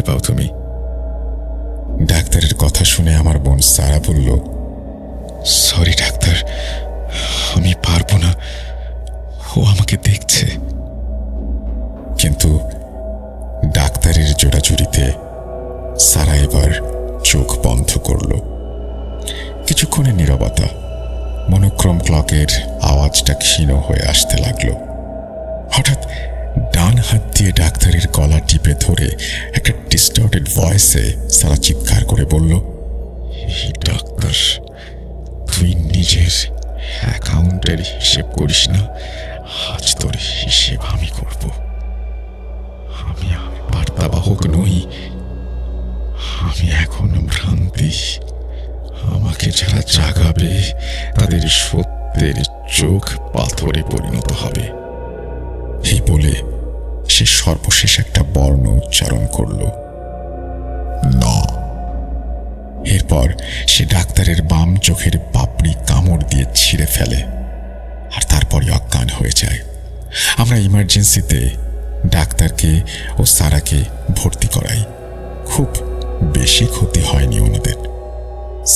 পাও তুমি? ডাক্তারের কথা শুনে আমার বোন সারা বলল, সরি ডাক্তার, আমি পারবো না, ও আমাকে দেখছে। কিন্তু ডাক্তারের জোড়াজুড়িতে সারা এবার চোখ বন্ধ করল। কিছুক্ষণের নীরবতা, মনোক্রম ক্লকের আওয়াজটা ক্ষীণ হয়ে আসতে লাগলো। হঠাৎ ডান হাত দিয়ে ডাক্তারের গলা টিপে ধরে একটা ডিস্টর্টেড ভয়েসে সারা চিৎকার করে বলল, এই ডাক্তার, তুই নিজের অ্যাকাউন্টের হিসেব করিস না, আজ তোর হিসেব আমি করব। আমি বার্তাবাহক নই, আমি এখন ভ্রান্তি। আমাকে যারা জাগাবে তাদের সত্যের চোখ পাথরে পরিণত হবে। এই বলে সে সর্বশেষ একটা বর্ণ উচ্চারণ করল, না। এরপর সে ডাক্তারের বাম চোখের পাপড়ি কামড় দিয়ে ছিঁড়ে ফেলে, আর তারপরই অজ্ঞান হয়ে যায়। আমরা ইমার্জেন্সিতে ডাক্তারকে ও সারাকে ভর্তি করাই। খুব বেশি ক্ষতি হয়নি ওনাদের।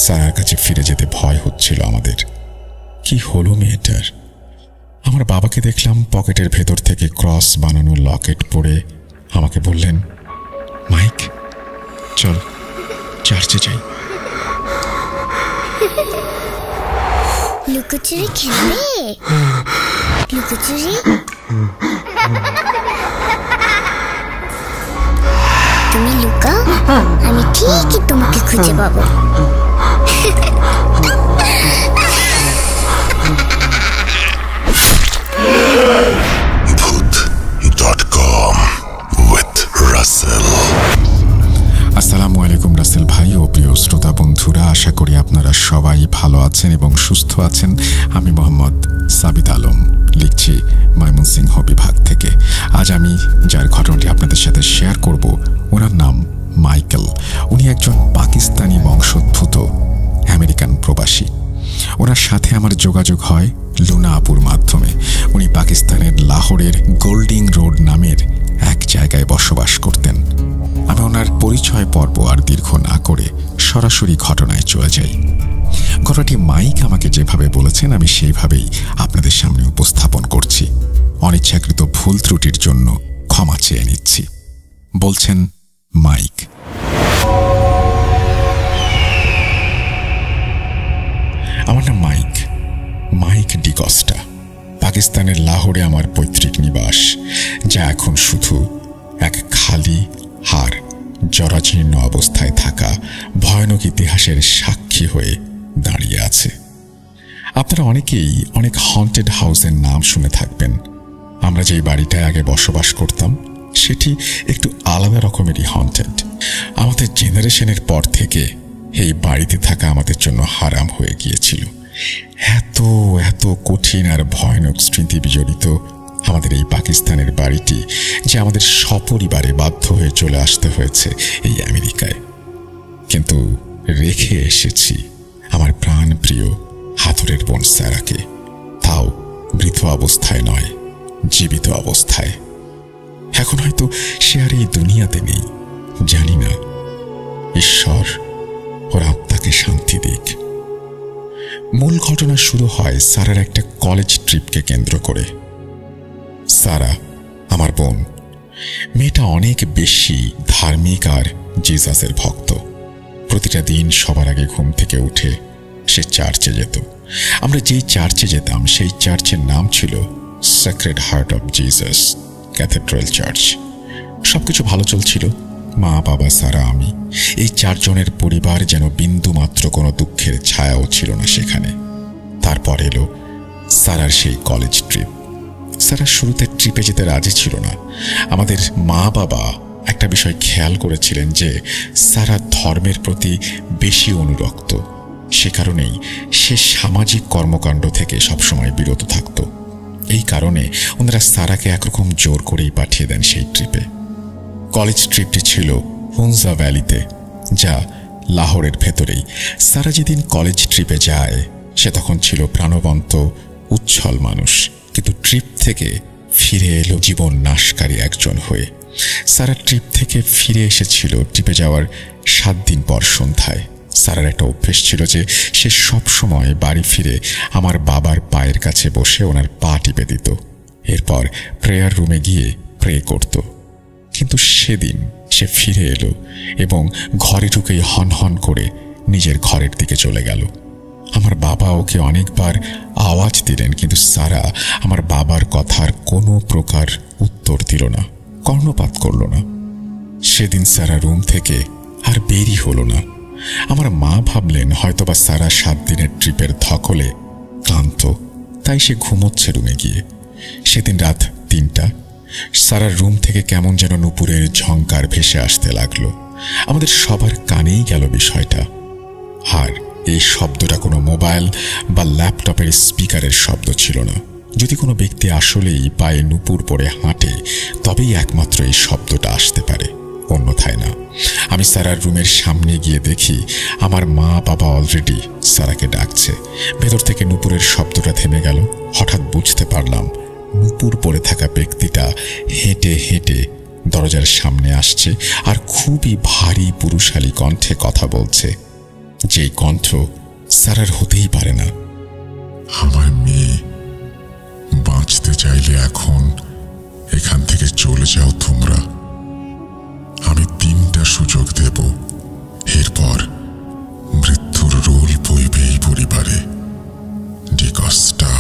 সারার কাছে ফিরে যেতে ভয় হচ্ছিল আমাদের। কি হলো মেয়েটার? আমার বাবাকে দেখলাম পকেটের ভেতর থেকে ক্রস বানানো লকেট পরে আমাকে বললেন, মাইক, চল চার্চে যাই। লুকোচুরি খেলবে? লুকোচুরি? তুমি লুকাও, আমি ঠিকই তোমাকে খুঁজে পাবো। আসসালামু আলাইকুম রাসেল ভাই ও প্রিয় শ্রোতা বন্ধুরা, আশা করি আপনারা সবাই ভালো আছেন এবং সুস্থ আছেন। আমি মোহাম্মদ সাবিত আলম, লিখছি ময়মনসিংহ বিভাগ থেকে। আজ আমি যার ঘটনাটি আপনাদের সাথে শেয়ার করব, ওনার নাম মাইকেল। উনি একজন পাকিস্তানি বংশোদ্ভূত আমেরিকান প্রবাসী। ওনার সাথে আমার যোগাযোগ হয় লুনা আপুর মাধ্যমে। উনি পাকিস্তানের লাহোরের গোল্ডিং রোড নামের এক জায়গায় বসবাস করতেন। আমি ওনার পরিচয় পর্ব আর দীর্ঘ না করে সরাসরি ঘটনায় চলে যাই। ঘটনাটি মাইক আমাকে যেভাবে বলেছেন আমি সেইভাবেই আপনাদের সামনে উপস্থাপন করছি। অনিচ্ছাকৃত ভুল ত্রুটির জন্য ক্ষমা চেয়ে নিচ্ছি। বলছেন মাইক। আমার নাম মাইক ডিকস্টা। পাকিস্তানের লাহোরে আমার পৈতৃক নিবাস, যা এখন শুধু এক খালি আর জরাজীর্ণ অবস্থায় থাকা ভয়ানক ইতিহাসের সাক্ষী হয়ে দাঁড়িয়ে আছে। আপনারা অনেকেই অনেক হন্টেড হাউসের নাম শুনে থাকবেন। আমরা যেই বাড়িটায় আগে বসবাস করতাম সেটি একটু আলাদা রকমেরই হন্টেড। আমাদের জেনারেশনের পর থেকে এই বাড়িতে থাকা আমাদের জন্য হারাম হয়ে গিয়েছিল। এত এত কঠিন আর ভয়ানক স্মৃতি বিজড়িত আমাদের এই পাকিস্তানের বাড়িটি, যে আমাদের সপরিবারে বাধ্য হয়ে চলে আসতে হয়েছে এই আমেরিকায়। কিন্তু রেখে এসেছি আমার প্রাণ প্রিয় হাতুড়ের বোন সারাকে, তাও মৃত অবস্থায় নয়, জীবিত অবস্থায়। এখন হয়তো সে আর এই দুনিয়াতে নেই। জানি না, ঈশ্বর ওর আত্মাকে শান্তি দিক। মূল ঘটনা শুরু হয় সারার একটা কলেজ ট্রিপকে কেন্দ্র করে। সারা আমার বোন, মেয়েটা অনেক বেশি ধার্মিক আর জিসাসের ভক্ত। প্রতিটা দিন সবার আগে ঘুম থেকে উঠে সে চার্চে যেত। আমরা যেই চার্চে যেতাম সেই চার্চের নাম ছিল sacred heart of Jesus cathedral church. সবকিছু ভালো চলছিল। মা, বাবা, সারা, আমি, এই চারজনের পরিবার যেন বিন্দু মাত্র কোনো দুঃখের ছায়াও ছিল না সেখানে। তারপর এলো সারার সেই কলেজ ট্রিপ। সারা শুরুতে ট্রিপে যেতে রাজি ছিল না। আমাদের মা বাবা একটা বিষয় খেয়াল করেছিলেন যে সারা ধর্মের প্রতি বেশি অনুরক্ত। সে কারণেই সে সামাজিক কর্মকাণ্ড থেকে সবসময় বিরত থাকত। এই কারণে ওনারা সারাকে একরকম জোর করেই পাঠিয়ে দেন সেই ট্রিপে। কলেজ ট্রিপটি ছিল হুনজা ভ্যালিতে, যা লাহোরের ভেতরেই। সারা যেদিন কলেজ ট্রিপে যায় সে তখন ছিল প্রাণবন্ত উচ্ছল মানুষ, কিন্তু ট্রিপ থেকে ফিরে এলো জীবন নাশকারী একজন হয়ে। সারা ট্রিপ থেকে ফিরে এসেছিল ট্রিপে যাওয়ার 7 দিন পর সন্ধ্যায়। সারার একটা অভ্যেস ছিল যে সে সব সময় বাড়ি ফিরে আমার বাবার পায়ের কাছে বসে ওনার পা টিপে দিত, এরপর প্রেয়ার রুমে গিয়ে প্রে করত। কিন্তু সেদিন সে ফিরে এলো এবং ঘরে ঢুকেই হন হন করে নিজের ঘরের দিকে চলে গেল। আমার বাবা ওকে অনেকবার আওয়াজ দিলেন, কিন্তু সারা আমার বাবার কথার কোনো প্রকার উত্তর দিল না, কর্ণপাত করল না। সেদিন সারা রুম থেকে আর বেরই হলো না। আমার মা ভাবলেন হয়তোবা সারা 7 দিনের ট্রিপের ধকলে ক্লান্ত, তাই সে ঘুমোচ্ছে রুমে গিয়ে। সেদিন রাত 3টা। সারার রুম থেকে কেমন যেন নুপুরের ঝংকার ভেসে আসতে লাগলো। আমাদের সবার কানেই গেল বিষয়টা। আর এই শব্দটা কোনো মোবাইল বা ল্যাপটপের স্পিকারের শব্দ ছিল না। যদি কোনো ব্যক্তি আসলেই পায়ে নুপুর পরে হাঁটে তবেই একমাত্র এই শব্দটা আসতে পারে, অন্যথায় না। আমি সারার রুমের সামনে গিয়ে দেখি আমার মা বাবা অলরেডি সারাকে ডাকছে। ভেতর থেকে নুপুরের শব্দটা থেমে গেল। হঠাৎ বুঝতে পারলাম নুপুর পরে থাকা ব্যক্তিটা হেঁটে হেঁটে দরজার সামনে আসছে আর খুবই ভারী পুরুষালী কণ্ঠে কথা বলছে, যেই কণ্ঠ সারার হতেই পারে না। আমার মেয়ে, বাঁচতে চাইলে এখন এখান থেকে চলে যাও তোমরা। আমি 3টা সুযোগ দেব, এরপর মৃত্যুর রোল বইবে এই পরিবারে। ডিকস্টা,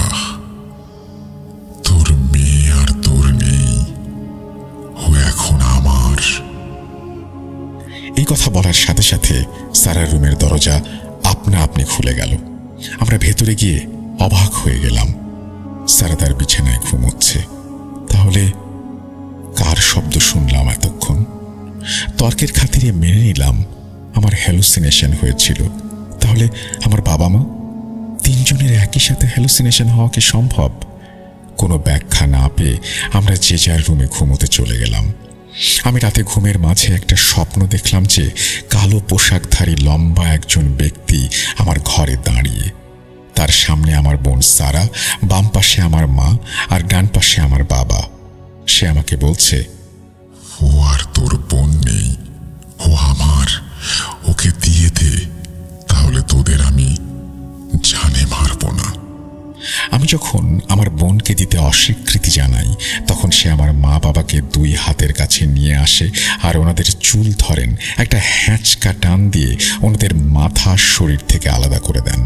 তোর মেয়ে আর তোর নেই, ও এখন আমার। এই কথা বলার সাথে সাথে সারার রুমের দরজা আপনা আপনি খুলে গেল। আমরা ভেতরে গিয়ে অবাক হয়ে গেলাম। সারা তার বিছানায় ঘুমোচ্ছে। তাহলে কার শব্দ শুনলাম এতক্ষণ? তর্কের খাতিরে মেনে নিলাম আমার হ্যালুসিনেশন হয়েছিল। তাহলে আমার বাবা মা 3 জনের একই সাথে হ্যালুসিনেশন হওয়া কি সম্ভব? কোনো ব্যাখ্যা না পেয়ে আমরা যে যার রুমে ঘুমোতে চলে গেলাম। আমি রাতে ঘুমের মাঝে একটা স্বপ্ন দেখলাম যে কালো পোশাকধারী লম্বা একজন ব্যক্তি আমার ঘরে দাঁড়িয়ে। তার সামনে আমার বোন সারা, বাম পাশে আমার মা আর ডান পাশে আমার বাবা। সে আমাকে বলছে, ও আর তোর বোন নেই, ও আমার, ওকে দিয়ে দে, তাহলে তোদের আমি জানে মারব না। আমি যখন আমার বোনকে দিতে অস্বীকৃতি জানাই তখন সে আমার মা বাবাকে 2 হাতের কাছে নিয়ে আসে আর ওনাদের চুল ধরেন, একটা হ্যাঁচকা টান দিয়ে ওনাদের মাথা শরীর থেকে আলাদা করে দেন।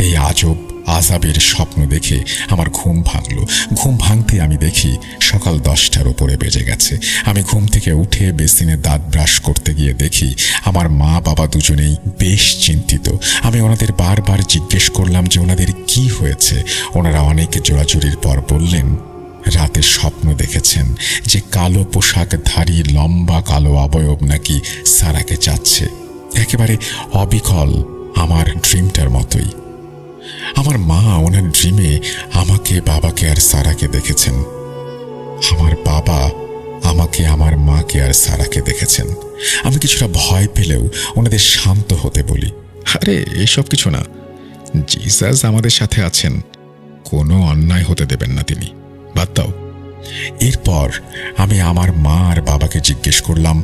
এই আজব আযাবের স্বপ্ন দেখে আমার ঘুম ভাঙল। ঘুম ভাঙতে আমি দেখি সকাল 10টার উপরে বেজে গেছে। আমি ঘুম থেকে উঠে বেসিনে দাঁত ব্রাশ করতে গিয়ে দেখি আমার মা বাবা দুজনেই বেশ চিন্তিত। আমি ওনাদের বারবার জিজ্ঞেস করলাম যে ওনাদের কি হয়েছে। ওনারা অনেক জোড়াজুড়ির পর বললেন রাতে স্বপ্ন দেখেছেন যে কালো পোশাকধারী লম্বা কালো অবয়ব নাকি সারাকে চাচ্ছে, একেবারে অবিকল আমার ড্রিমটার মতোই। আমার মা ওনার ড্রিমে আমাকে, বাবাকে আর সারাকে দেখেছেন। আমার বাবা আমাকে, আমার মাকে আর সারাকে দেখেছেন। আমি কিছুটা ভয় পেলেও ওনাদের শান্ত হতে বলি, আরে এসব কিছু না, জিসাস আমাদের সাথে আছেন, কোনো অন্যায় হতে দেবেন না তিনি, বাদ দাও। এরপর আমি আমার মা আর বাবাকে জিজ্ঞেস করলাম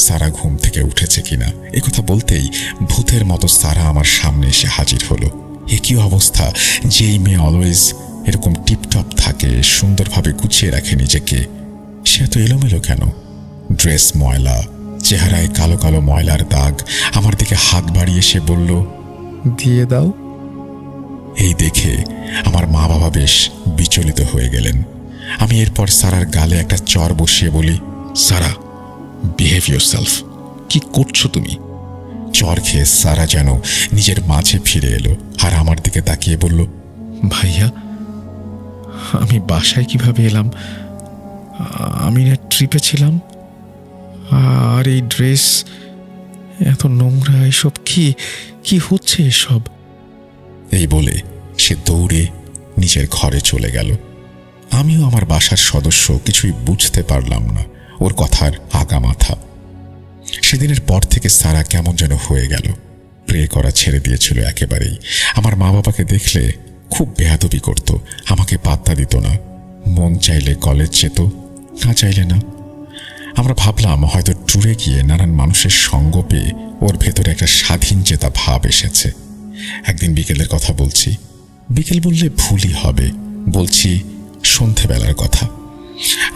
সারা ঘুম থেকে উঠেছে কিনা। একথা বলতেই ভূতের মতো সারা আমার সামনে এসে হাজির হলো। একই অবস্থা, যেই মেয়ে অলওয়েজ এরকম টিপটপ থাকে, সুন্দরভাবে গুছিয়ে রাখে নিজেকে, সে এত এলোমেলো কেন? ড্রেস ময়লা, চেহারায় কালো কালো ময়লার দাগ। আমার দিকে হাত বাড়িয়ে সে বলল, দিয়ে দাও। এই দেখে আমার মা বাবা বেশ বিচলিত হয়ে গেলেন। আমি এরপর সারার গালে একটা চর বসিয়ে বলি, সারা, বিহেভ ইয়োরসেলফ, কি করছো তুমি? চর খেয়ে সারা যেন নিজের মাঝে ফিরে এলো আর আমার দিকে তাকিয়ে বলল, ভাইয়া, আমি বাসায় কিভাবে এলাম? আমি না ট্রিপে ছিলাম, আর এই ড্রেস এত নোংরা, এসব কি হচ্ছে এসব? এই বলে সে দৌড়ে নিজের ঘরে চলে গেল। আমিও আমার বাসার সদস্য কিছুই বুঝতে পারলাম না ওর কথার আগা মাথা। সেদিনের পর থেকে সারা কেমন যেন হয়ে গেল, প্রে করা ছেড়ে দিয়েছিল একেবারেই। আমার মা বাবাকে দেখলে খুব বেয়াদবি করত, আমাকে পাত্তা দিত না। মন চাইলে কলেজ যেত, না চাইলে না। আমরা ভাবলাম হয়তো ট্যুরে গিয়ে নানান মানুষের সঙ্গ পেয়ে ওর ভেতরে একটা স্বাধীন চেতা ভাব এসেছে। একদিন বিকেলের কথা বলছি, বিকেল বললে ভুলই হবে, বলছি সন্ধেবেলার কথা।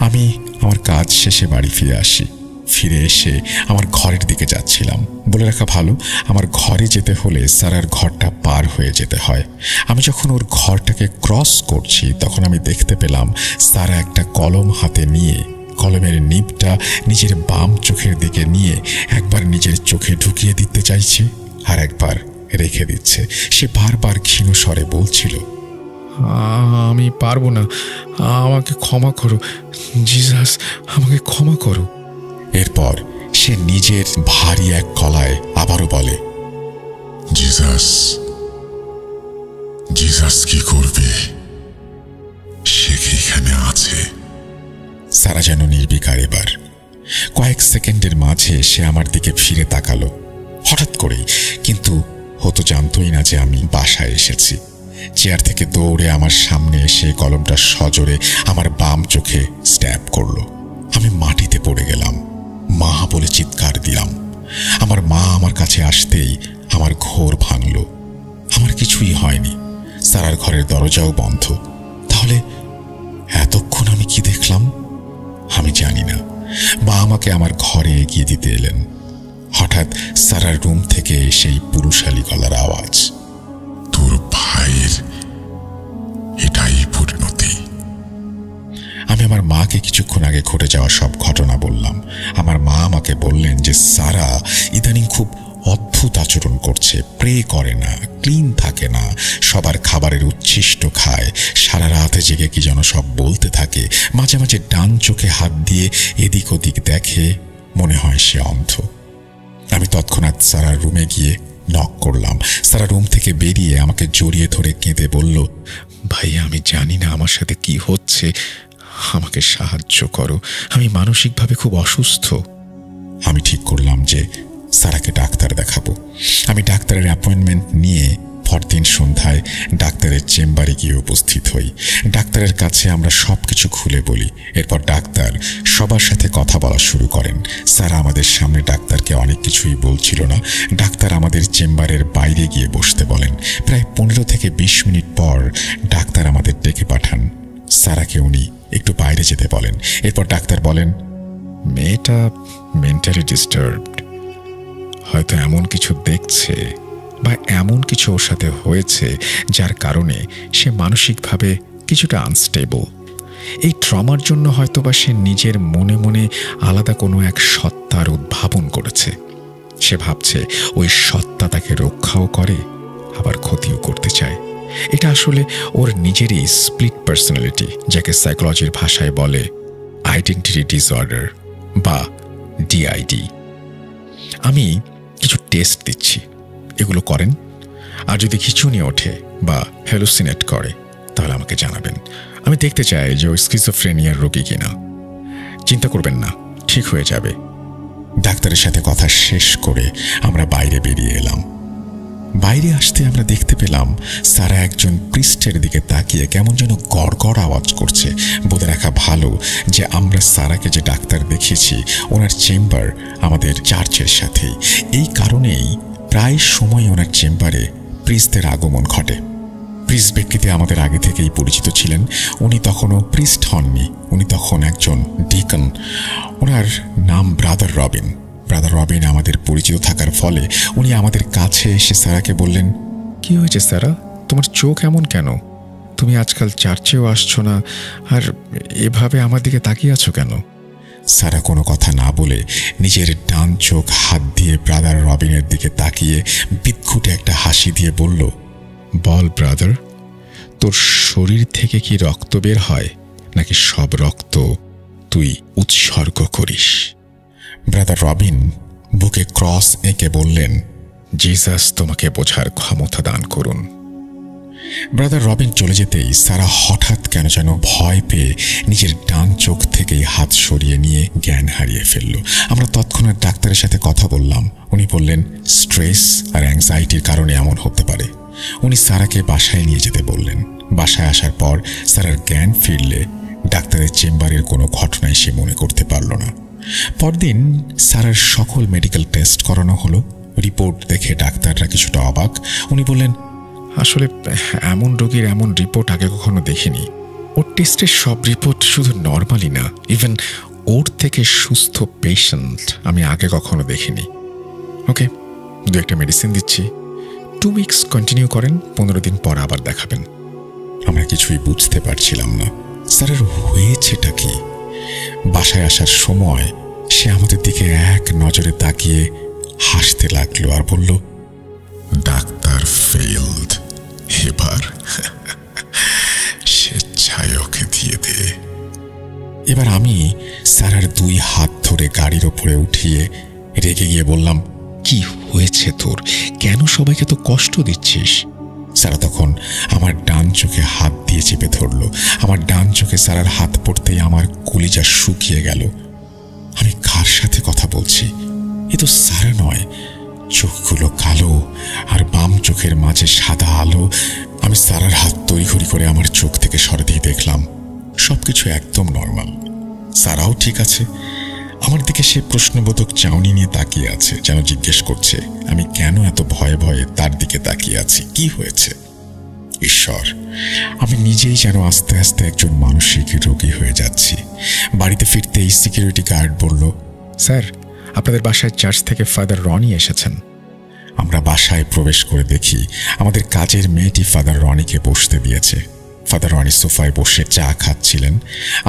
আমি আমার কাজ শেষে বাড়ি ফিরে আসি। ফিরে এসে আমার ঘরের দিকে যাচ্ছিলাম। বলে রাখা ভালো, আমার ঘরে যেতে হলে সারার ঘরটা পার হয়ে যেতে হয়। আমি যখন ওর ঘরটাকে ক্রস করছি তখন আমি দেখতে পেলাম সারা একটা কলম হাতে নিয়ে কলমের নিবটা নিজের বাম চোখের দিকে নিয়ে একবার নিজের চোখে ঢুকিয়ে দিতে চাইছে আর একবার রেখে দিচ্ছে। সে বারবার ক্ষীণ স্বরে বলছিল, আমি পারবো না, আমাকে ক্ষমা করো জিসাস, আমাকে ক্ষমা করো। এরপর সে নিজের ভারী এক গলায় আবারও বলে, জিসাস, জিসাস কি করবে? সে কি এখানে আছে? সারা যেন নির্বিকার। এবার কয়েক সেকেন্ডের মাঝে সে আমার দিকে ফিরে তাকালো হঠাৎ করেই, কিন্তু হতো জানতোই না যে আমি বাসায় এসেছি। চেয়ার থেকে দৌড়ে আমার সামনে এসে কলমটা সজোরে আমার বাম চোখে স্ট্যাব করলো। আমি মাটিতে পড়ে গেলাম। মা বলে চিৎকার দিলাম। আমার মা আমার কাছে আসতেই আমার ঘোর ভাঙল। আমার কিছুই হয়নি, সারার ঘরের দরজাও বন্ধ। তাহলে এতক্ষণ আমি কি দেখলাম আমি জানি না। মা আমাকে আমার ঘরে এগিয়ে দিতে এলেন। হঠাৎ সারার রুম থেকে সেই পুরুষালী গলার আওয়াজ, তোর ভাইয়ের এটাই পরিণতি। আমি আমার মাকে কিছুক্ষণ আগে ঘটে যাওয়া সব ঘটনা বললাম। আমার মা আমাকে বললেন যে সারা ইদানিং খুব অদ্ভুত আচরণ করছে, প্রে করে না, ক্লিন থাকে না, সবার খাবারের উচ্ছিষ্ট খায়, সারা রাতে জেগে কি যেন সব বলতে থাকে, মাঝে মাঝে ডান চোখে হাত দিয়ে এদিক ওদিক দেখে, মনে হয় সে অন্ধ। আমি তৎক্ষণাৎ সারার রুমে গিয়ে নক করলাম। সারা রুম থেকে বেরিয়ে আমাকে জড়িয়ে ধরে কেঁদে বলল, ভাইয়া আমি জানি না আমার সাথে কি হচ্ছে, আমাকে সাহায্য করো, আমি মানসিকভাবে খুব অসুস্থ। আমি ঠিক করলাম যে সারাকে ডাক্তার দেখাবো। আমি ডাক্তারের অ্যাপয়েন্টমেন্ট নিয়ে পরদিন সন্ধ্যায় ডাক্তারের চেম্বারে গিয়ে উপস্থিত হই। ডাক্তারের কাছে আমরা সবকিছু খুলে বলি। এরপর ডাক্তার সবার সাথে কথা বলা শুরু করেন। সারা আমাদের সামনে ডাক্তারকে অনেক কিছুই বলছিল না। ডাক্তার আমাদের চেম্বারের বাইরে গিয়ে বসতে বলেন। প্রায় 15 থেকে 20 মিনিট পর ডাক্তার আমাদের ডেকে পাঠান। সারাকে উনি একটু বাইরে যেতে বলেন। এরপর ডাক্তার বলেন, মেয়েটা মেন্টালি ডিস্টার্বড, হয়তো এমন কিছু দেখছে বা এমন কিছু ওর সাথে হয়েছে যার কারণে সে মানসিকভাবে কিছুটা আনস্টেবল। এই ট্রমার জন্য হয়তোবা সে নিজের মনে মনে আলাদা কোনো এক সত্তার উদ্ভাবন করেছে। সে ভাবছে ওই সত্তা তাকে রক্ষাও করে আবার ক্ষতিও করতে চায়। এটা আসলে ওর নিজেরই স্প্লিট পার্সোনালিটি, যাকে সাইকোলজির ভাষায় বলে আইডেন্টিটি ডিসঅর্ডার বা ডিআইডি। আমি কিছু টেস্ট দিচ্ছি, এগুলো করেন। আর যদি খিঁচুনি ওঠে বা হ্যালুসিনেট করে তাহলে আমাকে জানাবেন। আমি দেখতে চাই যে ও স্কিজোফ্রেনিয়ার রোগী কিনা। চিন্তা করবেন না, ঠিক হয়ে যাবে। ডাক্তারের সাথে কথা শেষ করে আমরা বাইরে বেরিয়ে এলাম। বাইরে আসতে আমরা দেখতে পেলাম সারা একজন প্রিস্টের দিকে তাকিয়ে কেমন যেন গড়গড় আওয়াজ করছে। বলে রাখা ভালো যে আমরা সারাকে যে ডাক্তার দেখিয়েছি ওনার চেম্বার আমাদের চার্চের সাথেই। এই কারণেই প্রায় সময় ওনার চেম্বারে প্রিস্টদের আগমন ঘটে। প্রিস্ট ব্যক্তিতে আমাদের আগে থেকেই পরিচিত ছিলেন। উনি তখনও প্রিস্ট হননি, উনি তখন একজন ডিকন। ওনার নাম ব্রাদার রবিন। ব্রাদার রবিন আমাদের পরিচিত থাকার ফলে উনি আমাদের কাছে এসে সারাকে বললেন, কি হয়েছে সারা, তোমার চোখ এমন কেন? তুমি আজকাল চার্চেও আসছো না, আর এভাবে আমার দিকে তাকিয়ে আছো কেন? সারা কোনো কথা না বলে নিজের ডান চোখ হাত দিয়ে ব্রাদার রবিনের দিকে তাকিয়ে বিদঘুটে একটা হাসি দিয়ে বলল, বল ব্রাদার, তোর শরীর থেকে কি রক্ত বের হয় নাকি সব রক্ত তুই উৎসর্গ করিস? ব্রাদার রবিন বুকে ক্রস এঁকে বললেন, জিসাস তোমাকে বোঝার ক্ষমতা দান করুন। ব্রাদার রবিন চলে যেতেই সারা হঠাৎ কেন যেন ভয় পেয়ে নিজের ডান চোখ থেকেই হাত সরিয়ে নিয়ে জ্ঞান হারিয়ে ফেলল। আমরা তৎক্ষণাৎ ডাক্তারের সাথে কথা বললাম। উনি বললেন স্ট্রেস আর অ্যাংজাইটির কারণে এমন হতে পারে। উনি সারাকে বাসায় নিয়ে যেতে বললেন। বাসায় আসার পর সারার জ্ঞান ফিরলে ডাক্তারের চেম্বারের কোনো ঘটনাই সে মনে করতে পারল না। পরদিন সারার সকল মেডিকেল টেস্ট করানো হলো। রিপোর্ট দেখে ডাক্তাররা কিছুটা অবাক। উনি বললেন, আসলে এমন রোগীর এমন রিপোর্ট আগে কখনো দেখিনি। ওর টেস্টের সব রিপোর্ট শুধু নর্মালি না, ইভেন ওর থেকে সুস্থ পেশেন্ট আমি আগে কখনো দেখিনি। ওকে, 2-1টা মেডিসিন দিচ্ছি, 2 উইকস কন্টিনিউ করেন, 15 দিন পর আবার দেখাবেন। আমরা কিছুই বুঝতে পারছিলাম না স্যারের হয়েছেটা কি। বাসায় আসার সময় সে আমাদের দিকে এক নজরে তাকিয়ে হাসতে লাগলো আর বলল, ডাক্তার ফেইলড, এবার স্বেচ্ছায় ওকে দিয়ে দে। এবার আমি স্যারের 2 হাত ধরে গাড়ির ওপরে উঠিয়ে রেগে গিয়ে বললাম, কি হয়েছে তোর? কেন সবাইকে তো কষ্ট দিচ্ছিস? সারা তখন আমার ডান চোখে হাত দিয়ে চেপে ধরল। আমার ডান চোখে সারার হাত পড়তেই আমার কলিজা শুকিয়ে গেল। আমি কার সাথে কথা বলছি? এ তো সারা নয়। চোখগুলো কালো আর বাম চোখের মাঝে সাদা আলো। আমি সারার হাত তড়িঘড়ি করে আমার চোখ থেকে সরে দিয়ে দেখলাম সবকিছু একদম নর্মাল। সারাও ঠিক আছে। আমার দিকে সে প্রশ্নবোধক চাউনি নিয়ে তাকিয়ে আছে, যেন জিজ্ঞেস করছে আমি কেন এত ভয়ে ভয়ে তার দিকে তাকিয়ে আছি, কি হয়েছে। ঈশ্বর, আমি নিজেই যেন আস্তে আস্তে একজন মানসিক রোগী হয়ে যাচ্ছি। বাড়িতে ফিরতেই সিকিউরিটি গার্ড বলল, স্যার, আপনাদের বাসায় চার্চ থেকে ফাদার রনি এসেছেন। আমরা বাসায় প্রবেশ করে দেখি আমাদের কাজের মেয়েটি ফাদার রনিকে বসতে দিয়েছে। ফাদার রনি সোফায় বসে চা খাচ্ছিলেন।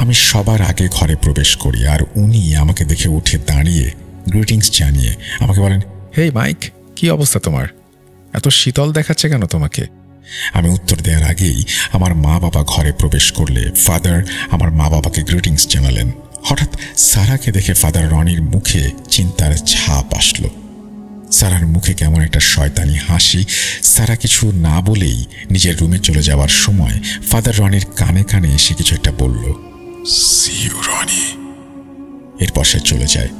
আমি সবার আগে ঘরে প্রবেশ করি আর উনি আমাকে দেখে উঠে দাঁড়িয়ে গ্রিটিংস জানিয়ে আমাকে বলেন, হেই মাইক, কি অবস্থা তোমার? এত শীতল দেখাচ্ছে কেন তোমাকে? আমি উত্তর দেওয়ার আগেই আমার মা বাবা ঘরে প্রবেশ করলে ফাদার আমার মা বাবাকে গ্রিটিংস জানালেন। হঠাৎ সারাকে দেখে ফাদার রনির মুখে চিন্তার ছাপ আসলো। সারার মুখে কেমন একটা শয়তানি হাসি। সারা কিছু না বলেই নিজের রুমে চলে যাওয়ার সময় ফাদার রনির কানে কানে এসে কিছু একটা বলল, সি ইউ রনি। এরপর সে চলে যায়।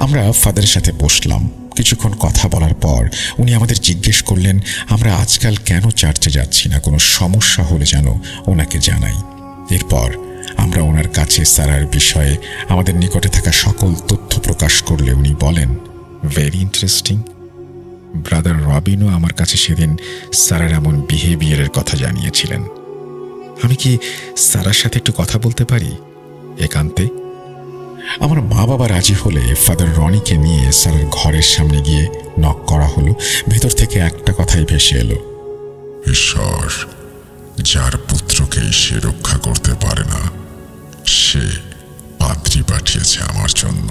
আমরা ফাদারের সাথে বসলাম। কিছুক্ষণ কথা বলার পর উনি আমাদের জিজ্ঞেস করলেন আমরা আজকাল কেন চার্চে যাচ্ছি না, কোনো সমস্যা হলে যেন ওনাকে জানাই। এরপর আমরা ওনার কাছে সারার বিষয়ে আমাদের নিকটে থাকা সকল তথ্য প্রকাশ করলে উনি বলেন, ভেরি ইন্টারেস্টিং। ব্রাদার রবিনও আমার কাছে সেদিন সারার এমন বিহেভিয়ারের কথা জানিয়েছিলেন। আমি কি সারার সাথে একটু কথা বলতে পারি একান্তে? আমার মা বাবা রাজি হলে ফাদার রনিকে নিয়ে সারার ঘরের সামনে গিয়ে নক করা হলো। ভেতর থেকে একটা কথাই ভেসে এলো, ঈশ্বর যার পুত্রকেই সে রক্ষা করতে পারে না, সে পাদ্রী পাঠিয়েছে আমার জন্য।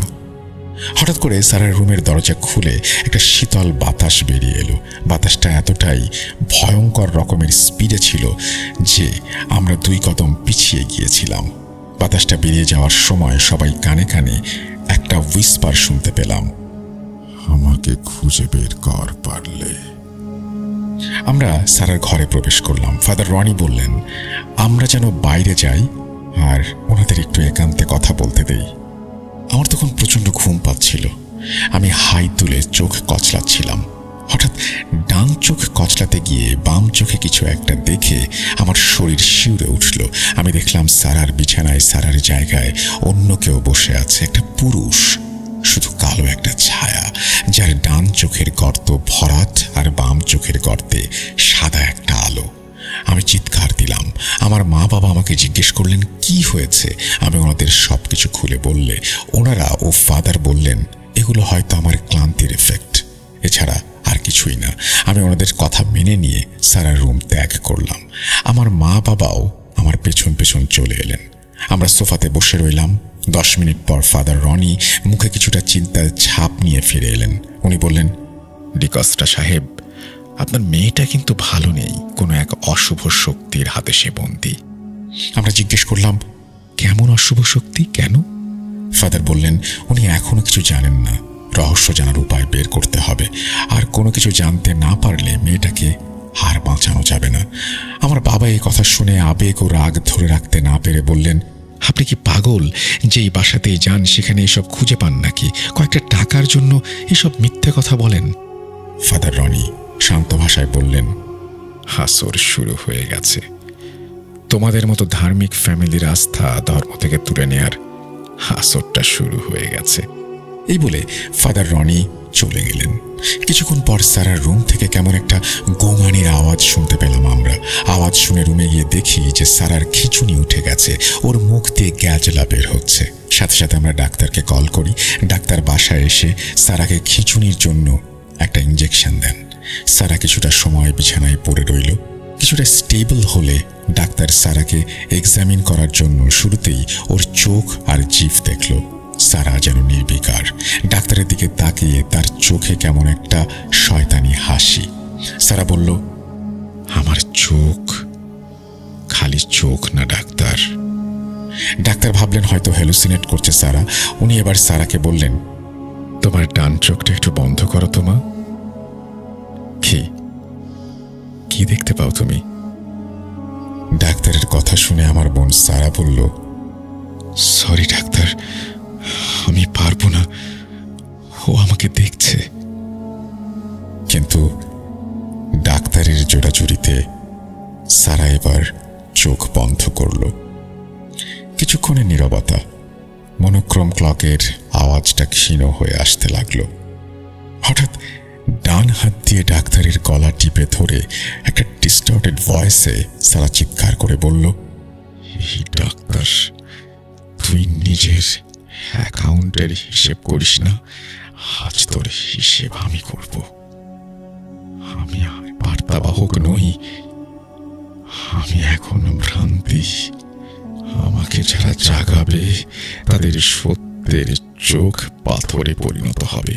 হঠাৎ করে সারার রুমের দরজা খুলে একটা শীতল বাতাস বেরিয়ে এলো। বাতাসটা এতটাই ভয়ঙ্কর রকমের স্পিডে ছিল যে আমরা 2 কদম পিছিয়ে গিয়েছিলাম। বাতাসটা বেরিয়ে যাওয়ার সময় সবাই কানে কানে একটা হুইসপার শুনতে পেলাম, আমাকে খুঁজে বের কর পারলে। আমরা সারার ঘরে প্রবেশ করলাম। ফাদার রনি বললেন আমরা যেন বাইরে যাই আর ওনাদের একটু একান্তে কথা বলতে দেই। আমার তখন প্রচণ্ড ঘুম পাচ্ছিল। আমি হাই তুলে চোখ কচলাচ্ছিলাম। হঠাৎ ডান চোখ কচলাতে গিয়ে বাম চোখে কিছু একটা দেখে আমার শরীর শিউরে উঠল। আমি দেখলাম সারার বিছানায় সারার জায়গায় অন্য কেউ বসে আছে, একটা পুরুষ, শুধু কালো একটা ছায়া, যার ডান চোখের গর্ত ভরাট আর বাম চোখের গর্তে সাদা একটা আলো। আমি চিৎকার দিলাম। আমার মা বাবা আমাকে জিজ্ঞেস করলেন কি হয়েছে। আমি ওনাদের সবকিছু খুলে বললে ওনারা ও ফাদার বললেন এগুলো হয়তো আমার ক্লান্তির এফেক্ট, এছাড়া আর কিছুই না। আমি ওনাদের কথা মেনে নিয়ে সারার রুম ত্যাগ করলাম। আমার মা বাবাও আমার পেছন পেছন চলে এলেন। আমরা সোফাতে বসে রইলাম। 10 মিনিট পর ফাদার রনি মুখে কিছুটা চিন্তার ছাপ নিয়ে ফিরে এলেন। উনি বললেন, ডিকস্টা সাহেব, আপনার মেয়েটা কিন্তু ভালো নেই, কোনো এক অশুভ শক্তির হাতে সে বন্দী। আমরা জিজ্ঞেস করলাম কেমন অশুভ শক্তি, কেন? ফাদার বললেন উনি এখনো কিছু জানেন না, রহস্য জানার উপায় বের করতে হবে, আর কোনো কিছু জানতে না পারলে মেয়েটাকে আর বাঁচানো যাবে না। আমার বাবা এই কথা শুনে আবেগ ও রাগ ধরে রাখতে না পেরে বললেন, আপনি কি পাগল? যেই বাসাতেই যান সেখানে এসব খুঁজে পান নাকি? কয়েকটা টাকার জন্য এসব মিথ্যে কথা বলেন। ফাদার রনি শান্ত ভাষায় বললেন, হাসর শুরু হয়ে গেছে। তোমাদের মতো ধার্মিক ফ্যামিলির আস্থা ধর্ম থেকে তুলে নেয়ার আসরটা শুরু হয়ে গেছে। এই বলে ফাদার রনি চলে গেলেন। কিছুক্ষণ পর সারার রুম থেকে কেমন একটা গোঙানির আওয়াজ শুনতে পেলাম আমরা। আওয়াজ শুনে রুমে গিয়ে দেখি যে সারার খিঁচুনি উঠে গেছে, ওর মুখ দিয়ে গ্যাজলা বের হচ্ছে। সাথে সাথে আমরা ডাক্তারকে কল করি। ডাক্তার বাসায় এসে সারাকে খিঁচুনির জন্য একটা ইঞ্জেকশন দেন। সারা কিছুটা সময় বিছানায় পড়ে রইল। কিছুটা স্টেবল হলে ডাক্তার সারাকে এক্সামিন করার জন্য শুরুতেই ওর চোখ আর জিভ দেখল। সারা যেন নির্বিকার। ডাক্তারের দিকে তাকিয়ে তার চোখে কেমন একটা শয়তানি হাসি। সারা বলল, আমার চোখ খালি চোখ না ডাক্তার। ডাক্তার ভাবলেন হয়তো হ্যালুসিনেট করছে সারা। উনি এবার সারাকে বললেন, তোমার ডান চোখটা একটু বন্ধ করো তো মা। কি দেখতে পাও তুমি? ডাক্তারের কথা শুনে আমার বোন সারা বলল, সরি ডাক্তার, আমি পারবো না, ও আমাকে দেখছে। কিন্তু ডাক্তারের জোড়াজুড়িতে সারা এবার চোখ বন্ধ করল। কিছুক্ষণের নীরবতা। মনোক্রম ক্লকের আওয়াজটা ক্ষীণ হয়ে আসতে লাগলো। হঠাৎ ডান হাত দিয়ে ডাক্তারের গলা টিপে ধরে একটা ডিস্টর্টেড ভয়েসে সারা চিৎকার করে বলল, এই ডাক্তার, তুই নিজের অ্যাকাউন্টের হিসেব করিস না, আজ তোর হিসেব আমি করব। আমি আর বার্তাবাহক নই, আমি এখন ভ্রান্তি। আমাকে যারা জাগাবে তাদের সত্যের চোখ পাথরে পরিণত হবে।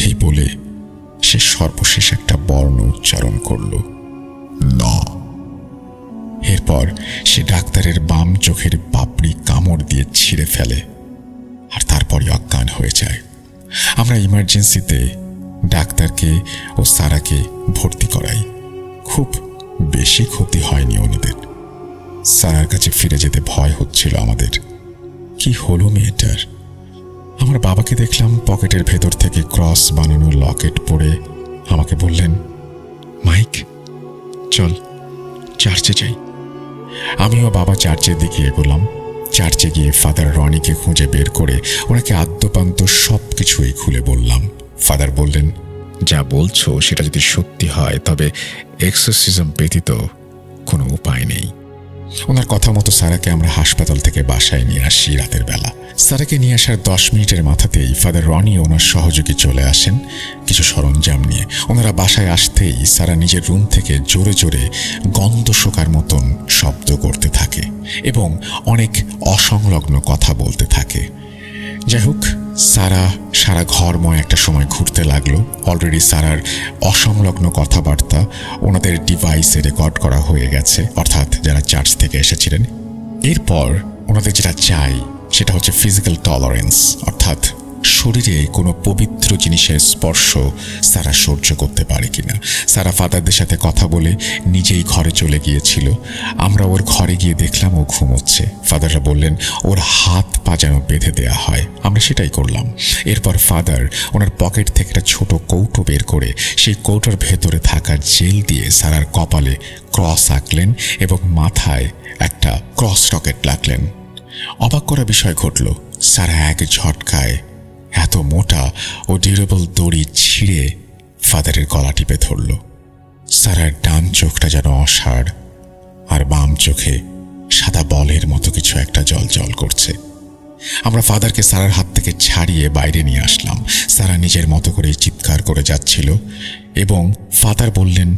এই বলে সে সর্বশেষ একটা বর্ণ উচ্চারণ করল, না। এরপর সে ডাক্তারের বাম চোখের পাপড়ি কামড় দিয়ে ছিঁড়ে ফেলে আর তারপরই অজ্ঞান হয়ে যায়। আমরা ইমার্জেন্সিতে ডাক্তারকে ও সারাকে ভর্তি করাই। খুব বেশি ক্ষতি হয়নি ওনাদের। সারার কাছে ফিরে যেতে ভয় হচ্ছিল আমাদের। কি হলো মেয়েটার? আমার বাবাকে দেখলাম পকেটের ভেতর থেকে ক্রস বানানো লকেট পরে আমাকে বললেন, মাইক চল চার্চে যাই। আমিও বাবা চার্চের দিকে এগোলাম। চার্চে গিয়ে ফাদার রনিকে খুঁজে বের করে ওনাকে আদ্যপান্ত সব কিছুই খুলে বললাম। ফাদার বললেন, যা বলছো সেটা যদি সত্যি হয় তবে এক্সোরসিজম ব্যতীত কোনো উপায় নেই। ওনার কথা মতো সারাকে আমরা হাসপাতাল থেকে বাসায় নিয়ে আসি রাতের বেলা। সারাকে নিয়ে আসার 10 মিনিটের মাথাতেই ফাদার রনি ও ওনার সহযোগী চলে আসেন কিছু সরঞ্জাম নিয়ে। ওনারা বাসায় আসতেই সারা নিজের রুম থেকে জোরে জোরে গন্ধ শোকার মতন শব্দ করতে থাকে এবং অনেক অসংলগ্ন কথা বলতে থাকে। যাই হোক, সারা ঘরময় একটা সময় ঘুরতে লাগলো। অলরেডি সারার অসংলগ্ন কথাবার্তা ওনাদের ডিভাইসে রেকর্ড করা হয়ে গেছে, অর্থাৎ যারা চার্চ থেকে এসেছিলেন। এরপর ওনাদের যেটা চাই সেটা হচ্ছে ফিজিক্যাল টলারেন্স, অর্থাৎ শরীরে কোনো পবিত্র জিনিসের স্পর্শ সারা সহ্য করতে পারে কিনা। সারা ফাদারদের সাথে কথা বলে নিজেই ঘরে চলে গিয়েছিল। আমরা ওর ঘরে গিয়ে দেখলাম ও ঘুমোচ্ছে। ফাদাররা বললেন ওর হাত পা যেন বেঁধে দেওয়া হয়। আমরা সেটাই করলাম। এরপর ফাদার ওনার পকেট থেকে একটা ছোট কৌটো বের করে সেই কৌটোর ভেতরে থাকা জেল দিয়ে সারার কপালে ক্রস আঁকলেন এবং মাথায় একটা ক্রস রকেট লাগলেন। অবাক করা বিষয় ঘটল, সারা এক ঝটকায় এত মোটা ও ডিউরেবল দড়ি ছিঁড়ে ফাদারের গলা টিপে ধরল। সারার ডান চোখটা যেন অসাড় আর বাম চোখে সাদা বলের মতো কিছু একটা জল করছে। আমরা ফাদারকে সারার হাত থেকে ছাড়িয়ে বাইরে নিয়ে আসলাম। সারা নিজের মতো করে চিৎকার করে যাচ্ছিল এবং ফাদার বললেন,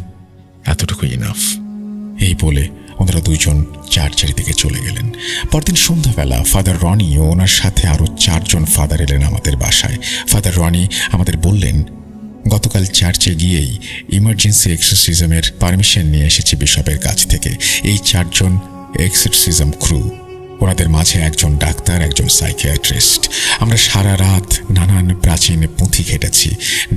এতটুকু ইনাফ। এই বলে ওনারা দুইজন চার্চের দিকে চলে গেলেন। পরদিন সন্ধ্যাবেলা ফাদার রনি ও ওনার সাথে আরও 4 জন ফাদার এলেন আমাদের বাসায়। ফাদার রনি আমাদের বললেন, গতকাল চার্চে গিয়েই ইমার্জেন্সি এক্সোরসিজমের পারমিশন নিয়ে এসেছি বিশপের কাছ থেকে। এই 4 জন এক্সোরসিজম ক্রু, ওনাদের মাঝে একজন ডাক্তার, একজন সাইকিয়াট্রিস্ট। আমরা সারা রাত নানান প্রাচীন পুঁথি ঘেটেছি।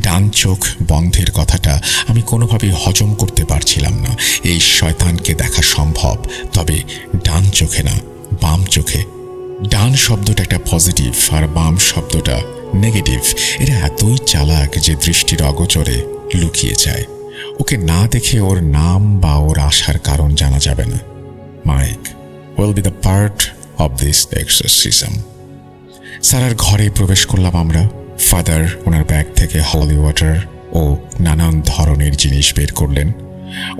ডান চোখ বন্ধের কথাটা আমি কোনোভাবেই হজম করতে পারছিলাম না। এই শয়তানকে দেখা সম্ভব, তবে ডান চোখে না, বাম চোখে। ডান শব্দটা একটা পজিটিভ আর বাম শব্দটা নেগেটিভ। এরা এতই চালাক যে দৃষ্টির অগোচরে লুকিয়ে যায়। ওকে না দেখে ওর নাম বা ওর আসার কারণ জানা যাবে না। Mike will be the part of this exorcism. সারার ঘরে প্রবেশ করলাম আমরা। ফাদার ওনার ব্যাগ থেকে হলি ওয়াটার ও নানান ধরনের জিনিস বের করলেন।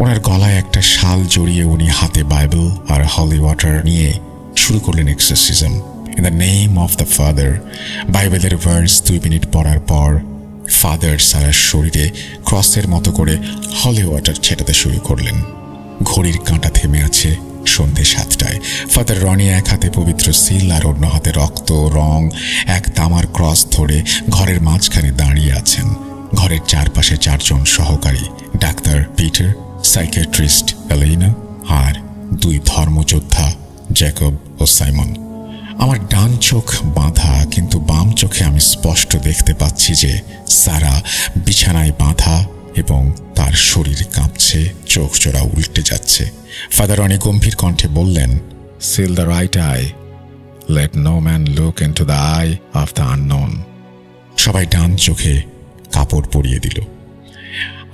ওনার গলায় একটা শাল জড়িয়ে উনি হাতে বাইবেল আর হলি ওয়াটার নিয়ে শুরু করলেন exorcism. In the name of the father, বাইবেলের ভার্স 2 মিনিট পড়ার পর ফাদার সারার শরীরে ক্রসের মতো করে হলি ওয়াটার ছেটাতে শুরু করলেন। ঘড়ির কাঁটা থেমে আছে সন্ধ্যে 7টায়। ফাদার রনি এক হাতে পবিত্র সিল আর অন্য হাতে রক্ত রং এক তামার ক্রস ধরে ঘরের মাঝখানে দাঁড়িয়ে আছেন। ঘরের চারপাশে 4 জন সহকারী, ডাক্তার পিটার, সাইকিয়াট্রিস্ট এলেনা আর 2 ধর্মযোদ্ধা জ্যাকব ও সাইমন। আমার ডান চোখ বাঁধা, কিন্তু বাম চোখে আমি স্পষ্ট দেখতে পাচ্ছি যে সারা বিছানায় বাঁধা এবং তার শরীর কাঁপছে, চোখ জোড়া উল্টে যাচ্ছে। ফাদার অনেক গম্ভীর কণ্ঠে বললেন, Seal the right eye. Let no man look into the eye of the unknown. সবাই ডান চোখে কাপড় পরিয়ে দিল।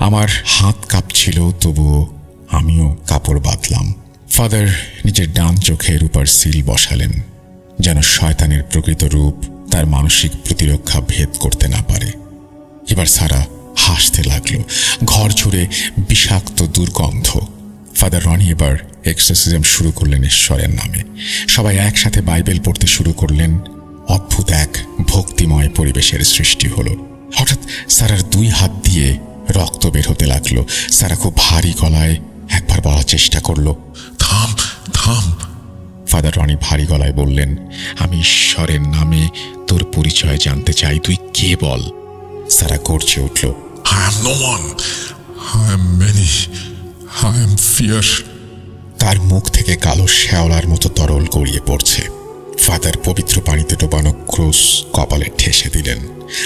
আমার হাত কাঁপছিল, তবুও আমিও কাপড় বাঁধলাম। ফাদার নিজের ডান চোখের উপর সিল বসালেন, যেন শয়তানের প্রকৃত রূপ তার মানসিক প্রতিরক্ষা ভেদ করতে না পারে। এবার সারা হাসতে লাগলো। ঘর জুড়ে বিষাক্ত দুর্গন্ধ। ফাদার রনি এবার এক্সরসিজম শুরু করলেন ঈশ্বরের নামে। সবাই একসাথে বাইবেল পড়তে শুরু করলেন। অদ্ভুত এক ভক্তিময় পরিবেশের সৃষ্টি হলো। হঠাৎ সারার 2 হাত দিয়ে রক্ত বের হতে লাগলো। সারা খুব ভারী গলায় একবার বলার চেষ্টা করলো, থাম থাম। ফাদার রনি ভারী গলায় বললেন, আমি ঈশ্বরের নামে তোর পরিচয় জানতে চাই, তুই কে বল। সারা গর্জে উঠল, I am no one. I am many. I am fear. তার মুখ থেকে কালো শ্যাওলার মতো তরল গড়িয়ে পড়ছে। ফাদার পবিত্র পানিতে ডোবানো ক্রুশ কপালে ঠেসে দিলেন।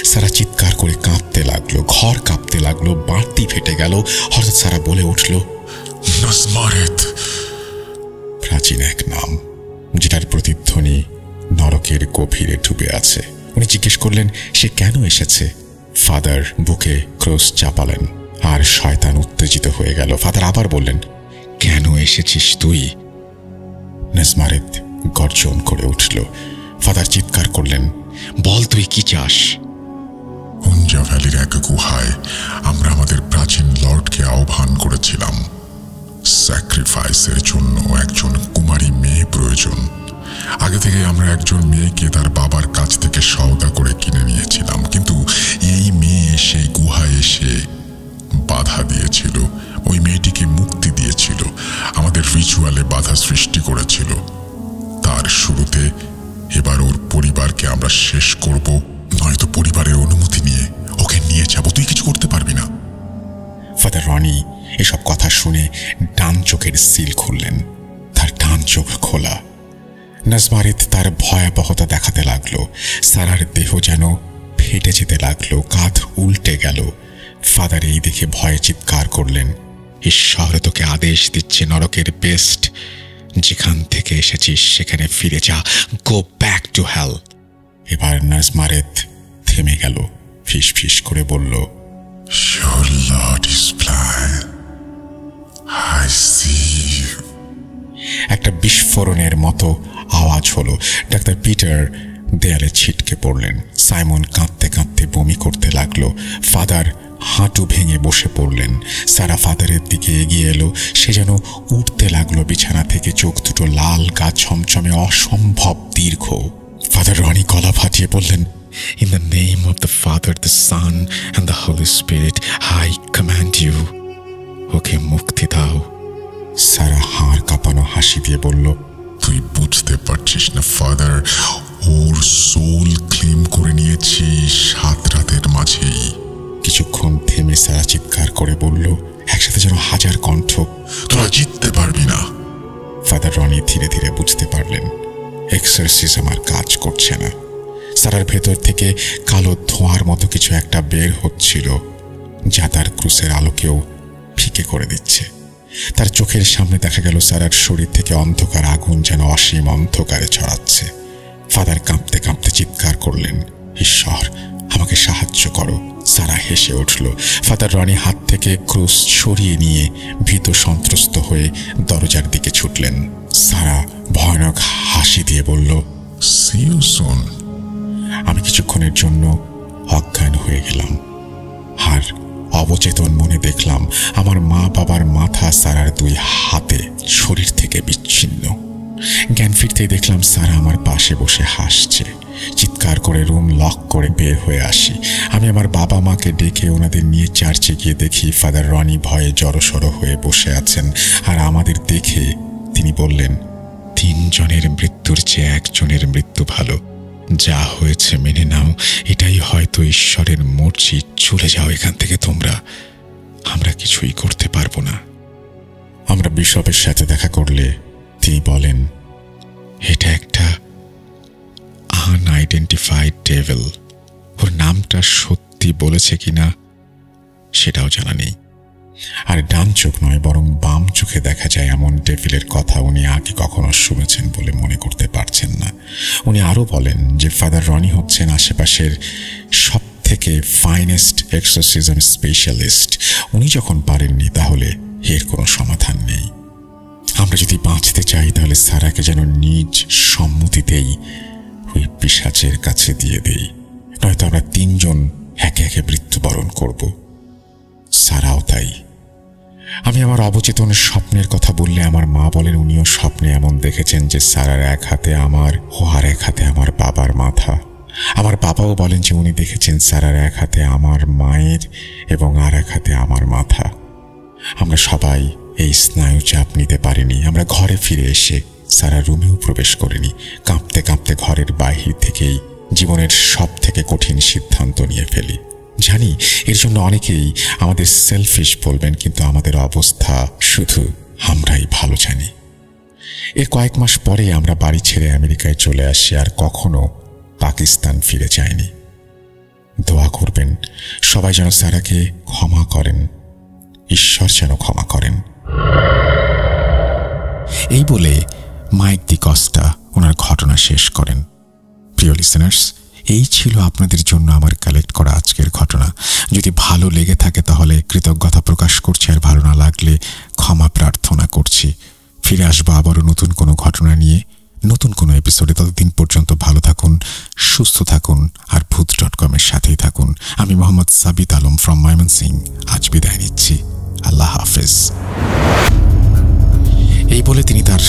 সারা চিৎকার করে কাঁদতে লাগলো, ঘর কাঁপতে লাগলো, বাঁধটি ফেটে গেল। হঠাৎ সারা বলে উঠল, নাজমারেত। প্রাচীন এক নাম, যেটার প্রতিধ্বনি নরকের গভীরে ডুবে আছে। উনি জিজ্ঞেস করলেন, সে কেন এসেছে? ফাদার বুকে ক্রুশ চাপালেন আর শয়তান উত্তেজিত হয়ে গেল। ফাদার আবার বললেন, কেন এসেছিস তুই? নাজমারেত গর্জন করে উঠল। ফাদার চিৎকার করলেন, বল তুই কি চাস? হুঞ্জা ভ্যালির এক গুহায় আমরা আমাদের প্রাচীন লর্ডকে আহ্বান করেছিলাম। স্যাক্রিফাইসের জন্য একজন কুমারী মেয়ে প্রয়োজন। আগে থেকে আমরা একজন মেয়েকে তার বাবার কাছ থেকে সওদা করে কিনে নিয়েছিলাম, কিন্তু এই মেয়ে সেই গুহায় এসে বাধা দিয়েছিল। ওই মেয়েটিকে মুক্তি দিয়েছিল, আমাদের রিচুয়ালে বাধা সৃষ্টি করেছিল। তার শুরুতে এবার ওর পরিবারকে আমরা শেষ করব, নয়তো পরিবারের অনুমতি নিয়ে ওকে নিয়ে যাব। তুই কিছু করতে পারবি না। ফাদার রনি এসব কথা শুনে ডান চোখের সিল খুললেন। তার ডান চোখ খোলা। নাজমারেত তার ভয়াবহতা দেখাতে লাগলো। সারার দেহ যেন ফেটে যেতে লাগলো, কাঁধ উল্টে গেল। ফাদার এই দেখে ভয়ে চিৎকার করলেন, ঈশ্বর তোকে আদেশ দিচ্ছে, নরকের বেস্ট, যেখান থেকে এসেছিস সেখানে ফিরে যা। Go back to hell. এবার নাজমারেত থেমে গেল, ফিস ফিস করে বলল, Your Lord is blind. I see you. একটা বিস্ফোরণের মতো আওয়াজ হলো। ডাক্তার পিটার দেয়ালে ছিটকে পড়লেন। সাইমন কাঁদতে কাঁদতে বমি করতে লাগলো। ফাদার হাঁটু ভেঙে বসে পড়লেন। সারা ফাদারের দিকে এগিয়ে এলো। সে যেন উঠতে লাগলো বিছানা থেকে। চোখ দুটো লাল, গা ছমছমে, অসম্ভব দীর্ঘ। ফাদার রনি গলা ফাটিয়ে বললেন, In the name of the Father, the Son, and the Holy Spirit, I command you, ওকে মুক্তি দাও। সারা হাড় কাঁপানো হাসি দিয়ে বলল, তুই বুঝতে পারছিস না ফাদার, ওর সোল ক্লেম করে নিয়েছি 7 রাতের মাঝেই। কিছুক্ষণ থেমে সারা চিৎকার করে বলল, একসাথে যেন 1000 কণ্ঠ, তোরা জিততে পারবি না। ফাদার রনি ধীরে ধীরে বুঝতে পারলেন এক্সরসিজম আর কাজ করছে না। সারার ভেতর থেকে কালো ধোঁয়ার মতো কিছু একটা বের হচ্ছিল, যা তার ক্রুসের আলোকেও ফিকে করে দিচ্ছে। তার চোখের সামনে দেখা গেল সারার শরীর থেকে অন্ধকার আগুন যেন অসীম অন্ধকারে ছড়াচ্ছে। ফাদার কাঁপতে কাঁপতে চিৎকার করলেন, ঈশ্বর আমাকে সাহায্য করো। সারা হেসে উঠল। ফাদার রনি হাত থেকে ক্রুস সরিয়ে নিয়ে ভীত সন্ত্রস্ত হয়ে দরজার দিকে ছুটলেন। সারা ভয়ানক হাসি দিয়ে বলল, See you soon. আমি কিছুক্ষণের জন্য অজ্ঞান হয়ে গেলাম, আর অবচেতন মনে দেখলাম আমার মা বাবার মাথা সারার দুই হাতে শরীর থেকে বিচ্ছিন্ন। জ্ঞান ফিরতেই দেখলাম সারা আমার পাশে বসে হাসছে। চিৎকার করে রুম লক করে বের হয়ে আসি। আমি আমার বাবা মাকে ডেকে ওনাদের নিয়ে চার্চে গিয়ে দেখি ফাদার রনি ভয়ে জড়সড় হয়ে বসে আছেন, আর আমাদের দেখে তিনি বললেন, 3 জনের মৃত্যুর চেয়ে একজনের মৃত্যু ভালো। যা হয়েছে মেনে নাও, এটাই হয়তো ঈশ্বরের মর্জি। চলে যাও এখান থেকে তোমরা, আমরা কিছুই করতে পারবো না। আমরা বিশপের সাথে দেখা করলে তিনি বলেন, এটা একটা আনআইডেন্টিফাইড ডেভিল। ওর নামটা সত্যি বলেছে কিনা সেটাও জানা নেই। আর ডান চোখ নয় বরং বাম চোখে দেখা যায় এমন ডেভিলের কথা উনি আগে কখনো শুনেছেন বলে মনে করতে পারছেন না। উনি আরও বলেন যে ফাদার রনি হচ্ছেন আশেপাশের সব থেকে ফাইনেস্ট এক্সোরসিজম স্পেশালিস্ট। উনি যখন পারেননি তাহলে এর কোনো সমাধান নেই। আমরা যদি বাঁচতে চাই তাহলে সারাকে যেন নিজ সম্মতিতেই ওই পিশাচের কাছে দিয়ে দেই, নয়তো আমরা 3 জন একে একে মৃত্যুবরণ করব। সারাও তাই। আমি আমার অবচেতনের স্বপ্নের কথা বললে আমার মা বলেন উনিও স্বপ্নে এমন দেখেছেন যে সারার এক হাতে আমার ও আর এক হাতে আমার বাবার মাথা। আমার বাবাও বলেন যে উনি দেখেছেন সারার এক হাতে আমার মায়ের এবং আর এক হাতে আমার মাথা। আমরা সবাই এই স্নায়ু চাপ নিতে পারিনি। আমরা ঘরে ফিরে এসে সারা রুমেও প্রবেশ করিনি। কাঁপতে কাঁপতে ঘরের বাহির থেকেই জীবনের সব থেকে কঠিন সিদ্ধান্ত নিয়ে ফেলি। জানি এর জন্য অনেকেই আমাদের সেলফিশ বলবেন, কিন্তু আমাদের অবস্থা শুধু আমরাই ভালো জানি। এর কয়েক মাস পরে আমরা বাড়ি ছেড়ে আমেরিকায় চলে আসি, আর কখনো পাকিস্তান ফিরে যাইনি। দোয়া করবেন সবাই যেন সারাকে ক্ষমা করেন, ঈশ্বর যেন ক্ষমা করেন। এই বলে মাইক ডি কস্টা ওনার ঘটনা শেষ করেন। প্রিয় লিসেনার্স, এই ছিল আপনাদের জন্য আমার কালেক্ট করা আজকের ঘটনা। যদি ভালো লেগে থাকে তাহলে কৃতজ্ঞতা প্রকাশ করছি, আর ভালো না লাগলে ক্ষমা প্রার্থনা করছি। ফিরে আসবো আবারও নতুন কোনো ঘটনা নিয়ে, নতুন কোনো এপিসোডে। ততদিন পর্যন্ত ভালো থাকুন, সুস্থ থাকুন, আর ভূত.com-এর সাথেই থাকুন। আমি মোহাম্মদ সাবিত আলম ফ্রম ময়মনসিং আজ বিদায় নিচ্ছি। আল্লাহ হাফেজ। এই বলে তিনি তার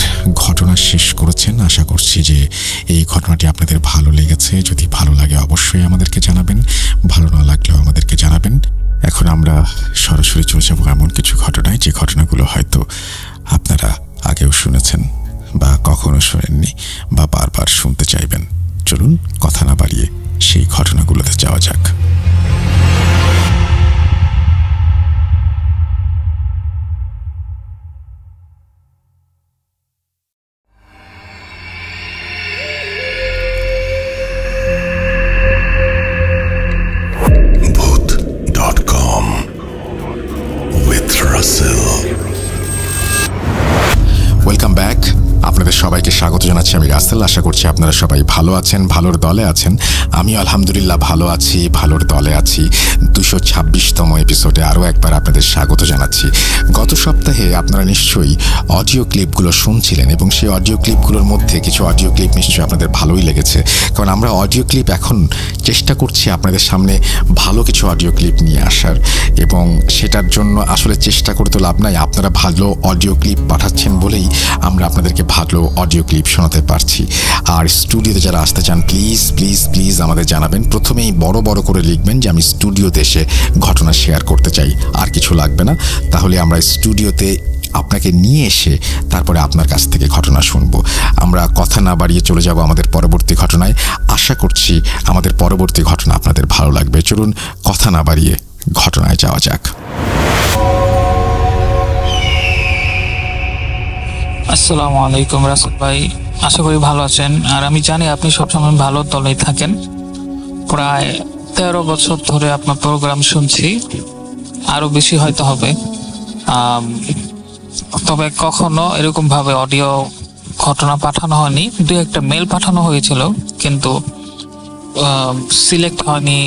ঘটনা শেষ করেছেন। আশা করছি যে এই ঘটনাটি আপনাদের ভালো লেগেছে। যদি ভালো লাগে অবশ্যই আমাদেরকে জানাবেন, ভালো না লাগলেও আমাদেরকে জানাবেন। এখন আমরা সরাসরি চলে যাব এমন কিছু ঘটনায় যে ঘটনাগুলো হয়তো আপনারা আগেও শুনেছেন বা কখনো শোনেননি বা বারবার শুনতে চাইবেন। চলুন কথা না বাড়িয়ে সেই ঘটনাগুলোতে যাওয়া যাক। Welcome back. আপনাদের সবাইকে স্বাগত জানাচ্ছি। আমি রাসেল। আশা করছি আপনারা সবাই ভালো আছেন, ভালোর দলে আছেন। আমি আলহামদুলিল্লাহ ভালো আছি, ভালোর দলে আছি। 226তম এপিসোডে আরও একবার আপনাদের স্বাগত জানাচ্ছি। গত সপ্তাহে আপনারা নিশ্চয়ই অডিও ক্লিপগুলো শুনছিলেন, এবং সেই অডিও ক্লিপগুলোর মধ্যে কিছু অডিও ক্লিপ নিশ্চয়ই আপনাদের ভালোই লেগেছে, কারণ আমরা অডিও ক্লিপ এখন চেষ্টা করছি আপনাদের সামনে ভালো কিছু অডিও ক্লিপ নিয়ে আসার, এবং সেটার জন্য আসলে চেষ্টা করে তো লাভ নাই। আপনারা ভালো অডিও ক্লিপ পাঠাচ্ছেন বলেই আমরা আপনাদেরকে ভালো অডিও ক্লিপ শোনাতে পারছি। আর স্টুডিওতে যারা আসতে চান প্লিজ প্লিজ প্লিজ আমাদের জানাবেন। প্রথমেই বড় বড় করে লিখবেন যে আমি স্টুডিওতে এসে ঘটনা শেয়ার করতে চাই, আর কিছু লাগবে না। তাহলে আমরা স্টুডিওতে আপনাকে নিয়ে এসে তারপরে আপনার কাছ থেকে ঘটনা শুনবো। আমরা কথা না বাড়িয়ে চলে যাব আমাদের পরবর্তী ঘটনায়। আশা করছি আমাদের পরবর্তী ঘটনা আপনাদের ভালো লাগবে। চলুন কথা না বাড়িয়ে ঘটনায় যাওয়া যাক। আসসালামু আলাইকুম রাসেল ভাই, আশা করি ভালো আছেন। আর আমি জানি আপনি সবসময় ভালো দলেই থাকেন। প্রায় 13 বছর ধরে আপনার প্রোগ্রাম শুনছি, আরো বেশি হয়তো হবে। তবে কখনো এরকম ভাবে অডিও ঘটনা পাঠানো হয়নি। 2-1টা মেল পাঠানো হয়েছিল, কিন্তু সিলেক্ট হয়নি,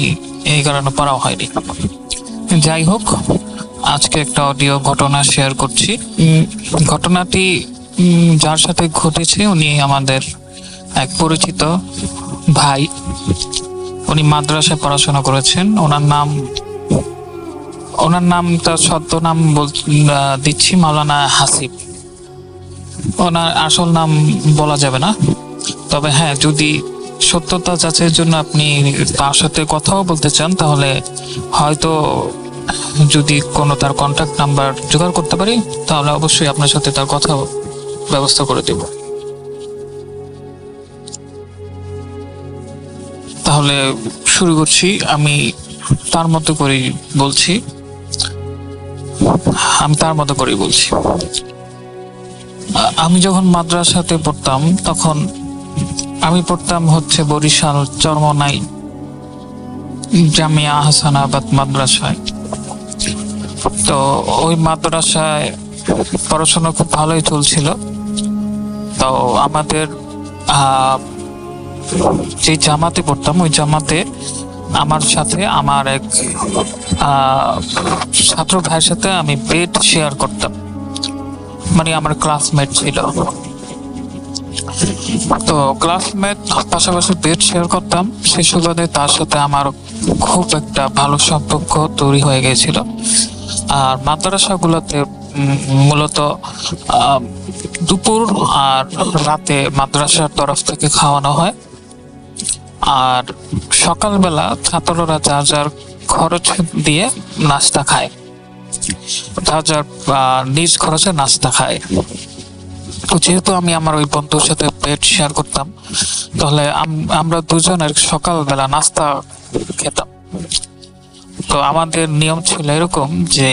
এই কারণে পারাও হয়নি। যাই হোক, আজকে একটা অডিও ঘটনা শেয়ার করছি। ঘটনাটি যার সাথে ঘটেছে উনি আমাদের এক পরিচিত ভাই। উনি মাদ্রাসায় পড়াশোনা করেছেন। ওনার নাম তার সত্য নাম দিচ্ছি মাওলানা হাসিব। ওনার আসল নাম বলা যাবে না, তবে হ্যাঁ, যদি সত্যতা যাচাইয়ের জন্য আপনি তার সাথে কথাও বলতে চান, তাহলে হয়তো যদি কোনো তার কন্ট্যাক্ট নাম্বার জোগাড় করতে পারি, তাহলে অবশ্যই আপনার সাথে তার কথা ব্যবস্থা করে দেব। তাহলে শুরু করছি। আমি তার মতো করেই বলছি। আমি যখন মাদ্রাসাতে পড়তাম, তখন আমি পড়তাম হচ্ছে বরিশাল চরমনাই জামিয়া হাসানাবাদ মাদ্রাসায়। তো ওই মাদ্রাসায় পড়াশোনা খুব ভালোই চলছিল। তো আমাদের যে জামাতে পড়তাম, ওই জামাতে আমার সাথে আমার এক ছাত্র ভাইয়ের সাথে আমি বেড শেয়ার করতাম, মানে আমার ক্লাসমেট ছিল। তো ক্লাসমেট পাশাপাশি বেড শেয়ার করতাম, সেই সুবাদে তার সাথে আমার খুব একটা ভালো সম্পর্ক তৈরি হয়ে গেছিল। আর মাদ্রাসাগুলোতে মূলত দুপুর আর রাতে মাদ্রাসার তরফ থেকে খাওয়ানো হয়। আর সকালবেলা ছাত্ররা যার যার খরচ দিয়ে নাস্তা খায়, যার যার নিজ খরচে নাস্তা খায়। তো যেহেতু আমি আমার ওই বন্ধুর সাথে বেড শেয়ার করতাম, তাহলে আমরা দুজনের সকালবেলা নাস্তা খেতাম। তো আমাদের নিয়ম ছিল এরকম যে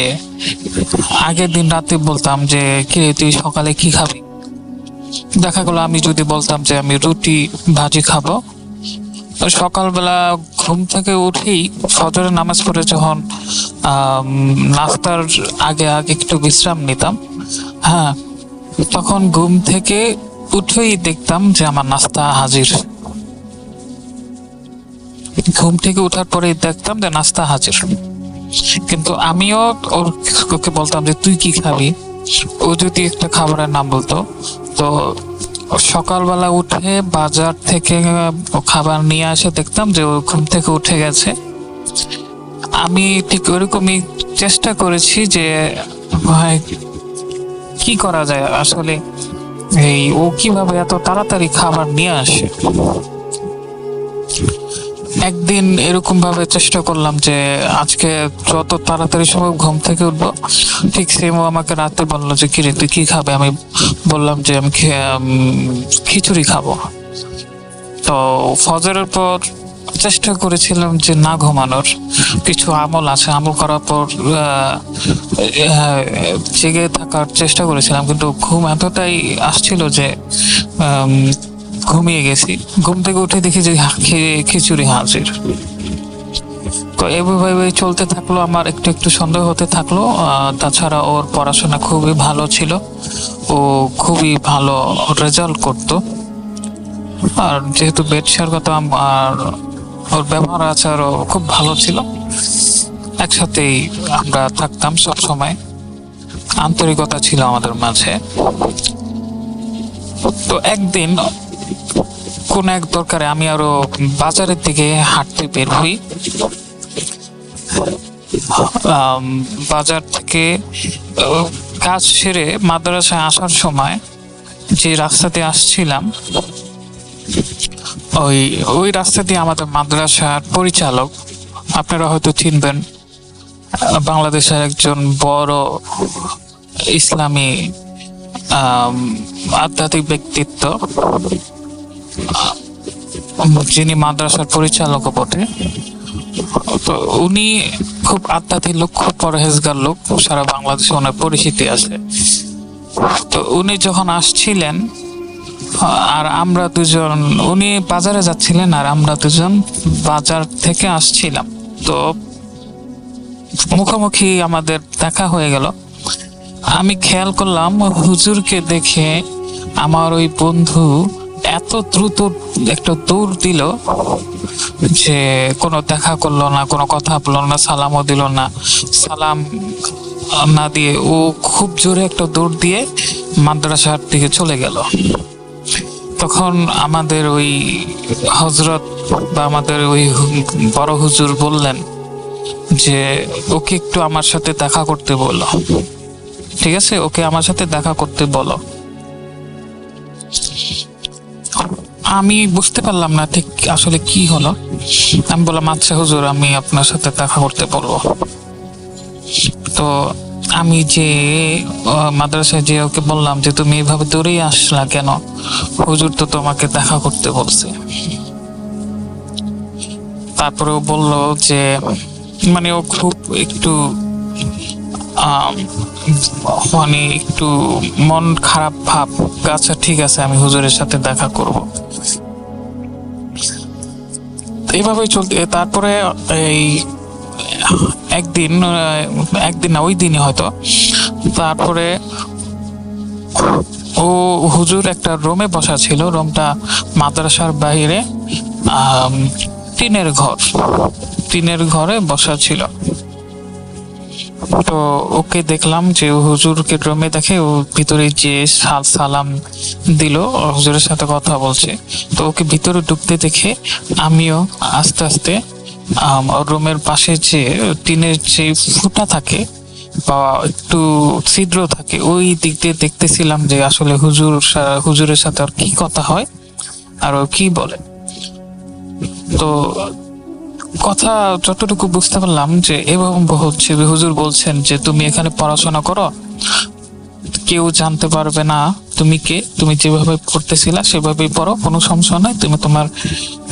আগের দিন রাতে বলতাম যে কি তুই সকালে কি খাবি। দেখা গেল আমি যদি বলতাম যে আমি রুটি ভাজি খাবো, সকালবেলা ঘুম থেকে উঠেই ফজরের নামাজ পড়ে যখন নাস্তার আগে একটু বিশ্রাম নিতাম, হ্যাঁ, তখন ঘুম থেকে উঠেই দেখতাম যে আমার নাস্তা হাজির। ঘুম থেকে ওঠার পরে দেখতাম যে নাস্তা হাজির। কিন্তু আমিও ওকে বলতাম যে তুই কি খাবি। ও যদি একটা খাবারের নাম বলতো, তো সকালবেলা উঠে বাজার থেকে খাবার নিয়ে আসে দেখতাম যে ও ঘুম থেকে উঠে গেছে। আমি ঠিক ওরকমই চেষ্টা করেছি যে ভাই কি করা যায় আসলে, এই ও কিভাবে এত তাড়াতাড়ি খাবার নিয়ে আসে। একদিন এরকম ভাবে চেষ্টা করলাম যে আজকে যত তাড়াতাড়ি সম্ভব ঘুম থেকে উঠবো। ঠিক সেম ও আমাকে রাতে বললো যে কিরে তুই কি খাবে। আমি বললাম যে আমি খিচুড়ি খাবো। তো ফজরের পর চেষ্টা করেছিলাম যে না ঘুমানোর, কিছু আমল আছে, আমল করার পর জেগে থাকার চেষ্টা করেছিলাম, কিন্তু ঘুম এতটাই আসছিল যে ঘুমিয়ে গেছি। ঘুম থেকে উঠে দেখি যে খিচুড়ি হাজির। তো এভাবে চলতে থাকলো, আমার একটু একটু সন্দেহ হতে থাকলো। তাছাড়া ওর পড়াশোনা খুবই ভালো ছিল, ও খুবই ভালো রেজাল্ট করতো। আর যেহেতু বেড শেয়ার করতাম আর ওর ব্যবহার আচারও খুব ভালো ছিল, একসাথেই আমরা থাকতাম সব সময়, আন্তরিকতা ছিল আমাদের মাঝে। তো একদিন কোন এক দরকারে আমি আরো বাজারের দিকে হাঁটতে বের হই। বাজার থেকে কাজ সেরে মাদ্রাসায় আসার সময় যে রাস্তাতে আসছিলাম, ওই রাস্তা দিয়ে আমাদের মাদ্রাসার পরিচালক, আপনারা হয়তো চিনবেন, বাংলাদেশের একজন বড় ইসলামী আধ্যাত্মিক ব্যক্তিত্ব, যিনি মাদ্রাসার পরিচালকও বটে। তো উনি খুব আধ্যাত্মিক লোক, খুব পরহেজগার লোক, সারা বাংলাদেশে ওনার পরিচিতি আছে। তো উনি যখন আসছিলেন আর আমরা দুজন, উনি বাজারে যাচ্ছিলেন আর আমরা দুজন বাজার থেকে আসছিলাম, তো মুখোমুখি আমাদের দেখা হয়ে গেল। আমি খেয়াল করলাম হুজুরকে দেখে আমার ওই বন্ধু এত দ্রুত একটা দৌড় দিল যে কোনো দেখা করলো না, কোনো কথা বললো না, সালামও দিল না। সালাম না দিয়ে ও খুব জোরে একটা দৌড় দিয়ে মাদ্রাসার দিকে চলে গেল। তখন আমাদের ওই হযরত বা আমাদের ওই বড় হুজুর বললেন যে ওকে একটু আমার সাথে দেখা করতে বলো, ঠিক আছে, ওকে আমার সাথে দেখা করতে বলো। আমি বুঝতে পারলাম না ঠিক আসলে কি হলো। আমি বললাম আচ্ছা হুজুর, আমি আপনার সাথে দেখা করতে বলবো। তো আমি যে মাদ্রাসায় যে ওকে বললাম যে তুমি এইভাবে দৌড়েই আসলা কেন, হুজুর তো তোমাকে দেখা করতে বলছে। তারপরে ও বললো যে মানে ও খুব একটু মানে একটু মন খারাপ ভাব, আচ্ছা ঠিক আছে আমি হুজুরের সাথে দেখা করব। এইভাবেই চলতে, তারপরে এই একদিন না ওই দিনই হয়তো, তারপরে ও হুজুর একটা রুমে বসা ছিল, রুমটা মাদ্রাসার বাইরে টিনের ঘরে বসা ছিল। তো ওকে দেখলাম যে হুজুরকে রুমে দেখে ও ভিতরে যে সালাম দিল, হুজুরের সাথে কথা বলছে। তো ওকে ভিতরে ঢুকতে দেখে আমিও আস্তে আস্তে রুমের পাশে যে টিনের যে ফুটা থাকে বা একটু ছিদ্র থাকে ওই দিক দিয়ে দেখতেছিলাম যে আসলে হুজুরের সাথে আর কি কথা হয় আর ও কি বলে। তো কথা যতটুকু বুঝতে পারলাম যে এবং হচ্ছে হুজুর বলছেন যে তুমি এখানে পড়াশোনা করো, কেউ জানতে পারবে না তুমি কে, তুমি যেভাবে পড়তেছিলা সেভাবেই পড়ো, কোনো সমস্যা নাই, তুমি তোমার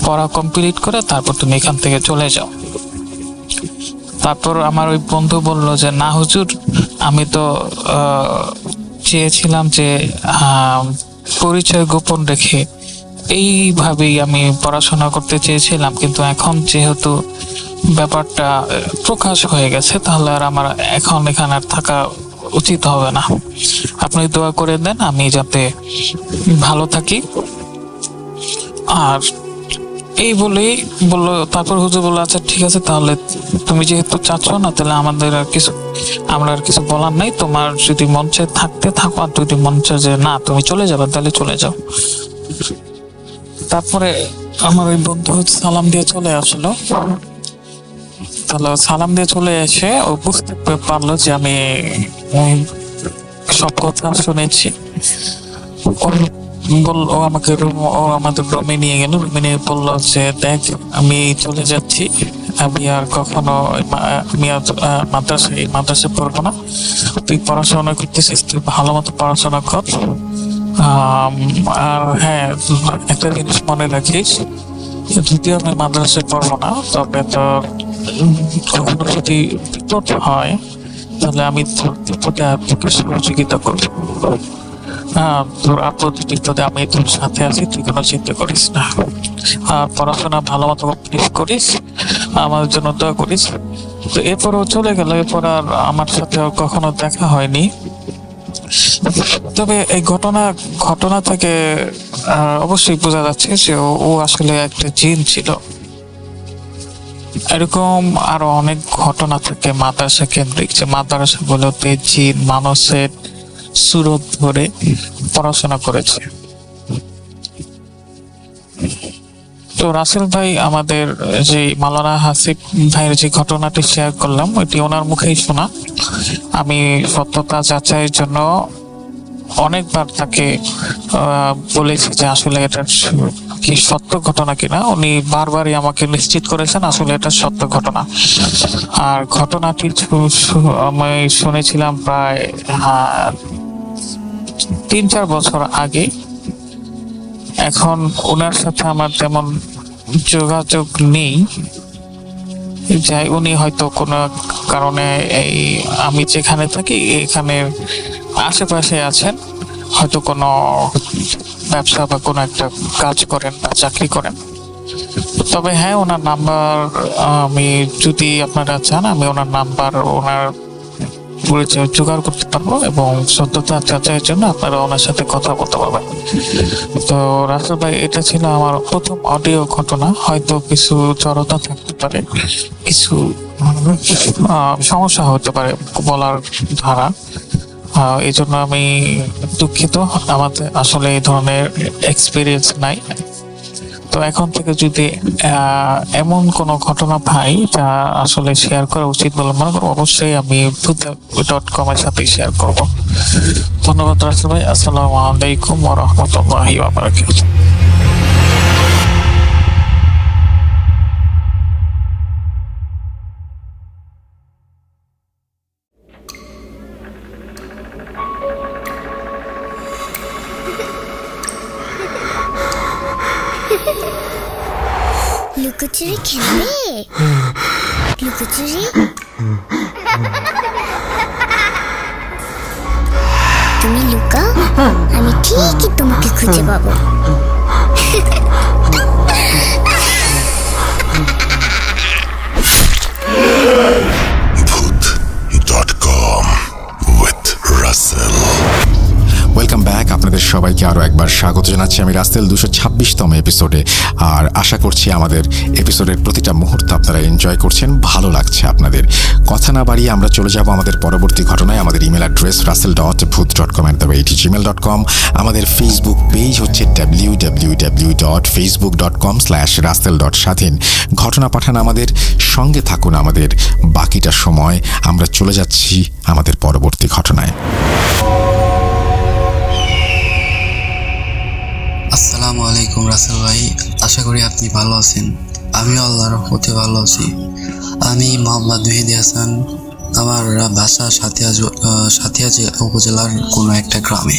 পড়া কমপ্লিট করে তারপর তুমি এখান থেকে চলে যাও। তারপর আমার ওই বন্ধু বলল যে না হুজুর, আমি তো চেয়েছিলাম যে পরিচয় গোপন রেখে এইভাবেই আমি পড়াশোনা করতে চেয়েছিলাম, কিন্তু এখন যেহেতু ব্যাপারটা প্রকাশ হয়ে গেছে তাহলে আর আমার এখন এখানে আর থাকা উচিত হবে না, আপনি দোয়া করে দেন আমি যাতে ভালো থাকি। আর এই বলেই বললো, তারপর হুজুর বললো আচ্ছা ঠিক আছে, তাহলে তুমি যেহেতু চাচ্ছ না তাহলে আমরা আর কিছু বলার নাই, তোমার যদি মন চায় থাকতে থাকো, আর যদি মন চায় যে না তুমি চলে যাবে তাহলে চলে যাও। তারপরে আমার ওই বন্ধু সালাম দিয়ে চলে আসলো। তাহলে সালাম দিয়ে চলে এসে ও বুঝতে পারলো যে আমি সব কথা শুনেছি। ও আমাকে আমাদের রুমে নিয়ে গেল, রুমে নিয়ে বললো যে দেখ আমি চলে যাচ্ছি, আমি আর কখনো মাদ্রাসায় পড়বো না, তুই পড়াশোনা করতেছিস, তুই ভালো মতো পড়াশোনা কর। আর হ্যাঁ একটা জিনিস মনে রাখিস, যদিও আমি মাদ্রাসায় পড়বো না তবে তোর কখনো যদি বিপদ হয় তাহলে আমি তোর বিপদে তোকে সহযোগিতা করবো। তোর আপদ বিপদে আমি তোর সাথে আছি, তুই কোনো চিন্তা করিস না। আর পড়াশোনা ভালো মতো কমপ্লিট করিস, আমার জন্য দোয়া করিস। তো এরপরও চলে গেল, এরপর আর আমার সাথে কখনো দেখা হয়নি। তবে এই ঘটনা থেকে অবশ্যই বোঝা যাচ্ছে যে ও আসলে একটা জিন ছিল। এরকম আরো অনেক ঘটনা থাকে মাদ্রাসা কেন্দ্রিক, যে মাদ্রাসাগুলোতে জিন মানুষের সুরত ধরে পড়াশোনা করেছে। তো রাসেল ভাই আমাদের যে মাওলানা হাসিব ভাইয়ের যে ঘটনাটি শেয়ার করলাম ওইটি ওনার মুখেই শোনা। আমি সত্যতা যাচাইয়ের জন্য অনেকবার তাকে বলেছি যে আসলে এটা কি সত্য ঘটনা কিনা, উনি বারবারই আমাকে নিশ্চিত করেছেন আসলে এটা সত্য ঘটনা। আর ঘটনাটি আমি শুনেছিলাম প্রায় 3-4 বছর আগে। এখন ওনার সাথে আমার তেমন যোগাযোগ নেই, যাই উনি হয়তো কোনো কারণে এই আমি যেখানে থাকি এখানে আশেপাশে আছেন, হয়তো কোনো ব্যবসা বা কোনো একটা কাজ করেন বা চাকরি করেন। তবে হ্যাঁ ওনার নাম্বার আমি যদি আপনারা চান আমি ওনার নাম্বার ওনার পরিচয় জোগাড় করতে পারবো এবং সত্যতা যাচাইয়ের জন্য আপনারা ওনার সাথে কথা বলতে পারবেন। তো রাসেল ভাই এটা ছিল আমার প্রথম অডিও ঘটনা, হয়তো কিছু জড়তা থাকতে পারে, কিছু সমস্যা হতে পারে বলার ধারা, এই জন্য আমি দুঃখিত, আমাদের আসলে এই ধরনের এক্সপিরিয়েন্স নাই। তো এখন থেকে যদি এমন কোনো ঘটনা পাই যা আসলে শেয়ার করা উচিত বলে মনে করবো, অবশ্যই আমি ভূত.com এর সাথে শেয়ার করব। ধন্যবাদ রাসেল ভাই। আসসালামু আলাইকুম ওয়া রাহমাতুল্লাহি ওয়া বারাকাতুহু। লুকোচুরি খেলবে? লুকোচুরি তুমি লুকাও, আমি ঠিকই তোমাকে খুঁজে পাবো। Voot.com with Russell. Welcome back. আপনাদের সবাইকে আরও একবার স্বাগত জানাচ্ছি আমি রাসেল 226তম এপিসোডে। আর আশা করছি আমাদের এপিসোডের প্রতিটা মুহূর্ত আপনারা এনজয় করছেন, ভালো লাগছে আপনাদের। কথা না বাড়িয়ে আমরা চলে যাব আমাদের পরবর্তী ঘটনায়। আমাদের ইমেল অ্যাড্রেস russell.voot.com@gmail.com। আমাদের ফেসবুক পেজ হচ্ছে www.facebook.com/russell.স্বাধীন। ঘটনা পাঠান আমাদের, সঙ্গে থাকুন আমাদের বাকিটা সময়। আমরা চলে যাচ্ছি আমাদের পরবর্তী ঘটনায়। আসসালামু আলাইকুম রাসেল ভাই, আশা করি আপনি ভালো আছেন। আমি আল্লাহর রহমতে ভালো আছি। আমি মোহাম্মদ মেহেদি হাসান, আমার বাসা সাথিয়া উপজেলার কোনো একটা গ্রামে।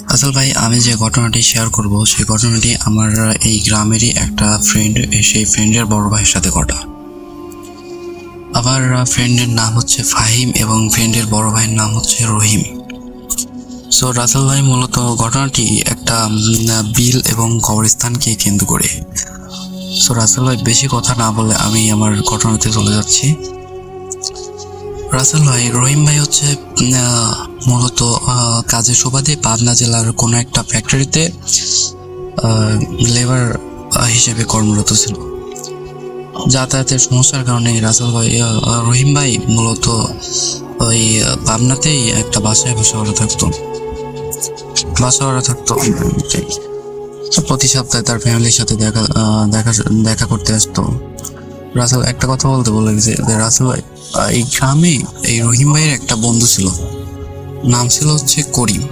রাসেল ভাই, আমি যে ঘটনাটি শেয়ার করব সেই ঘটনাটি আমার এই গ্রামেরই একটা ফ্রেন্ড, সেই ফ্রেন্ডের বড় ভাইয়ের সাথে ঘটা। আমার ফ্রেন্ডের নাম হচ্ছে ফাহিম এবং ফ্রেন্ডের বড় ভাইয়ের নাম হচ্ছে রহিম। সো রাসেল ভাই, মূলত ঘটনাটি একটা বিল এবং কবরস্থানকে কেন্দ্র করে। সো রাসেল ভাই, বেশি কথা না বলে আমি আমার ঘটনাতে চলে যাচ্ছি। রাসেল ভাই, রহিম ভাই হচ্ছে মূলত কাজের সুবাদে পাবনা জেলার কোনো একটা ফ্যাক্টরিতে লেবার হিসেবে কর্মরত ছিল। যাতায়াতের সমস্যার কারণে রাসেল ভাই, রহিম ভাই মূলত ওই পাবনাতেই একটা বাসায় বাসা থাকতো। প্রতি সপ্তাহে তার ফ্যামিলির সাথে দেখা করতে আসতো। রাসেল একটা কথা বলতে বলে গেছে, রাসেল ভাই, এই গ্রামে এই রহিম ভাইয়ের একটা বন্ধু ছিল, নাম ছিল হচ্ছে করিম।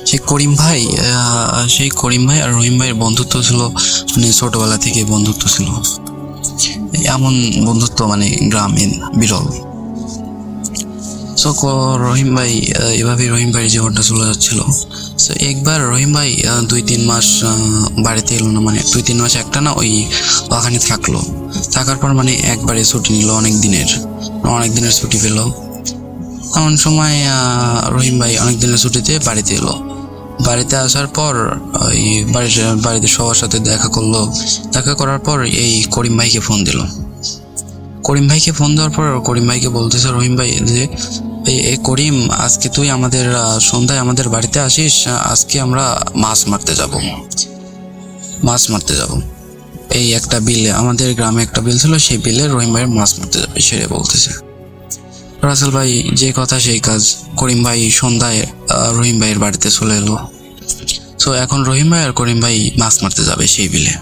সেই করিম ভাই আর রহিম ভাইয়ের বন্ধুত্ব ছিল, মানে ছোটবেলা থেকে বন্ধুত্ব ছিল। এমন বন্ধুত্ব মানে গ্রামে বিরল। সো রহিম ভাই এভাবে রহিম ভাইয়ের জীবনটা চলে যাচ্ছিল। সো একবার রহিম ভাই 2-3 মাস বাড়িতে এলো না, মানে 2-3 মাস একটা না ওখানে থাকলো। থাকার পর মানে একবারে ছুটি নিল, অনেক দিনের ছুটি পেল। এমন সময় রহিম ভাই অনেক দিনের ছুটিতে বাড়িতে এলো। বাড়িতে আসার পর ওই বাড়িতে সবার সাথে দেখা করলো। দেখা করার পর এই করিম ভাইকে ফোন দিল। করিম ভাইকে ফোন দেওয়ার পর করিম ভাইকে বলতেছে রহিম ভাই যে, এই করিম, আজকে তুই আমাদের সন্ধ্যায় আমাদের বাড়িতে আসিস, আজকে আমরা মাছ মারতে যাব। এই একটা বিলে, আমাদের গ্রামে একটা বিল ছিল, সেই বিলে রহিম ভাই মাছ মারতে যাবে সেটা বলতেছে। রাসেল ভাই যে কথা সেই কাজ, করিম ভাই সন্ধ্যায় রহিম ভাইয়ের বাড়িতে চলে এলো। তো এখন রহিম ভাই আর করিম ভাই মাছ মারতে যাবে সেই বিলে।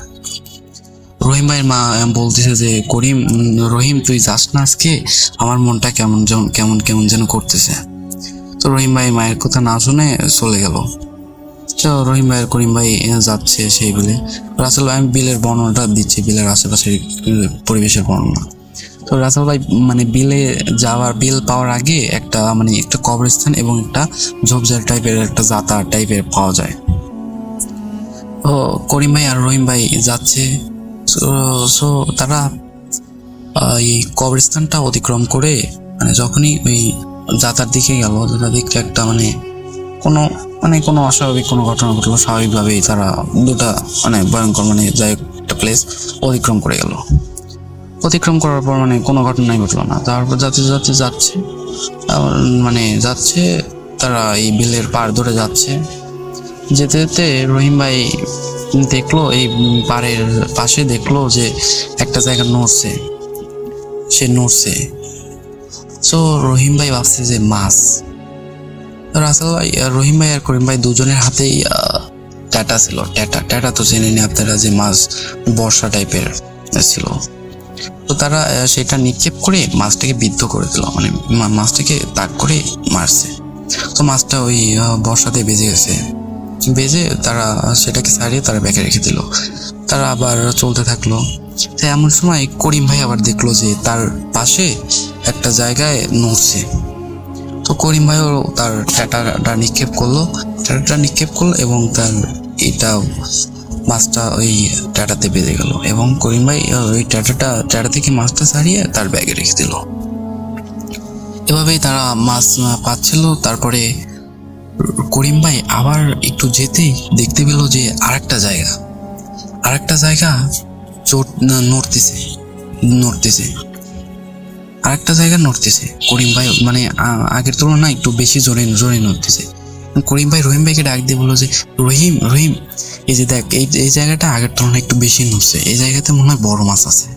রহিম ভাইয়ের মা বলতেছে যে, রহিম তুই যাস না আজকে, আমার মনটা কেমন যেন করতেছে। তো রহিম ভাই মায়ের কথা না শুনে চলে গেল। তো রহিম ভাই আর করিম ভাই যাচ্ছে সেই বিলে। রাসেল ভাই, আমি বিলের বর্ণনাটা দিচ্ছি, বিলের আশেপাশের পরিবেশের বর্ণনা। তো রাসেল ভাই মানে বিল পাওয়ার আগে একটা কবরস্থান এবং একটা ঝোপঝাড় টাইপের একটা জাতা টাইপের পাওয়া যায়। তো করিম ভাই আর রহিম ভাই যাচ্ছে। সো তারা এই কবরস্থানটা অতিক্রম করে যখনই ওই যাতার দিকে গেল, যেটা দেখতে একটা কোনো অস্বাভাবিক কোনো ঘটনা ঘটলো। স্বাভাবিকভাবেই তারা দুটা ভয়ঙ্কর যাই একটা প্লেস অতিক্রম করে গেল। অতিক্রম করার পর কোনো ঘটনাই ঘটলো না। তারপর যাচ্ছে তারা এই বিলের পাড় ধরে যাচ্ছে। যেতে যেতে রহিম ভাই দেখলো, এই পাড়ের পাশে দেখলো যে একটা জায়গা নড়ছে। সো রহিম ভাই ভাবছে যে মাছ, রাসেল ভাই, রহিম ভাই আর করিম ভাই দুজনের হাতেই ট্যাটা ছিল। ট্যাটা তো জেনে নিন আপনারা, যে মাছ বর্ষা টাইপের ছিল। তো তারা সেটা নিক্ষেপ করে মাছটাকে বিদ্ধ করে দিল, মানে মাছটাকে তাক করে মারছে। তো মাছটা ওই বর্ষাতে বেজে তারা সেটাকে ছাড়িয়ে তারা ব্যাগে রেখে দিল। তারা আবার চলতে থাকলো। এমন সময় করিম ভাই আবার দেখলো যে তার পাশে একটা জায়গায় নড়ছে। তো করিম ভাইও তার ট্যাটাটা নিক্ষেপ করলো এবং তার এটাও মাছটা ওই ট্যাটাতে বেঁধে গেল, এবং করিম ভাই ওই ট্যাটা থেকে মাছটা ছাড়িয়ে তার ব্যাগে রেখে দিল। এভাবেই তারা মাছ পাচ্ছিল। তারপরে করিম ভাই আবার একটু যেতেই দেখতে পেল যে আরেকটা জায়গা নড়তেছে। করিম ভাই মানে আগের তুলনায় একটু বেশি জোরে নড়তেছে। করিম ভাই রহিম ভাইকে ডাক দিয়ে বললো যে রহিম, এই যে দেখ, এই জায়গাটা আগের তুলনায় একটু বেশি নড়ছে, এই জায়গাতে মনে হয় বড় মাছ আছে।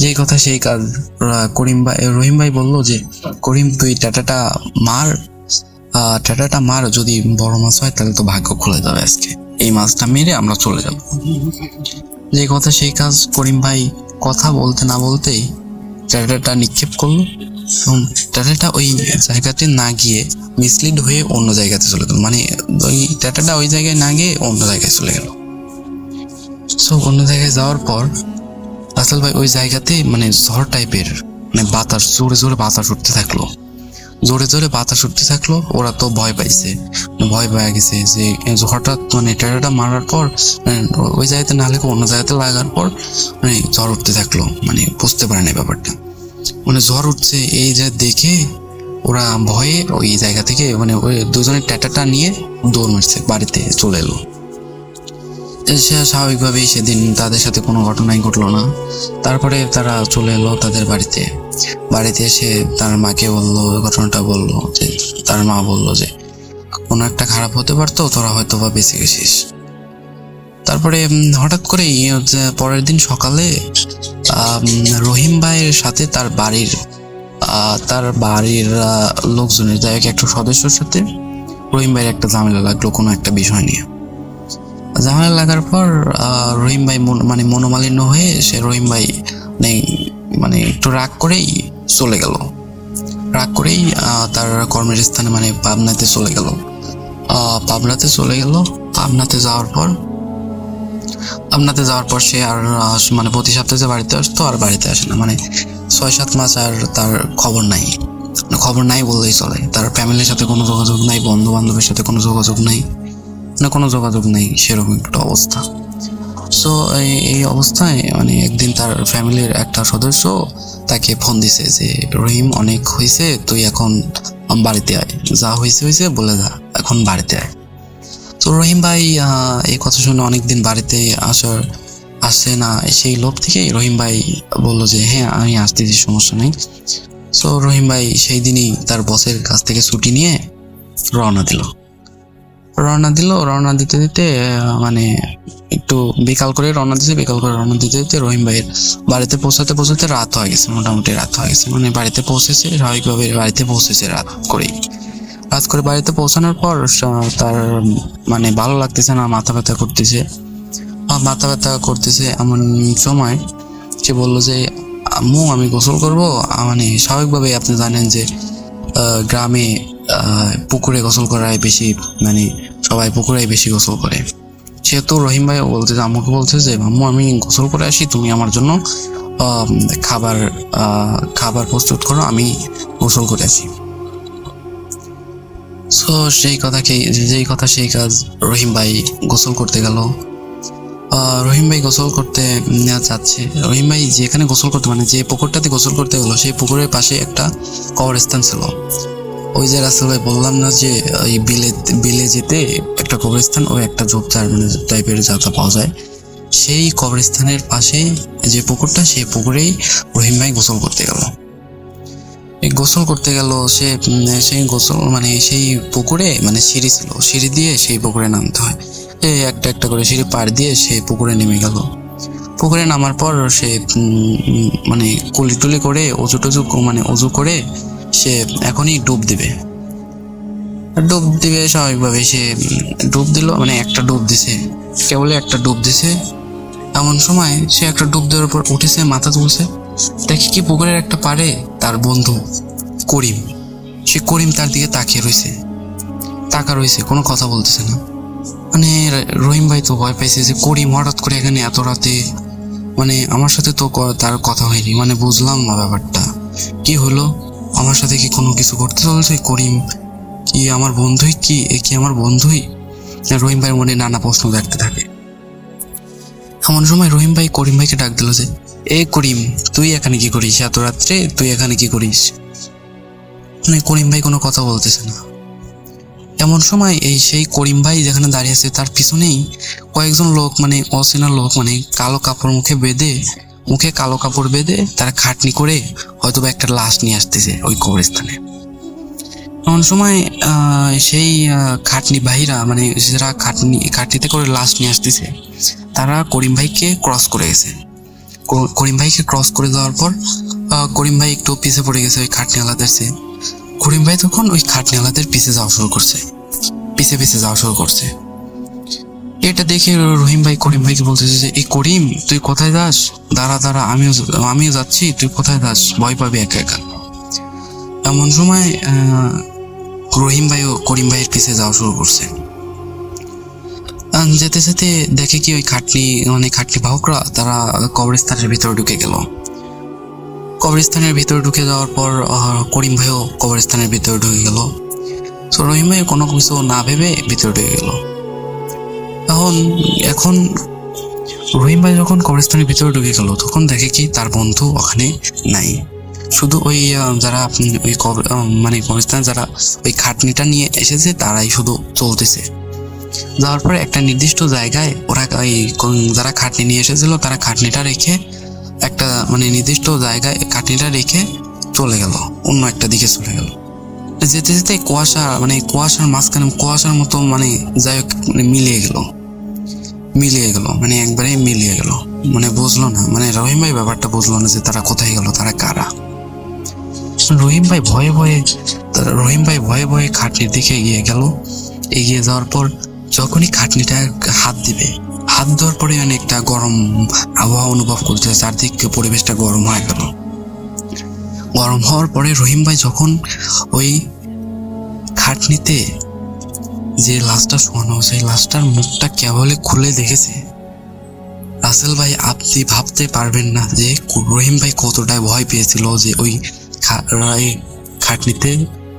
যে কথা সেই কাজ। রহিম ভাই বললো যে করিম, তুই ট্যাটাটা মার, যদি বড় মাছ হয় তাহলে তো ভাগ্য খুলে যাবে আজকে, এই মাছটা মেরে আমরা চলে যাব। যে কথা সেই কাজ। করিম ভাই কথা বলতে না বলতেই ট্যাটাটা নিক্ষেপ করলো, এবং ট্যাটাটা ওই জায়গাতে না গিয়ে মিসলিড হয়ে অন্য জায়গাতে চলে গেল, মানে ওই ট্যাটাটা ওই জায়গায় না গিয়ে অন্য জায়গায় চলে গেল। সো অন্য জায়গায় যাওয়ার পর রাসেল ভাই ওই জায়গাতে মানে ঝড় টাইপের, মানে বাতাস, জোরে বাতাস উঠতে থাকলো। ওরা তো ভয় পেয়ে গেছে যে ঝড়টা, মানে ট্যাটাটা মারার পর ওই জায়গাতে না লেগে অন্য জায়গাতে লাগার পর মানে ঝড় উঠতে থাকলো, মানে বুঝতে পারে না ব্যাপারটা, মানে ঝড় উঠছে এই যে দেখে ওরা ভয়ে ওই জায়গা থেকে মানে ওই দুজনের ট্যাটাটা নিয়ে দৌড় মারছে, বাড়িতে চলে এলো। স্বাভাবিকভাবেই সেদিন তাদের সাথে কোনো ঘটনাই ঘটলো না। তারপরে তারা চলে এলো তাদের বাড়িতে এসে তার মাকে ঘটনাটা বললো, যে তার মা বললো যে কোনো একটা খারাপ হতে পারতো, তোরা হয়তো বা বেঁচে গেছিস। তারপরে হঠাৎ করেই পরের দিন সকালে রহিম ভাইয়ের সাথে তার বাড়ির লোকজনের একটা সদস্যর সাথে রহিম ভাইয়ের একটা ঝামেলা লাগলো কোনো একটা বিষয় নিয়ে। ঝামেলা লাগার পর রহিম ভাই মানে মনোমালিন্য হয়ে রহিম ভাই মানে একটু রাগ করেই তার কর্মের স্থানে মানে পাবনাতে চলে গেল। পাবনাতে যাওয়ার পর সে আর মানে প্রতি সপ্তাহে যে বাড়িতে আসতো আর বাড়িতে আসে না, মানে 6-7 মাস আর তার খবর নাই বললেই চলে। তার ফ্যামিলির সাথে কোনো যোগাযোগ নাই, বন্ধু বান্ধবের সাথে কোনো যোগাযোগ নাই, সেরকম একটা অবস্থা। সো এই অবস্থায় মানে একদিন তার ফ্যামিলির একটা সদস্য তাকে ফোন দিছে যে রহিম, অনেক হয়েছে, তুই এখন বাড়িতে আয়, যা হয়েছে বলে যা, এখন বাড়িতে আয়। তো রহিম ভাই এই কথা শুনে অনেকদিন বাড়িতে আসে না, সেই লোভ থেকে রহিম ভাই বললো যে হ্যাঁ আমি আসতেছি, সমস্যা নেই। সো রহিম ভাই সেই দিনই তার বসের কাছ থেকে ছুটি নিয়ে রওনা দিতে মানে একটু বিকাল করে রওনা দিতে রহিম ভাইয়ের বাড়িতে পৌঁছাতে রাত হয়ে গেছে, মোটামুটি রাত হয়ে গেছে, মানে বাড়িতে পৌঁছেছে স্বাভাবিকভাবে রাত করে বাড়িতে পৌঁছানোর পর তার মানে ভালো লাগতেছে না, মাথা ব্যথা করতেছে। এমন সময় সে বললো যে আম্মু, আমি গোসল করবো। মানে স্বাভাবিকভাবে আপনি জানেন যে গ্রামে পুকুরে গোসল করায় বেশি, মানে সবাই পুকুরে বেশি গোসল করে। সেহেতু রহিম ভাই বলছে, আম্মুকে বলছে যে আম্মু, আমি গোসল করে আসি, তুমি আমার জন্য খাবার প্রস্তুত করো, আমি গোসল করে আসি। সো যেই কথা সেই কাজ। রহিম ভাই গোসল করতে গেল। রহিম ভাই গোসল করতে যাচ্ছে। রহিম ভাই যেখানে গোসল করতে, মানে যে পুকুরটাতে গোসল করতে গেল, সেই পুকুরের পাশে একটা কবরস্থান ছিল। ওই যে রাসেল ভাই বললাম না যে ওই বিলে যেতে একটা কবরস্থান, ওই একটা ঝোপঝাড় মানে টাইপের জায়গা পাওয়া যায়, সেই কবরস্থানের পাশে যে পুকুরটা, সেই পুকুরেই রহিম ভাই গোসল করতে গেল। সেই গোসল মানে সেই পুকুরে মানে সিঁড়ি ছিল, সিঁড়ি দিয়ে সেই পুকুরে নামতে হয়। একটা করে সিঁড়ি পার দিয়ে সে পুকুরে নেমে গেল। পুকুরে নামার পর সে মানে কুলি টুলি করে অজু করে সে এখনই ডুব দিবে। ডুব দিবে স্বাভাবিকভাবে, সে ডুব দিল, মানে একটা ডুব দিছে, কেবলই একটা ডুব দিছে। এমন সময় সে একটা ডুব দেওয়ার পর উঠেছে, মাথা তুলছে, দেখে কি পুকুরের একটা পাড়ে তার বন্ধু করিম। সে করিম তার দিকে তাকিয়ে রয়েছে, কোনো কথা বলতেছে না। মানে রহিম ভাই তো ভয় পাইছে যে করিম হঠাৎ করে এখানে এত রাতে, মানে আমার সাথে তো তার কথা হয়নি, মানে বুঝলাম না ব্যাপারটা কি হলো, আমার সাথে কি কোনো কিছু করতে চলছে, করিম কি আমার বন্ধুই, কি এ কি আমার বন্ধুই? রহিম ভাইয়ের মনে নানা প্রশ্ন জাগতে থাকে। এমন সময় রহিম ভাই করিম ভাইকে ডাক দিল যে, এ করিম, তুই এখানে কি করিস এত রাত্রে, তুই এখানে কি করিস? মানে করিম ভাই কোনো কথা বলতেছে না। এমন সময় সেই করিম ভাই যেখানে দাঁড়িয়ে আছে তার পিছনেই কয়েকজন লোক, মানে অচেনা লোক, মানে কালো কাপড় মুখে কালো কাপড় বেঁধে তারা খাটনি করে হয়তো বা একটা লাশ নিয়ে আসতেছে ওই কবরস্থানে। এমন সময় সেই খাটনি ভাইরা, মানে যারা খাটনিতে করে লাশ নিয়ে আসতেছে, তারা করিম ভাইকে ক্রস করে গেছে। করিম ভাইকে ক্রস করে দেওয়ার পর করিম ভাই একটু পিছে পড়ে গেছে ওই খাটনিওয়ালাদের সে। করিম ভাই তখন ওই খাটনিওয়ালাদের পিছে যাওয়া শুরু করছে। এটা দেখে রহিম ভাই করিম ভাইকে বলতেছে যে, এই করিম, তুই কোথায় যাস? দাঁড়া, আমিও যাচ্ছি, তুই কোথায় যাস? ভয় পাবি একা একা। এমন সময় রহিম ভাইও করিম ভাইয়ের পিছে যাওয়া শুরু করছে। যেতে যেতে দেখে কি ওই খাটনি বাহকরা তারা কবরস্থানের ভিতরে ঢুকে গেল। কবরস্থানের ভিতরে ঢুকে যাওয়ার পর করিম ভাইও কবরস্থানের ভিতরে ঢুকে গেল। তো রহিম ভাই কোনো কিছু না ভেবে ভিতরে ঢুকে গেল। এখন রহিম ভাই যখন কবরস্থানের ভিতরে ঢুকে গেল, তখন দেখে কি তার বন্ধু ওখানে নাই। শুধু ওই যারা ওই কবরস্থানে যারা ওই খাটনিটা নিয়ে এসেছে তারাই শুধু চলতেছে। যাওয়ার পরে একটা নির্দিষ্ট জায়গায় ওরা যারা খাটনি নিয়ে এসেছিল তারা খাটনিটা রেখে একটা নির্দিষ্ট জায়গায় খাটনিটা রেখে চলে গেল, অন্য একটা দিকে চলে গেল। যেতে যেতে কুয়াশার মাঝখানে কুয়াশার মতো যাই হোক মিলিয়ে গেল, একবারে মিলিয়ে গেল। বুঝলো না, রহিম ভাই ব্যাপারটা বুঝলো না যে তারা কোথায় গেল, তারা কারা। রহিম ভাই ভয়ে ভয়ে খাটনির দিকে এগিয়ে গেল। এগিয়ে যাওয়ার পর যখনই খাটনিটা হাত দেওয়ার পরে একটা গরম আবহাওয়া অনুভব করছে, চারদিকে পরিবেশটা গরম হয়ে গেল। গরম হওয়ার পরে রহিম ভাই যখন ওই খাটনিতে যে লাশটা শোয়ানো, সেই লাশটার মুখটা কেবলই খুলে দেখেছে, রাসেল ভাই আপনি ভাবতে পারবেন না যে রহিম ভাই কতটা ভয় পেয়েছিল যে ওই খাটনিতে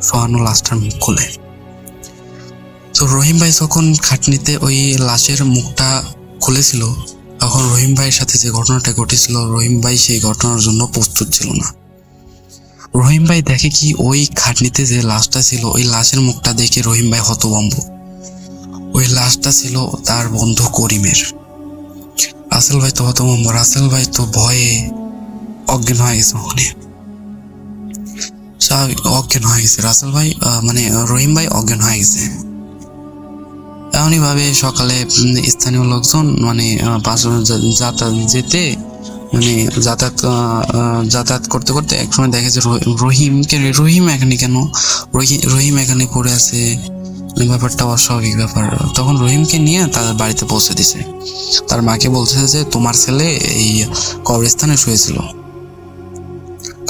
শোয়ানো লাশটার মুখ খুলে। তো রহিম ভাই যখন খাটনিতে ওই লাশের মুখটা খুলেছিল, তখন রহিম ভাইয়ের সাথে যে ঘটনাটা ঘটেছিল, রহিম ভাই সেই ঘটনার জন্য প্রস্তুত ছিল না। রহিম ভাই দেখে কি ওই খাটনিতে যে লাশটা ছিল, ওই লাশের মুখটা দেখে রহিম ভাই হতভম্ব। ওই লাশটা ছিল তার বন্ধু করিমের। রাসেল ভাই তো হতভম্ব, রাসেল ভাই তো ভয়ে অজ্ঞান হয়ে গেছে। রাসেল ভাই রহিম ভাই অজ্ঞান হয়ে গেছে। এমনই ভাবে সকালে স্থানীয় লোকজন যাতায়াত করতে করতে একসময় দেখে যে রহিম এখানে পড়ে আছে, ব্যাপারটা অস্বাভাবিক ব্যাপার। তখন রহিমকে নিয়ে তাদের বাড়িতে পৌঁছে দিছে। তার মাকে বলছে যে তোমার ছেলে এই কবরস্থানে শুয়েছিল,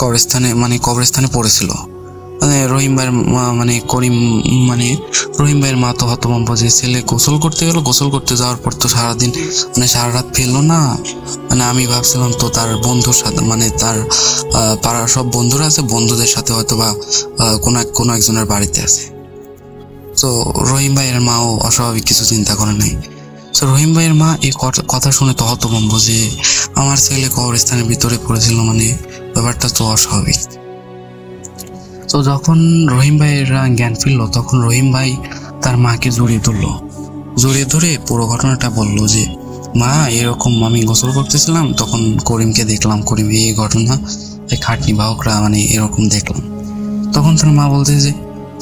কবরস্থানে পড়েছিল। রহিম ভাইয়ের মা তো হতভম্ব যে ছেলে গোসল করতে গেল, গোসল করতে যাওয়ার পর তো সারাদিন সারা রাত ফেললো না। আমি ভাবছিলাম তো তার বন্ধুর সাথে তার পাড়ার সব বন্ধুরা আছে, বন্ধুদের সাথে হয়তো বা কোনো একজনের বাড়িতে আছে। তো রহিম ভাইয়ের মাও অস্বাভাবিক কিছু চিন্তা করে নাই। তো রহিম ভাইয়ের মা এই কথা শুনে তো হতভম্ব যে আমার ছেলে কবরস্থানের ভিতরে পড়েছিল, ব্যাপারটা তো অস্বাভাবিক। তো যখন রহিম ভাইয়ের জ্ঞান ফিরল, তখন রহিম ভাই তার মাকে জড়িয়ে ধরে পুরো ঘটনাটা বলল যে মা, এরকম আমি গোসল করতেছিলাম, তখন করিমকে দেখলাম, করিম এই ঘটনা, এই খাটনি বাহকরা এরকম দেখলাম। তখন তার মা বলতে যে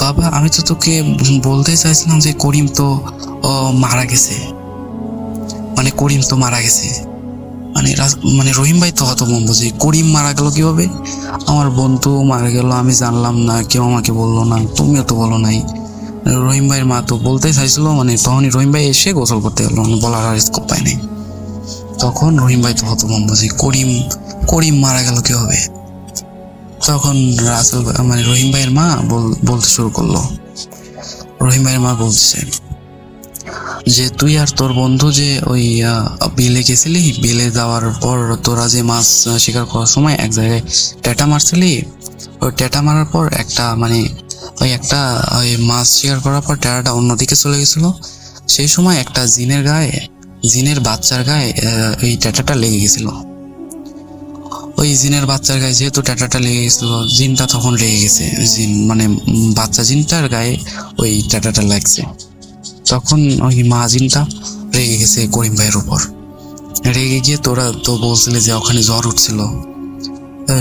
বাবা, আমি তো তোকে বলতে চাইছিলাম যে করিম তো মারা গেছে, রহিম ভাই তো হতভম্ব যে করিম মারা গেল কিভাবে, আমার বন্ধু মারা গেল, আমি জানলাম না, কেউ আমাকে বললো না, তুমিও তো বলো নাই। রহিম ভাইয়ের মা তো বলতে চাইছিল, মানে তখনই রহিম ভাই এসে গোসল করতে গেল, বলার আর স্কোপ পায় নাই। তখন রহিম ভাই তো হতভম্ব যে করিম মারা গেল কিভাবে। তখন রাসেল মানে রহিম ভাইয়ের মা বলতে শুরু করলো। রহিম ভাইয়ের মা বলছে যে তুই আর তোর বন্ধু যে ওই বিলে গেছিলি, বিলে যাওয়ার পর তোরা যে মাছ শিকার করার সময় এক জায়গায় টেটা মারছিলি, ওই টেটা মারার পর একটা মানে ওই মাছ শিকার করার পর টেটাটা অন্যদিকে চলে গেছিল। সেই সময় একটা জিনের বাচ্চার গায়ে ওই টেটাটা লেগে গেছিল। ওই জিনের বাচ্চার গায়ে যেহেতু টেটাটা লেগে গেছিল, জিনটা তখন লেগে গেছে, মানে বাচ্চা জিনটার গায়ে ওই টেটাটা লাগছে। তখন ওই মা জিনটা রেগে গেছে করিম ভাইয়ের উপর। রেগে গিয়ে তোরা তো বলছিলে যে ওখানে জ্বর উঠছিল,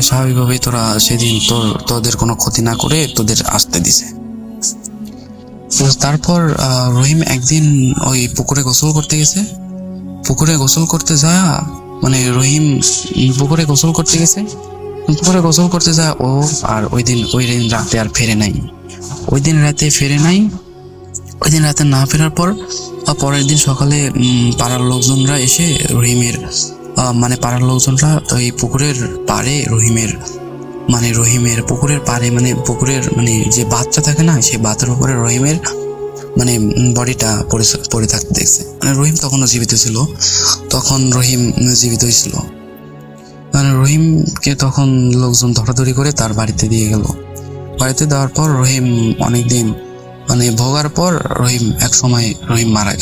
স্বাভাবিকভাবেই তোরা সেদিন তোদের কোনো ক্ষতি না করে তোদের আসতে দিছে। তারপর রহিম একদিন ওই পুকুরে গোসল করতে গেছে। পুকুরে গোসল করতে যায় মানে রহিম পুকুরে গোসল করতে গেছে। পুকুরে গোসল করতে যায় ও, আর ওই দিন রাতে আর ফেরে নাই। ওই দিন রাতে না ফেরার পর পরের দিন সকালে পাড়ার লোকজনরা এসে রহিমের মানে পাড়ার লোকজনরা ওই পুকুরের পাড়ে রহিমের পুকুরের পাড়ে মানে পুকুরের মানে যে বাচ্চা থাকে না, সেই বাচ্চার উপরে রহিমের মানে বডিটা পড়ে থাকতে দেখছে। মানে রহিম তখনও জীবিত ছিল, তখন রহিম জীবিত ছিল। মানে রহিমকে তখন লোকজন ধরাধরি করে তার বাড়িতে দিয়ে গেল। বাড়িতে দেওয়ার পর রহিম অনেকদিন মানে ভোগার পর এক সময় মারা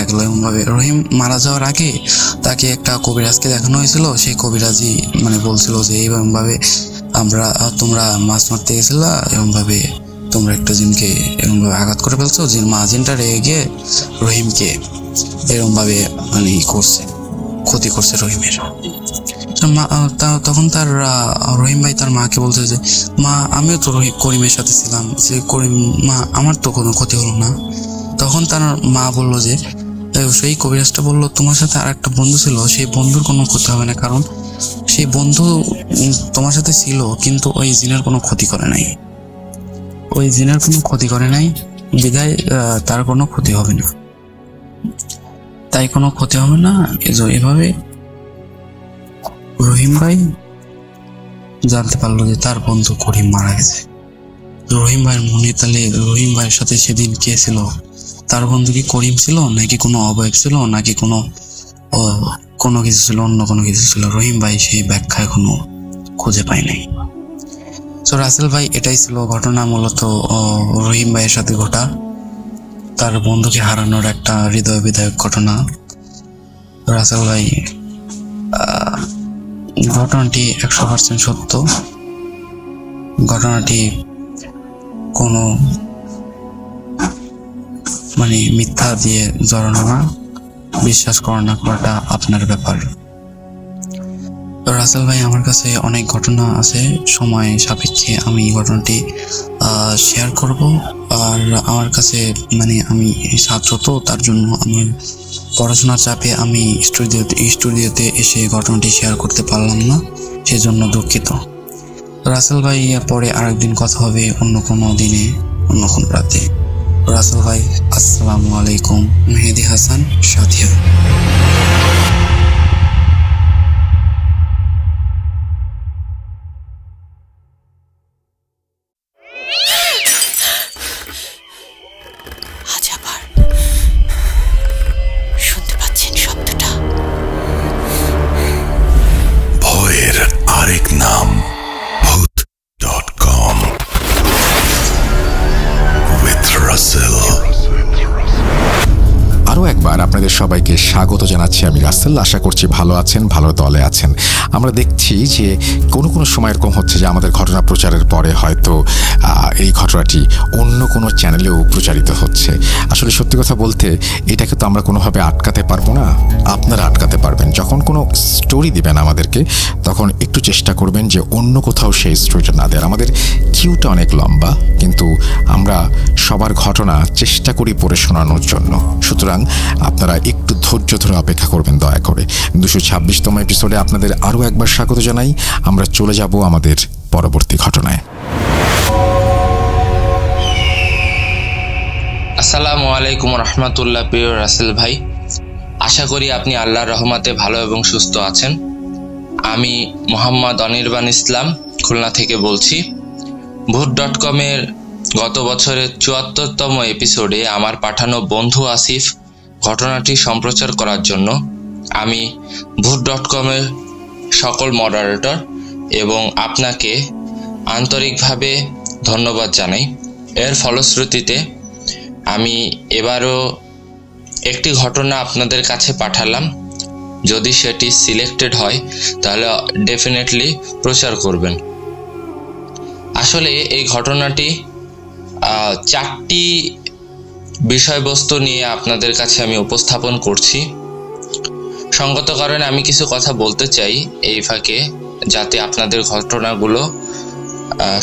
গেল। এমনভাবে রহিম মারা যাওয়ার আগে তাকে একটা কবিরাজকে দেখানো হয়েছিল। সেই কবিরাজই মানে বলছিল যে এইভাবে তোমরা মাছ মারতে গেছিলা, এরকমভাবে তোমরা একটা জিনকে এরকমভাবে আঘাত করে ফেলছো, জিনটা রেগে গিয়ে রহিমকে এরকমভাবে মানে ক্ষতি করছে রহিমের। তখন তার রহিম ভাই তার মাকে বলছে যে মা, আমিও তো করিমের সাথে ছিলাম, যে করিম মা আমার তো কোনো ক্ষতি হলো না। তখন তার মা বললো যে সেই কবিরাজটা বললো তোমার সাথে আর একটা বন্ধু ছিল, সেই বন্ধুর কোনো ক্ষতি হবে না, কারণ সেই বন্ধু তোমার সাথে ছিল কিন্তু ওই জিনের কোনো ক্ষতি করে নাই, বিধায় তার কোনো ক্ষতি হবে না, তাই কোনো ক্ষতি হবে না। এভাবে রহিম ভাই জানতে পারলো যে তার বন্ধু করিম মারা গেছে। রহিম ভাইয়ের মনে তাহলে রহিম ভাইয়ের সাথে সেদিন কে ছিল? তার বন্ধু কি করিম ছিল, নাকি কোনো অবয়ব ছিল, নাকি কোনো কিছু ছিল, অন্য কোনো কিছু ছিল? রহিম ভাই সেই ব্যাখ্যা এখনো খুঁজে পায় নাই। তো রাসেল ভাই, এটাই ছিল ঘটনা, মূলত রহিম ভাইয়ের সাথে ঘটা তার বন্ধুকে হারানোর একটা হৃদয় বিদায়ক ঘটনা। রাসেল ভাই, ঘটনাটি 100% সত্য। ঘটনাটি কোনো মানে মিথ্যা দিয়ে জড়ানো না, বিশ্বাস করা না করাটা আপনার ব্যাপার। রাসেল ভাই, আমার কাছে অনেক ঘটনা আছে, সময় সাপেক্ষে আমি ঘটনাটি শেয়ার করব। আর আমার কাছে মানে আমি ছাত্র, তো তার জন্য আমার পড়াশোনার চাপে আমি স্টুডিওতে এসে ঘটনাটি শেয়ার করতে পারলাম না, সেজন্য দুঃখিত। রাসেল ভাই, পরে আরেকদিন কথা হবে, অন্য কোনো দিনে, অন্য কোনো রাতে। রাসেল ভাই, আসসালামু আলাইকুম। মেহেদি হাসান, সাথিয়া। আপনাদের সবাইকে স্বাগত জানাচ্ছি। আমি রাসেল, আশা করছি ভালো আছেন, ভালো দলে আছেন। আমরা দেখছি যে কোনো সময় এরকম হচ্ছে যে আমাদের ঘটনা প্রচারের পরে হয়তো এই ঘটনাটি অন্য কোনো চ্যানেলেও প্রচারিত হচ্ছে। আসলে সত্যি কথা বলতে এটাকে তো আমরা কোনোভাবে আটকাতে পারবো না, আপনারা আটকাতে পারবেন। যখন কোনো স্টোরি দিবেন আমাদেরকে, তখন একটু চেষ্টা করবেন যে অন্য কোথাও সেই স্টোরিটা না দেয়। আমাদের কিউটা অনেক লম্বা, কিন্তু আমরা সবার ঘটনা চেষ্টা করি পড়ে শোনানোর জন্য। সুতরাং আপনারা একটু ধৈর্য ধরে অপেক্ষা করবেন দয়া করে। 226তম এপিসোডে আপনাদের আরও একবার স্বাগত জানাই। আমরা চলে যাব আমাদের পরবর্তী ঘটনায়। আসসালামু আলাইকুম রহমতুল্লাহ। প্রিয় রাসেল ভাই, আশা করি আপনি আল্লাহর রহমতে ভালো এবং সুস্থ আছেন। আমি মোহাম্মদ অনির্বাণ ইসলাম খুলনা থেকে বলছি। ভূত.com-এর গত বছরের ৭৪তম এপিসোডে আমার পাঠানো বন্ধু আসিফ ঘটনাটি সম্প্রচার করার জন্য আমি ভূত.com-এর সকল মডারেটর এবং আপনাকে আন্তরিকভাবে ধন্যবাদ জানাই। এর ফলশ্রুতিতে আমি এবারও একটি ঘটনা আপনাদের কাছে পাঠালাম। যদি সেটি সিলেক্টেড হয় তাহলে ডেফিনেটলি প্রচার করবেন। আসলে এই ঘটনাটি 4টি বিষয়বস্তু নিয়ে আপনাদের কাছে আমি উপস্থাপন করছি। সঙ্গত কারণে আমি কিছু কথা বলতে চাই এই ফাঁকে, যাতে আপনাদের ঘটনাগুলো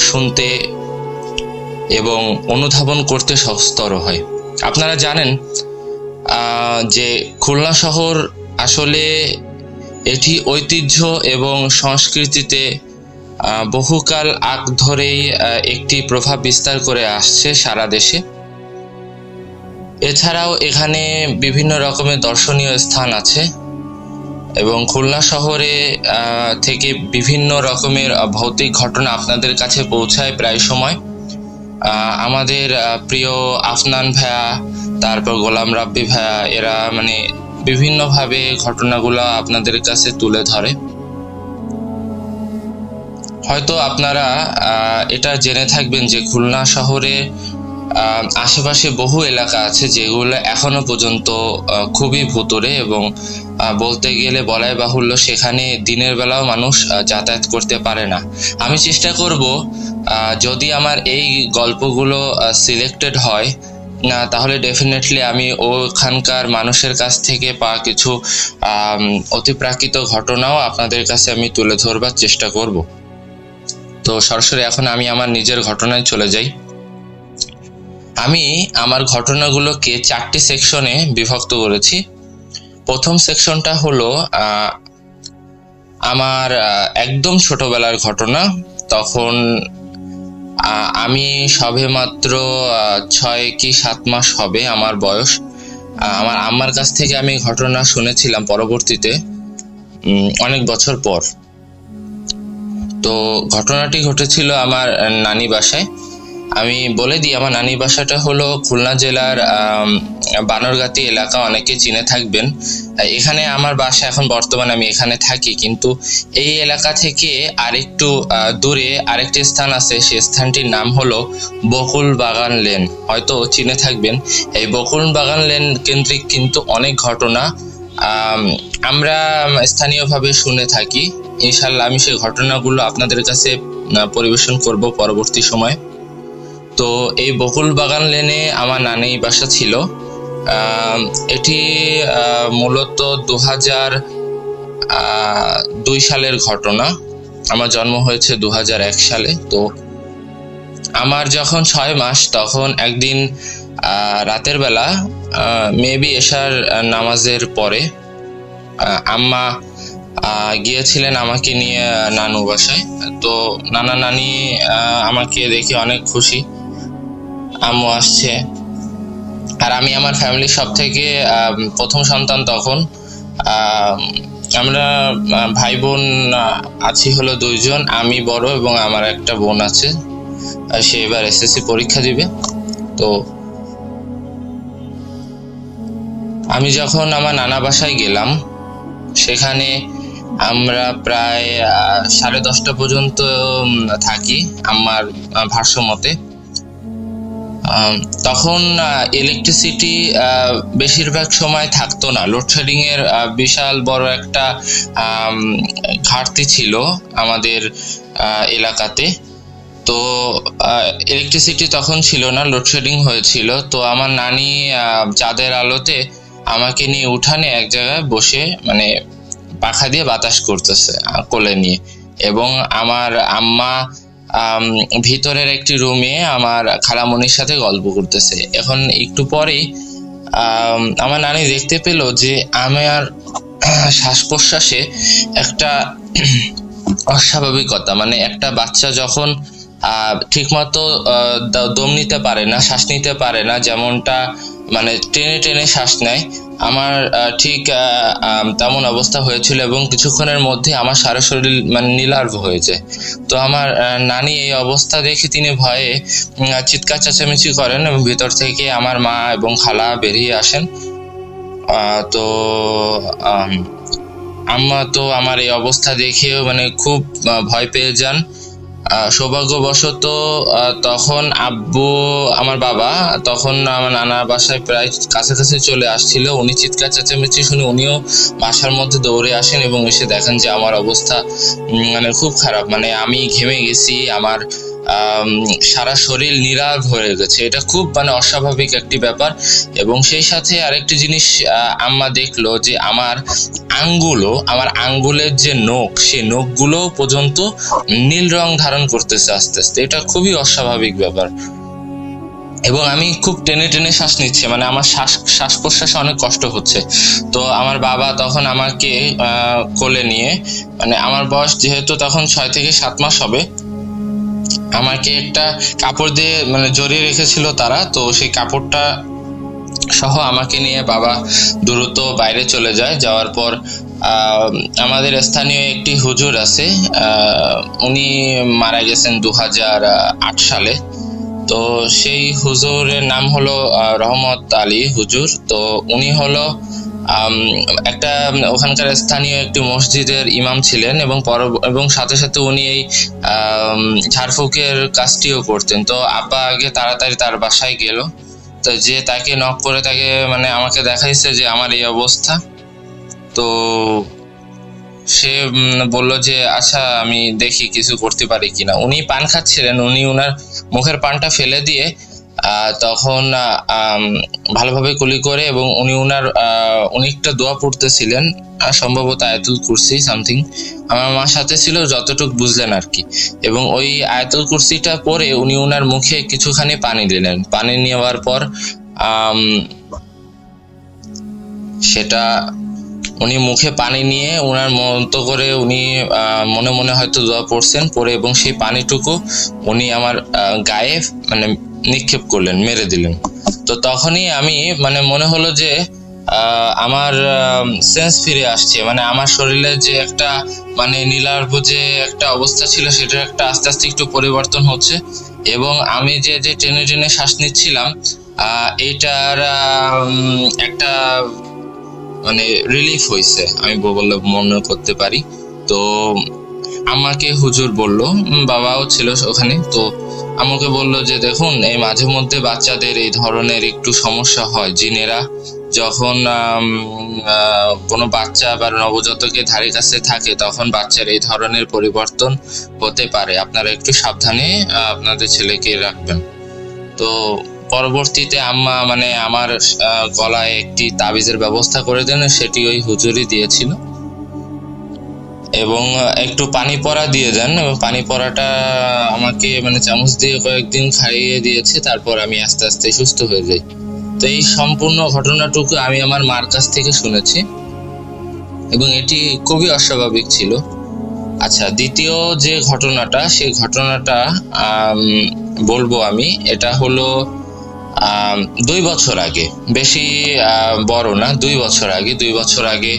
শুনতে এবং অনুধাবন করতে সহজতর হয়। আপনারা জানেন যে খুলনা শহর আসলে এটি ঐতিহ্য এবং সংস্কৃতিতে বহুকাল আগ ধরেই একটি প্রভাব বিস্তার করে আসছে সারা দেশে। এছাড়াও এখানে বিভিন্ন রকমের দর্শনীয় স্থান আছে এবং খুলনা শহরে থেকে বিভিন্ন রকমের ভৌতিক ঘটনা আপনাদের কাছে পৌঁছায় প্রায় সময়। আমাদের প্রিয় আফনান ভাইয়া, তারপর গোলাম রাব্বি ভাইয়া, এরা মানে বিভিন্নভাবে ঘটনাগুলো আপনাদের কাছে তুলে ধরে। হয়তো আপনারা এটা জেনে থাকবেন যে খুলনা শহরে আশেপাশে বহু এলাকা আছে যেগুলো এখনো পর্যন্ত খুবই ভুতুড়ে এবং বলতে গেলে বলাই বাহুল্য সেখানে দিনের বেলাও মানুষ যাতায়াত করতে পারে না। আমি চেষ্টা করব যদি আমার এই গল্পগুলো সিলেক্টেড হয় না তাহলে ডেফিনেটলি আমি ওখানকার মানুষের কাছ থেকে পাওয়া কিছু অতিপ্রাকৃত ঘটনাও আপনাদের কাছে আমি তুলে ধরবার চেষ্টা করব। তো সরাসরি এখন আমি আমার নিজের ঘটনায় চলে যাই। আমি আমার ঘটনাগুলোকে 4টি সেকশনে বিভক্ত করেছি। প্রথম সেকশনটা হলো আমার একদম ছোটবেলার ঘটনা। তখন আমি সবেমাত্র 6 কি 7 মাস হবে আমার বয়স। আমার আম্মার কাছ থেকে আমি ঘটনা শুনেছিলাম পরবর্তীতে অনেক বছর পর। তো ঘটনাটি ঘটেছিল আমার নানি বাসায়। আমি বলে দিই, আমার নানি বাসাটা হলো খুলনা জেলার বানরগাতি এলাকা, অনেকে চিনে থাকবেন। এখানে আমার বাসা এখন বর্তমানে আমি এখানে থাকি, কিন্তু এই এলাকা থেকে আরেকটু দূরে আরেকটি স্থান আছে। সেই স্থানটির নাম হলো বকুল বাগান লেন, হয়তো চিনে থাকবেন। এই বকুল বাগান লেন কেন্দ্রিক কিন্তু অনেক ঘটনা আমরা স্থানীয়ভাবে শুনে থাকি। ইনশাল্লাহ আমি সেই ঘটনাগুলো আপনাদের কাছে পরিবেশন করব পরবর্তী সময়। তো এই বকুল বাগান লেনে আমার নানি বাসা ছিল। এটি মূলত 2002 সালের ঘটনা। আমার জন্ম হয়েছে 2001 সালে। তো আমার যখন 6 মাস তখন একদিন রাতের বেলা মেবি এশার নামাজের পরে আম্মা গিয়েছিলেন আমাকে নিয়ে নানু বাসায়। তো নানা নানি আমাকে দেখে অনেক খুশি, আম্মু আসছে। আর আমি আমার ফ্যামিলির সব থেকে প্রথম সন্তান। তখন আমরা ভাই বোন আছি হলো 2 জন, আমি বড় এবং আমার একটা বোন আছে, সে এবার এসএসসি পরীক্ষা দিবে। তো আমি যখন আমার নানা বাসায় গেলাম, সেখানে আমরা প্রায় 10:30 পর্যন্ত থাকি আমার ভাষ্য মতে। তখন ইলেকট্রিসিটি বেশিরভাগ সময় থাকতো না। লোডশেডিং এর বিশাল বড় একটা ঘাটতি ছিল আমাদের এলাকাতে। তো ইলেকট্রিসিটি তখন ছিল না, লোডশেডিং হয়েছিল। তো আমার নানি চাঁদের আলোতে আমাকে নিয়ে উঠানে এক জায়গায় বসে মানে পাখা দিয়ে বাতাস করতেছে কোলে নিয়ে, এবং আমার আম্মা ভিতরের একটি রুমে আমার খালামণির সাথে গল্প করতেছে। এখন একটু পরেই আমার নানি দেখতে পেল যে আমার শ্বাস প্রশ্বাসে একটা অস্বাভাবিকতা, মানে একটা বাচ্চা যখন ঠিকমতো দম নিতে পারে না, শ্বাস নিতে পারে না, যেমনটা মানে টেনে টেনে শ্বাস নেয়, আমার ঠিক তেমন অবস্থা হয়েছিল। এবং কিছুক্ষণের মধ্যে আমার সারা শরীর মানে নীলার্ভ হয়ে যায়। তো আমার নানি এই অবস্থা দেখে তিনি ভয়ে চিৎকার চেঁচামেচি করেন এবং ভিতর থেকে আমার মা এবং খালা বেরিয়ে আসেন। তো আম্মা তো আমার এই অবস্থা দেখেও মানে খুব ভয় পেয়ে যান। সৌভাগ্যবশত তখন আব্বু, আমার বাবা তখন আমার নানার বাসায় প্রায় কাছাকাছি চলে আসছিল। উনি চিৎকার চেঁচামেচি শুনে উনিও বাসার মধ্যে দৌড়ে আসেন এবং এসে দেখেন যে আমার অবস্থা মানে খুব খারাপ, মানে আমি ঘেমে গেছি, আমার সারা শরীর নীলাভ হয়ে গেছে। এটা খুব মানে অস্বাভাবিক একটি ব্যাপার। এবং সেই সাথে আরেকটি জিনিস আম্মা দেখলো যে আমার আঙ্গুলের যে নখ, সেই নখগুলো পর্যন্ত নীল রং ধারণ করতেছে আস্তে আস্তে। এটা খুবই অস্বাভাবিক ব্যাপার। এবং আমি খুব টেনে টেনে শ্বাস নিচ্ছি, মানে আমার শ্বাস প্রশ্বাসে অনেক কষ্ট হচ্ছে। তো আমার বাবা তখন আমাকে কোলে নিয়ে, মানে আমার বয়স যেহেতু তখন 6 থেকে 7 মাস হবে, আমাকে একটা কাপড় দিয়ে মানে জড়িয়ে রেখেছিল তারা। তো সেই কাপড়টা সহ আমাকে নিয়ে বাবা দ্রুত বাইরে চলে যায়। যাওয়ার পর আমাদের স্থানীয় একটি হুজুর আছে, উনি মারা গেছেন 2008 সালে। তো সেই হুজুরের নাম হলো রহমত আলী হুজুর। তো উনি হলো একটা ওখানকার স্থানীয় একটি মসজিদের ইমাম ছিলেন এবং সাথে সাথে উনি এই ঝাড়ফুঁকের কাজটিও করতেন। তো আব্বা আগে তাড়াতাড়ি তার বাসায় গেল, তো যে তাকে নক করে তাকে মানে আমাকে দেখাইছে যে আমার এই অবস্থা। তো সে বলল যে আচ্ছা আমি দেখি কিছু করতে পারি কিনা। উনি পান খাচ্ছিলেন, উনি উনার মুখের পানটা ফেলে দিয়ে তখন ভালোভাবে কুলি করে এবং উনি একটা দোয়া পড়তেছিলেন, সম্ভবত আয়াতুল কুরসি সামথিং। আমার মার সাথে ছিল, যতটুকু বুঝলেন আর কি। এবং ওই আয়াতুল কুরসিটা পরে উনি উনার মুখে কিছুখানি পানি দিলেন। পানি নেওয়ার পর সেটা উনি মুখে পানি নিয়ে উনার মতো করে উনি মনে মনে হয়তো দোয়া পড়ছেন, পরে এবং সেই পানিটুকু উনি আমার গায়ে মানে নিক্ষেপ করলেন, মেরে দিলেন। তো তখনই আমি মানে মনে হলো যে আমার সেন্স ফিরে আসছে, মানে আমার শরীরে যে একটা মানে নীলার্ভ যে একটা অবস্থা ছিল সেটার একটা আস্তে আস্তে একটু পরিবর্তন হচ্ছে। এবং আমি যে টেনে টেনে শ্বাস নিচ্ছিলাম, এইটার একটা মানে রিলিফ হয়েছে আমি বলে মনে করতে পারি। তো আমাকে হুজুর বলল, বাবাও ছিল ওখানে, তো আমাকে বলল যে দেখুন, এই মাঝে মধ্যে বাচ্চাদের এই ধরনের একটু সমস্যা হয়। জিনেরা যখন কোনো বাচ্চা বা নবজাতকের ধারে কাছে থাকে তখন বাচ্চার এই ধরনের পরিবর্তন হতে পারে, আপনারা একটু সাবধানে আপনাদের ছেলেকে রাখবেন। তো পরবর্তীতে আম্মা মানে আমার গলায় একটি তাবিজের ব্যবস্থা করে দেন, সেটি ওই হুজুরই দিয়েছিল। এবং একটু পানি পড়া দিয়ে দেন, পানি পড়াটা আমাকে মানে চামচ দিয়ে কয়েকদিন খাইয়ে দিয়েছে। তারপর আমি আস্তে আস্তে সুস্থ হয়ে যাই। তো এই সম্পূর্ণ ঘটনাটুকু আমি আমার মার কাছ থেকে শুনেছি এবং এটি খুবই অস্বাভাবিক ছিল। আচ্ছা, দ্বিতীয় যে ঘটনাটা, সেই ঘটনাটা বলবো আমি। এটা হলো 2 বছর আগে, বেশি বড় না, 2 বছর আগে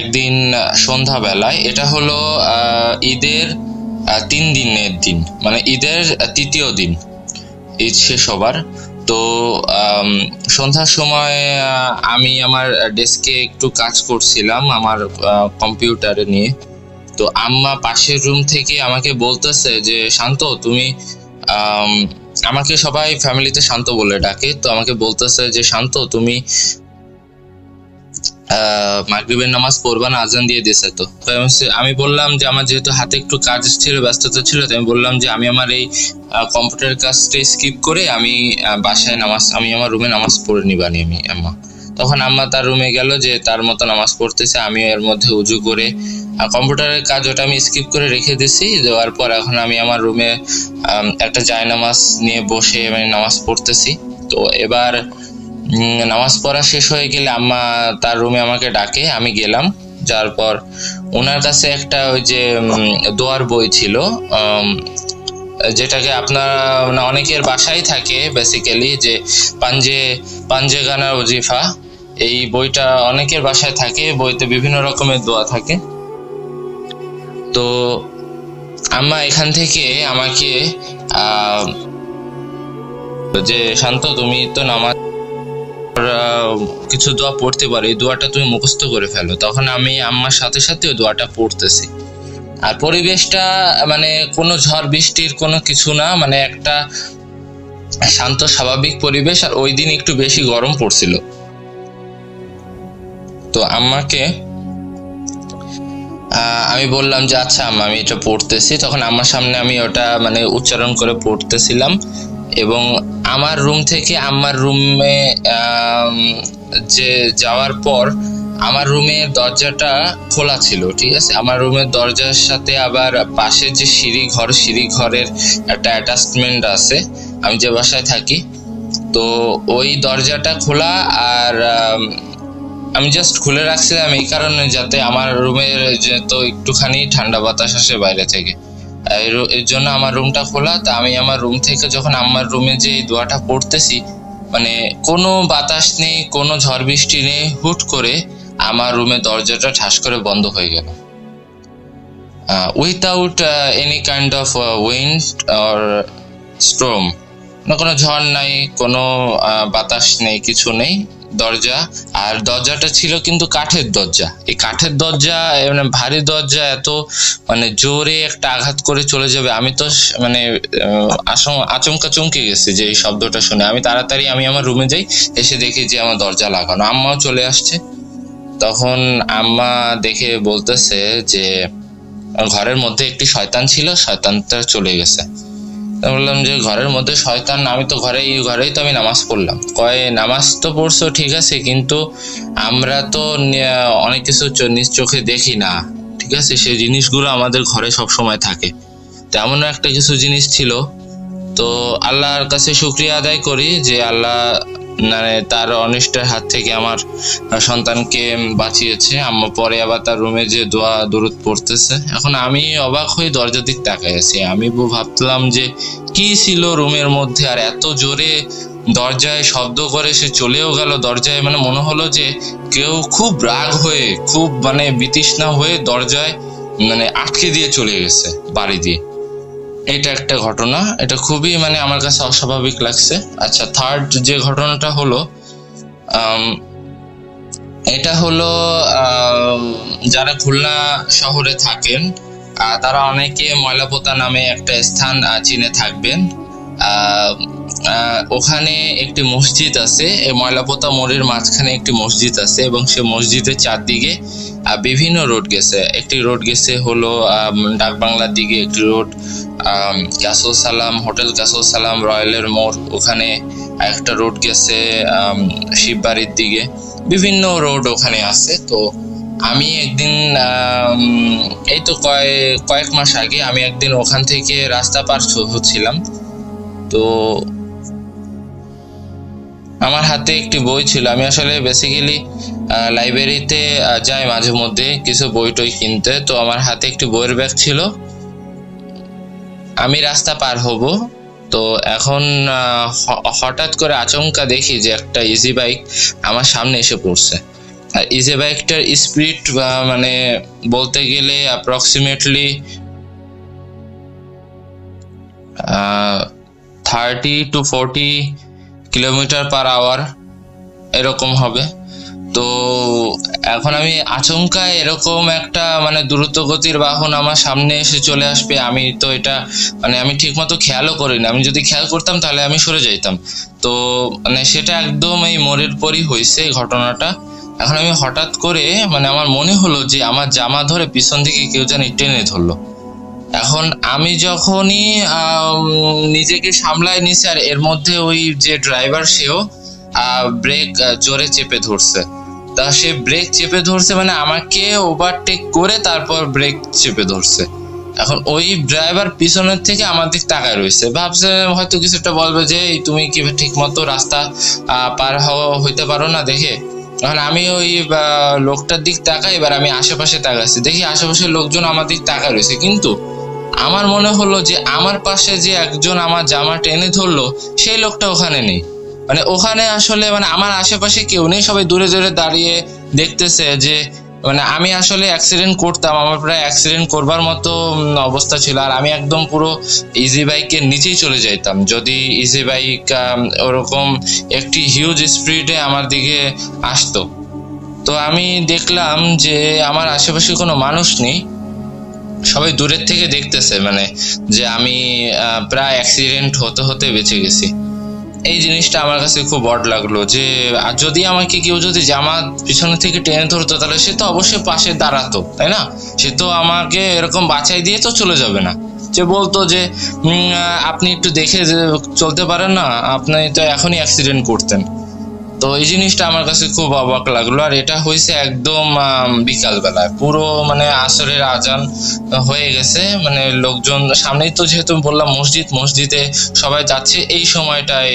একদিন সন্ধ্যাবেলায়, এটা হলো ঈদের 3 দিনের দিন, মানে ঈদের 3য় দিন, ঈদ শেষ হবার। তো সন্ধ্যার সময় আমি আমার ডেস্কে একটু কাজ করছিলাম আমার কম্পিউটারে নিয়ে। তো আম্মা পাশের রুম থেকে আমাকে বলতেছে যে শান্ত, তুমি আমাকে সবাই ফ্যামিলিতে শান্ত বলে ডাকে। তো আমাকে বলতেছে যে শান্ত, তুমি মাগরিবের নামাজ পড়বা না, আজান দিয়ে দিয়েছে। তো আমি বললাম যে আমার যেহেতু হাতে একটু কাজ ছিল, ব্যস্ততা ছিল, তো আমি বললাম যে আমি আমার এই কম্পিউটার কাজটা স্কিপ করে আমি বাসায় আমি আমার রুমে নামাজ পড়ে নিবানি আমি আম্মা। তখন আম্মা তার রুমে গেল, যে তার মতো নামাজ পড়তেছে, আমি এর মধ্যে উজু করে কম্পিউটারের কাজ ওটা আমি স্কিপ করে রেখে দিছি। দেওয়ার পর এখন আমি আমার রুমে একটা জায়নামাজ নিয়ে বসে আমি নামাজ পড়তেছি। তো এবার নামাজ পড়া শেষ হয়ে গেলে আম্মা তার রুমে আমাকে ডাকে, আমি গেলাম। যার পর ওনার কাছে একটা ওই যে দোয়ার বই ছিল, যেটাকে আপনারা অনেকের বাসায় থাকে বেসিক্যালি, যে পাঞ্জে গানা ওজিফা, এই বইটা অনেকের বাসায় থাকে। বইতে বিভিন্ন রকমের দোয়া থাকে। তো আম্মা এখান থেকে আমাকে যে শান্ত, তুমি তো নামাজ কিছু দোয়া পড়তে পারো, এই দোয়াটা তুমি মুখস্থ করে ফেলো। তখন আমি আম্মার সাথে সাথে ওই দোয়াটা পড়তেছি। আর পরিবেশটা মানে কোনো ঝড় বৃষ্টির কোনো কিছু না, মানে একটা শান্ত স্বাভাবিক পরিবেশ। আর ওই দিন একটু বেশি গরম পড়ছিল। তো আম্মাকে আমি বললাম যে আচ্ছা আম্মা আমি এটা পড়তেছি। তখন আমার সামনে আমি ওটা মানে উচ্চারণ করে পড়তেছিলাম, এবং আমার রুম থেকে আম্মার রুমে যে যাওয়ার পর আমার রুমের দরজাটা খোলা ছিল, ঠিক আছে। আমার রুমের দরজার সাথে আবার পাশে যে সিঁড়ি ঘরের একটা অ্যাটাচমেন্ট আছে, আমি যে বাসায় থাকি, তো ওই দরজাটা খোলা। আর আমি জাস্ট খুলে রাখছিলাম এই কারণে যাতে আমার রুমের তো একটুখানি ঠান্ডা বাতাস আসে বাইরে থেকে, এর জন্য আমার রুমটা খোলা। তা আমি আমার রুম থেকে যখন আমার রুমে যে দোয়াটা পড়তেছি, মানে কোনো বাতাস নেই, কোনো ঝড় বৃষ্টি নেই, হুট করে আমার রুমে দরজাটা ঠাস করে বন্ধ হয়ে গেল, without any kind of wind or storm. কোনো ঝড় নাই, কোনো বাতাস নেই, কিছু নেই। দরজা, আর দরজাটা ছিল কিন্তু কাঠের দরজা। এই কাঠের দরজা মানে ভারী দরজা, এত মানে জোরে একটা আঘাত করে চলে যাবে, আমি তো মানে আচমকা চমকে গেছি যে এই শব্দটা শুনে। আমি তাড়াতাড়ি আমি আমার রুমে যাই, এসে দেখি যে আমার দরজা লাগানো। আম্মাও চলে আসছে। তখন আম্মা দেখে বলতেছে যে ঘরের মধ্যে একটি শয়তান ছিল, শয়তানটা চলে গেছে। বললাম যে ঘরের মধ্যে শয়তান? আমি তো ঘরেই তো আমি নামাজ পড়লাম। কয় নামাজ তো পড়ছো ঠিক আছে, কিন্তু আমরা তো অনেক কিছু নিজ চোখে দেখি না, ঠিক আছে, সেই জিনিসগুলো আমাদের ঘরে সব সময় থাকে। তেমন একটা কিছু জিনিস ছিল। তো আল্লাহর কাছে শুকরিয়া আদায় করি যে আল্লাহ মানে তার অনিষ্টের হাত থেকে আমার সন্তানকে বাঁচিয়েছে। আম্মা পরে আবার তার রুমে যে দোয়া দরুদ পড়তেছে। এখন আমি অবাক হয়ে দরজার দিক তাকাই আছি। আমি ভাবলাম যে কি ছিল রুমের মধ্যে, আর এত জোরে দরজায় শব্দ করে সে চলেও গেল। দরজায় মানে মনে হলো যে কেউ খুব রাগ হয়ে, খুব মানে বিতৃষ্ণা হয়ে দরজায় মানে আটকে দিয়ে চলে গেছে বাড়ি দিয়ে। এটা একটা ঘটনা, এটা খুবই মানে আমার কাছে অস্বাভাবিক লাগছে। আচ্ছা, থার্ড যে ঘটনাটা হলো, এটা হলো যারা খুলনা শহরে থাকেন তারা অনেকে ময়লাপোতা নামে একটা স্থান চিনে থাকবেন। ওখানে একটি মসজিদ আছে, এই ময়লাপোতা মোড়ের মাঝখানে একটি মসজিদ আছে, এবং সে মসজিদের চারদিকে বিভিন্ন রোড গেছে। একটি রোড গেছে হলো ডাকবাংলার দিকে, একটি রোড ক্যাসল সালাম, হোটেল ক্যাসল সালাম, রয়্যালের মোড়, ওখানে একটা রোড গেছে শিববাড়ির দিকে, বিভিন্ন রোড ওখানে আছে। তো আমি একদিন এই তো কয়েক মাস আগে আমি একদিন ওখান থেকে রাস্তা পার হচ্ছিলাম। তো আমার হাতে একটি বই ছিল। আমি আসলে বেসিক্যালি লাইব্রেরিতে যাই মাঝে মধ্যে কিছু বই টই কিনতে। তো আমার হাতে একটি বইয়ের ব্যাগ ছিল। আমি রাস্তা পার হব, তো এখন হঠাৎ করে আচমকা দেখি যে একটা ইজি বাইক আমার সামনে এসে পড়ছে। আর ইজি বাইকটার স্পিড মানে বলতে গেলে approximately 30 to 40 kilometre per hour এরকম হবে। তো এখন আমি আচমকা এরকম একটা মানে দ্রুত গতির বাহন আমার সামনে এসে চলে আসবে, আমি তো এটা মানে আমি ঠিক মতো খেয়ালও করিনি। আমি যদি খেয়াল করতাম তাহলে আমি সরে যাইতাম। তো মানে সেটা একদম এই মোড়ের পরই হয়েছে ঘটনাটা। এখন আমি হঠাৎ করে মানে আমার মনে হলো যে আমার জামা ধরে পিছন থেকে কেউ যেন টেনে ধরলো। এখন আমি যখনই নিজেকে সামলায় নিছি, আর এর মধ্যে ওই যে ড্রাইভার সেও ব্রেক জোরে চেপে ধরছে। তা সে ব্রেক চেপে ধরছে মানে আমাকে ওভারটেক করে তারপর ব্রেক চেপে ধরছে। এখন ওই ড্রাইভার পিছনের থেকে আমার দিক তাকায় রয়েছে, ভাবছে হয়তো কিছু একটা বলবে যে তুমি কি ঠিক মতো রাস্তা পার হইতে পারো না দেখে। এখন আমি ওই লোকটার দিক তাকাই, এবার আমি আশেপাশে তাকাচ্ছি, দেখি আশেপাশের লোকজন আমার দিক তাকায় রয়েছে, কিন্তু আমার মনে হলো যে আমার পাশে যে একজন আমার জামা টেনে ধরলো সেই লোকটা ওখানে নেই। মানে ওখানে আসলে মানে আমার আশেপাশে কেউ নেই, সবাই দূরে দূরে দাঁড়িয়ে দেখতেছে যে মানে আমি আসলে অ্যাক্সিডেন্ট করতাম, আমার প্রায় অ্যাক্সিডেন্ট করবার মতো অবস্থা ছিল, আর আমি একদম পুরো ইজি বাইকের নিচেই চলে যাইতাম যদি ইজি বাইক ওরকম একটি হিউজ স্পিডে আমার দিকে আসতো। তো আমি দেখলাম যে আমার আশেপাশে কোনো মানুষ নেই, সবাই দূরের থেকে দেখতেছে, মানে যে আমি প্রায় অ্যাক্সিডেন্ট হতে হতে বেঁচে গেছি। এই জিনিসটা আমার কাছে খুব অড লাগলো যে যদি আমাকে কেউ যদি জামা পিছনে থেকে টেনে ধরতো তাহলে সে তো অবশ্যই পাশে দাঁড়াতো, তাই না? সে তো আমাকে এরকম বাঁচাই দিয়ে তো চলে যাবে না, যে বলতো যে আপনি একটু দেখে চলতে পারেন না, আপনি তো এখনই অ্যাক্সিডেন্ট করতেন। তো এই জিনিসটা আমার কাছে খুব অবাক লাগলো। আর এটা হয়েছে একদম বিকালবেলায়, পুরো মানে আসরের আজান হয়ে গেছে, মানে লোকজন সামনেই তো, যেহেতু বললাম মসজিদে সবাই যাচ্ছে, এই সময়টায়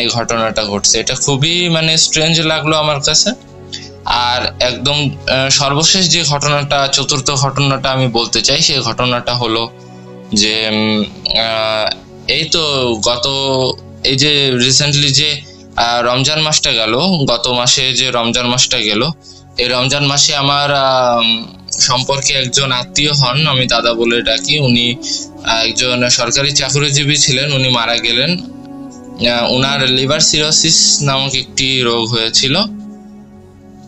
এই ঘটনাটা ঘটছে। এটা খুবই মানে স্ট্রেঞ্জ লাগলো আমার কাছে। আর একদম সর্বশেষ যে ঘটনাটা, চতুর্থ ঘটনাটা আমি বলতে চাই, সেই ঘটনাটা হলো যে এই তো এই যে রিসেন্টলি যে রমজান মাসটা গেল, গত মাসে যে রমজান মাসটা গেল, এই রমজান মাসে আমার সম্পর্কে একজন আত্মীয় হন, আমি দাদা বলে ডাকি, উনি একজন সরকারি চাকরিজীবী ছিলেন, উনি মারা গেলেন। উনার লিভার সিরোসিস নামক একটি রোগ হয়েছিল।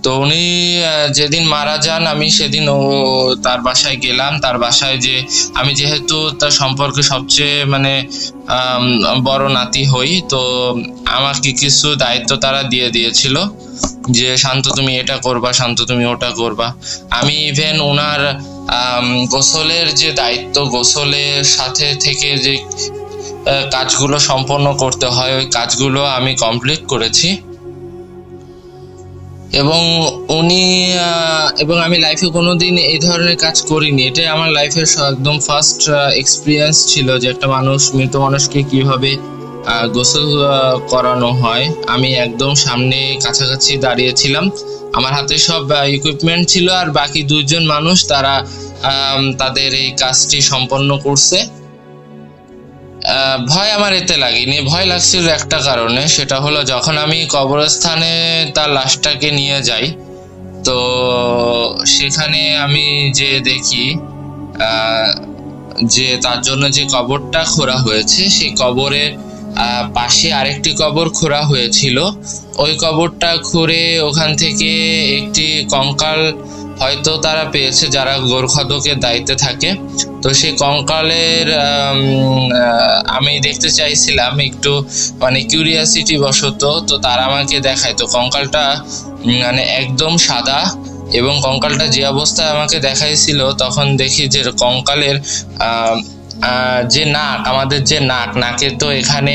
তো উনি যেদিন মারা যান, আমি সেদিন তার বাসায় গেলাম। তার বাসায় যে আমি যেহেতু তার সম্পর্কে সবচেয়ে মানে বড় নাতি হই, তো আমাকে কিছু দায়িত্ব তারা দিয়ে দিয়েছিল যে শান্ত তুমি এটা করবা, শান্ত তুমি ওটা করবা। আমি ইভেন ওনার গোসলের যে দায়িত্ব, গোসলের সাথে থেকে যে কাজগুলো সম্পন্ন করতে হয়, ওই কাজগুলো আমি কমপ্লিট করেছি। এবং আমি লাইফে কোনোদিন এই ধরনের কাজ করিনি। এটাই আমার লাইফের একদম ফার্স্ট এক্সপিরিয়েন্স ছিল যে একটা মৃত মানুষকে কিভাবে গোসল করানো হয়। আমি একদম সামনে কাছাকাছি দাঁড়িয়েছিলাম, আমার হাতে সব ইকুইপমেন্ট ছিল, আর বাকি দুইজন মানুষ তারা তাদের এই কাজটি সম্পন্ন করছে। ভয় আমার এতে লাগেনি, ভয় লাগছিল একটা কারণে, সেটা হলো যখন আমি কবরস্থানে তার লাশটাকে নিয়ে যাই, তো সেখানে আমি যে দেখি যে তার জন্য যে কবরটা খোঁড়া হয়েছে, সেই কবরের পাশে আরেকটি কবর খোঁড়া হয়েছিল। ওই কবরটা খুঁড়ে ওখান থেকে একটি কঙ্কাল হয়তো তারা পেয়েছে যারা গোরখদকের দায়িত্বে থাকে। তো সেই কঙ্কালের আমি দেখতে চাইছিলাম একটু, মানে কিউরিয়াসিটি বশত, তো তারা আমাকে দেখায়। তো কঙ্কালটা মানে একদম সাদা, এবং কঙ্কালটা যে অবস্থায় আমাকে দেখাইছিল, তখন দেখি যে কঙ্কালের যে নাক, আমাদের যে নাকে তো এখানে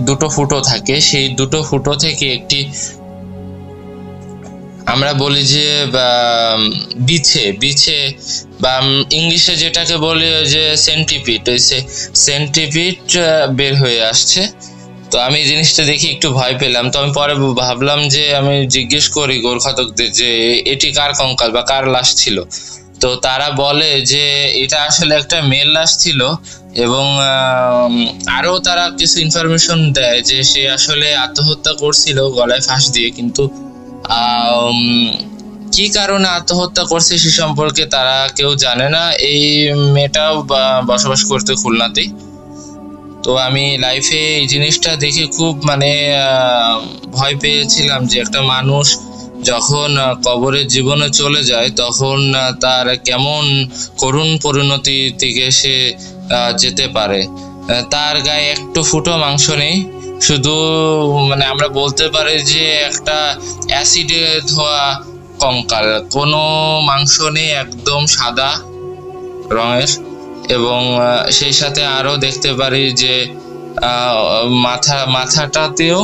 দুটো ফুটো থাকে, সেই দুটো ফুটো থেকে একটি, আমরা বলি যে বিছে বা ইংলিশে যেটাকে বলি যে সেন্টিপিড বের হয়ে আসছে। তো আমি জিনিসটা দেখি একটু ভয় পেলাম। তো আমি পরে ভাবলাম যে আমি জিজ্ঞেস করি গোরখাদকদের যে এটি কার কঙ্কাল বা কার লাশ ছিল। তো তারা বলে যে এটা আসলে একটা মেয়ের লাশ ছিল, এবং আরো তারা কিছু ইনফরমেশন দেয় যে সে আসলে আত্মহত্যা করছিল গলায় ফাঁস দিয়ে, কিন্তু কি কারণে আত্মহত্যা করছে সে সম্পর্কে তারা কেউ জানে না। এই মেয়েটাও বসবাস করতে খুলনাতেই। তো আমি লাইফে এই জিনিসটা দেখে খুব মানে ভয় পেয়েছিলাম যে একটা মানুষ যখন কবরের জীবনে চলে যায়, তখন তার কেমন করুণ পরিণতির দিকে সে যেতে পারে। তার গায়ে একটু ফুটো মাংস নেই, শুধু মানে আমরা বলতে পারি যে একটা অ্যাসিডে ধোয়া কঙ্কাল, কোনো মাংস নেই, একদম সাদা রঙের। এবং সেই সাথে আরো দেখতে পারি যে মাথাটাতেও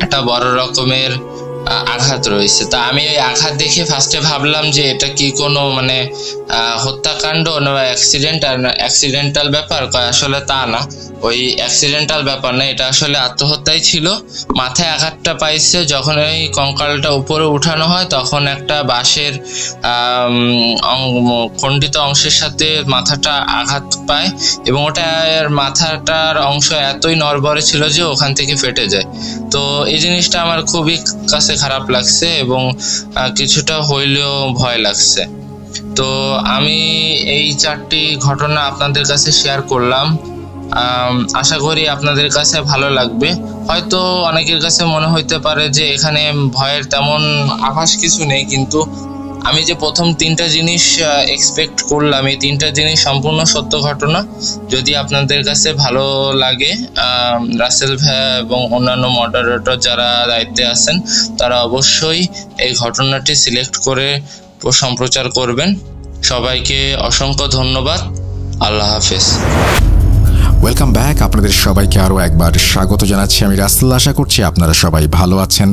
একটা বড় রকমের আঘাত রয়েছে। তা আমি ওই আঘাত দেখে ফার্স্টে ভাবলাম যে এটা কি কোনো মানে হত্যাকাণ্ড না অ্যাক্সিডেন্টাল ব্যাপার। আসলে তা না, ওই অ্যাক্সিডেন্টাল ব্যাপার না, এটা আসলে আত্মহত্যাই ছিল। মাথায় আঘাতটা পাইছে, যখন ওই কঙ্কালটা উপরে উঠানো হয় তখন একটা বাঁশের খণ্ডিত অংশের সাথে মাথাটা আঘাত পায় এবং ওটার মাথাটার অংশ এতই নড়বড়ে ছিল যে ওখান থেকে ফেটে যায়। তো এই জিনিসটা আমার খুবই কাছে খারাপ লাগছে এবং কিছুটা হইলেও ভয় লাগছে। তো আমি এই 4টি ঘটনা আপনাদের কাছে শেয়ার করলাম, আশা করি আপনাদের কাছে ভালো লাগবে। হয়তো অনেকের কাছে মনে হইতে পারে যে এখানে ভয়ের তেমন আভাস কিছু নেই, কিন্তু আমি যে প্রথম 3টা জিনিস এক্সপেক্ট করলাম, এই 3টা জিনিস সম্পূর্ণ সত্য ঘটনা। যদি আপনাদের কাছে ভালো লাগে, রাসেল ভাই এবং অন্যান্য মডারেটর যারা দায়িত্বে আছেন তারা অবশ্যই এই ঘটনাটি সিলেক্ট করে সম্প্রচার করবেন। সবাইকে অসংখ্য ধন্যবাদ। আল্লাহ হাফেজ। Welcome back. আপনাদের সবাইকে আরও একবার স্বাগত জানাচ্ছি। আমি রাসেল। আশা করছি আপনারা সবাই ভালো আছেন,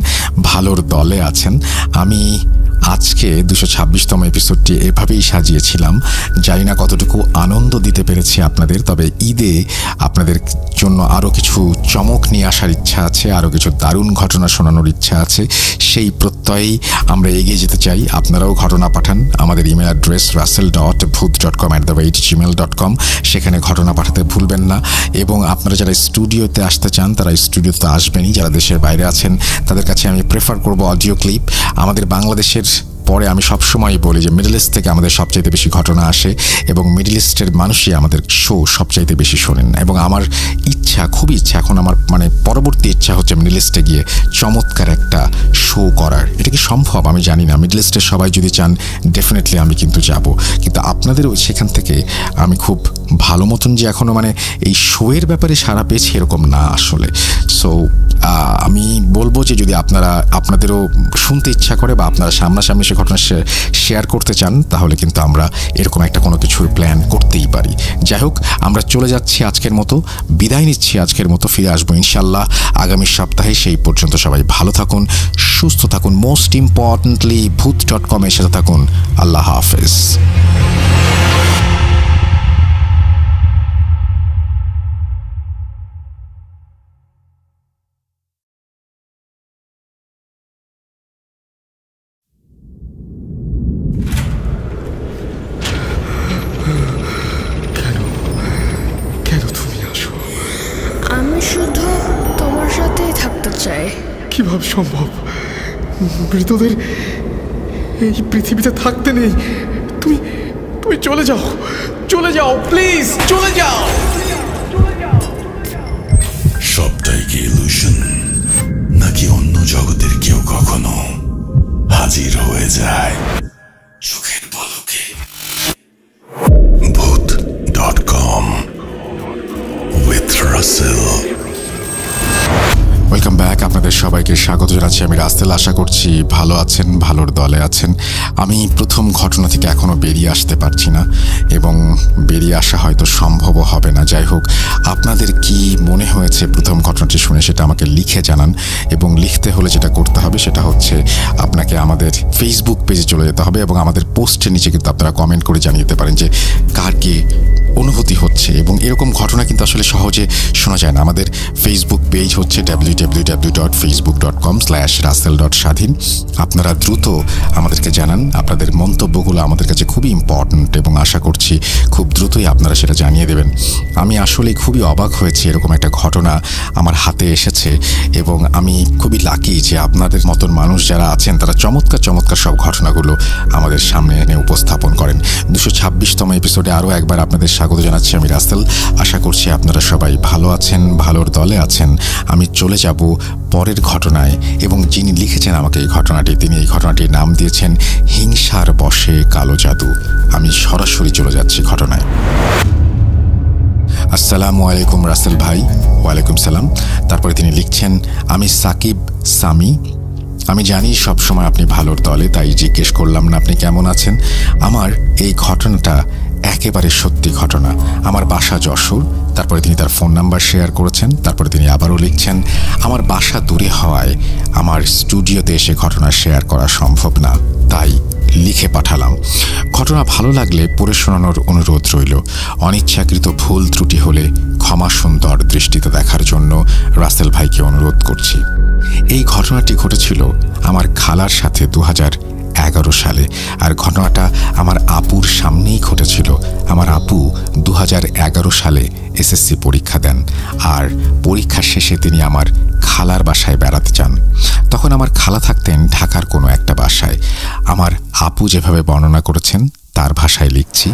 ভালোর দলে আছেন। আমি আজকে 226তম এপিসোডটি এভাবেই সাজিয়েছিলাম। জানি না কতটুকু আনন্দ দিতে পেরেছি আপনাদের, তবে ঈদে আপনাদের জন্য আরও কিছু চমক নিয়ে আসার ইচ্ছা আছে, আরও কিছু দারুণ ঘটনা শোনানোর ইচ্ছা আছে। সেই প্রত্যয়েই আমরা এগিয়ে যেতে চাই। আপনারাও ঘটনা পাঠান। আমাদের ইমেল অ্যাড্রেস russell.booth.com@gmail.com, সেখানে ঘটনা পাঠাতে ভুলবেন না। এবং আপনারা যারা স্টুডিওতে আসতে চান তারা স্টুডিওতে আসবেনই। যারা দেশের বাইরে আছেন তাদের কাছে আমি প্রেফার করব অডিও ক্লিপ। আমাদের বাংলাদেশের পরে আমি সবসময় বলি যে মিডল ইস্ট থেকে আমাদের সবচাইতে বেশি ঘটনা আসে এবং মিডল ইস্টের মানুষই আমাদের শো সবচাইতে বেশি শোনেন। এবং আমার ইচ্ছা, খুবই ইচ্ছা, এখন আমার মানে পরবর্তী ইচ্ছা হচ্ছে মিডল ইস্টে গিয়ে চমৎকার একটা শো করার। এটা কি সম্ভব আমি জানি না। মিডল ইস্টের সবাই যদি চান ডেফিনেটলি আমি কিন্তু যাব, কিন্তু আপনাদেরও সেখান থেকে আমি খুব ভালো মতন যে এখনও মানে এই শোয়ের ব্যাপারে সাড়া পেয়েছি এরকম না আসলে। সো আমি বলবো যে যদি আপনাদেরও শুনতে ইচ্ছা করে বা আপনারা সামনাসামনি সে ঘটনা শেয়ার করতে চান তাহলে কিন্তু আমরা এরকম একটা কোনো কিছুর প্ল্যান করতেই পারি। যাই হোক, আমরা চলে যাচ্ছি আজকের মতো, বিদায় নিচ্ছি আজকের মতো। ফিরে আসবো ইনশাল্লাহ আগামী সপ্তাহে। সেই পর্যন্ত সবাই ভালো থাকুন, সুস্থ থাকুন, মোস্ট ইম্পর্টেন্টলি booth.com এর সাথে থাকুন। আল্লাহ হাফেজ। কিভাবে সম্ভব? মৃতদের এই পৃথিবীতে থাকতে নেই। তুমি চলে যাও, চলে যাও, প্লিজ চলে যাও। সবটাই কি ইলুশন, নাকি অন্য জগতের কেউ কখনো হাজির হয়ে যায় চোখের পলকে? booth.com with Russell। Welcome back. আপনাদের সবাইকে স্বাগত জানাচ্ছি। আমি রাসেল। আশা করছি ভালো আছেন, ভালোর দলে আছেন। আমি প্রথম ঘটনা থেকে এখনও বেরিয়ে আসতে পারছি না এবং বেরিয়ে আসা হয়তো সম্ভবও হবে না। যাই হোক, আপনাদের কি মনে হয়েছে প্রথম ঘটনাটি শুনে সেটা আমাকে লিখে জানান। এবং লিখতে হলে যেটা করতে হবে সেটা হচ্ছে আপনাকে আমাদের ফেসবুক পেজে চলে যেতে হবে এবং আমাদের পোস্টের নিচে কিন্তু আপনারা কমেন্ট করে জানিয়ে দিতে পারেন যে কার কি অনুভূতি হচ্ছে। এবং এরকম ঘটনা কিন্তু আসলে সহজে শোনা যায় না। আমাদের ফেসবুক পেজ হচ্ছে www.facebook.com/russell.স্বাধীন। আপনারা দ্রুত আমাদেরকে জানান। আপনাদের মন্তব্যগুলো আমাদের কাছে খুবই ইম্পর্ট্যান্ট এবং আশা করছি খুব দ্রুতই আপনারা সেটা জানিয়ে দেবেন। আমি আসলে খুবই অবাক হয়েছি, এরকম একটা ঘটনা আমার হাতে এসেছে এবং আমি খুবই লাকি যে আপনাদের মতন মানুষ যারা আছেন তারা চমৎকার চমৎকার সব ঘটনাগুলো আমাদের সামনে এনে উপস্থাপন করেন। 226তম এপিসোডে আরও একবার আপনাদের স্বাগত জানাচ্ছি। আমি রাসেল। আশা করছি আপনারা সবাই ভালো আছেন, ভালোর দলে আছেন। আমি চলে যাব পরের ঘটনায় এবং যিনি লিখেছেন আমাকে এই ঘটনাটি, তিনি এই ঘটনাটির নাম দিয়েছেন হিংসার বশে কালো জাদু। আমি সরাসরি চলে যাচ্ছি ঘটনায়। আসসালামু আলাইকুম রাসেল ভাই। ওয়ালাইকুম সালাম। তারপরে তিনি লিখছেন, আমি সাকিব সামি। আমি জানি সবসময় আপনি ভালোর দলে, তাই জিজ্ঞেস করলাম না আপনি কেমন আছেন। আমার এই ঘটনাটা একেবারে সত্যি ঘটনা। আমার বাসা যশোর, তারপরে তিনি তার ফোন নাম্বার শেয়ার করেছেন। তারপরে তিনি আবারও লিখছেন, আমার বাসা দূরে হওয়ায় আমার স্টুডিওতে এসে ঘটনা শেয়ার করা সম্ভব না, তাই লিখে পাঠালাম। ঘটনা ভালো লাগলে পড়ে শোনানোর অনুরোধ রইল। অনিচ্ছাকৃত ভুল ত্রুটি হলে ক্ষমা সুন্দর দৃষ্টিতে দেখার জন্য রাসেল ভাইকে অনুরোধ করছি। এই ঘটনাটি ঘটেছিল আমার খালার সাথে 2011 সালে, আর ঘটনাটা আমার আপুর সামনেই ঘটেছিল। আমার আপু 2011 সালে এসএসসি পরীক্ষা দেন, আর পরীক্ষা শেষে তিনি আমার খালার বাসায় বেড়াতে যান। তখন আমার খালা থাকতেন ঢাকার কোনো একটা বাসায়। আমার আপু যেভাবে বর্ণনা করেছেন তার ভাষায় লিখছি।